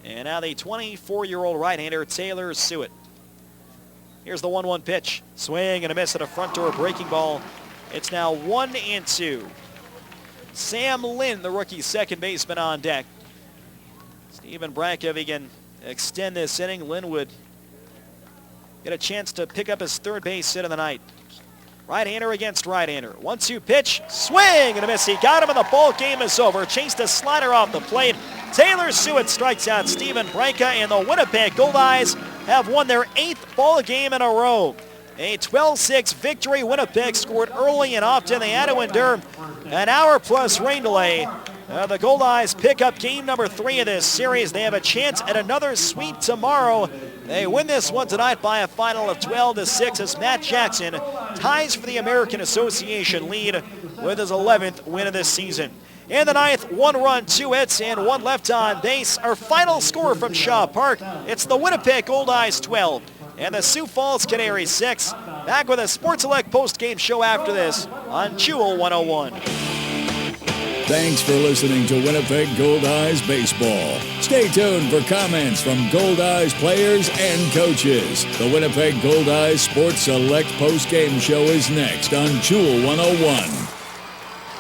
and now the 24-year-old right-hander Taylor Sioux. Here's the 1-1 pitch. Swing and a miss at a front door breaking ball. It's now 1-2. Sam Lynn, the rookie second baseman, on deck. Steven Branca, if he can extend this inning, Lynn would get a chance to pick up his 3rd base hit of the night. Right-hander against right-hander. 1-2 pitch, swing and a miss. He got him and the ball game is over. Chased a slider off the plate. Taylor Sioux strikes out Steven Branca, and the Winnipeg Goldeyes have won their 8th ball game in a row. A 12-6 victory. Winnipeg scored early and often. They had to endure an hour-plus rain delay. The Goldeyes pick up game number 3 of this series. They have a chance at another sweep tomorrow. They win this one tonight by a final of 12-6 as Matt Jackson ties for the American Association lead with his 11th win of this season. In the 9th, 1 run, 2 hits, and 1 left on base. Our final score from Shaw Park, it's the Winnipeg Goldeyes 12 and the Sioux Falls Canaries 6. Back with a Sports Select post-game show after this on Jewel 101.
Thanks for listening to Winnipeg Goldeyes Baseball. Stay tuned for comments from Goldeyes players and coaches. The Winnipeg Goldeyes Sports Select post-game show is next on Jewel 101.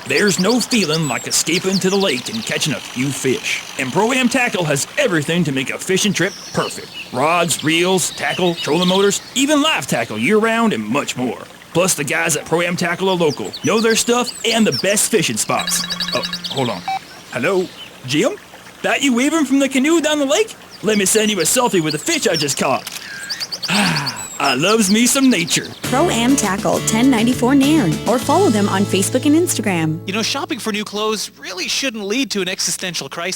There's no feeling like escaping to the lake and catching a few fish. And Pro-Am Tackle has everything to make a fishing trip perfect. Rods, reels, tackle, trolling motors, even live tackle year-round and much more. Plus, the guys at Pro-Am Tackle are local, know their stuff, and the best fishing spots. Oh, hold on. Hello? Jim? That you waving from the canoe down the lake? Let me send you a selfie with the fish I just caught. I loves me some nature.
Pro-Am Tackle, 1094 Nairn, or follow them on Facebook and Instagram.
You know, shopping for new clothes really shouldn't lead to an existential crisis.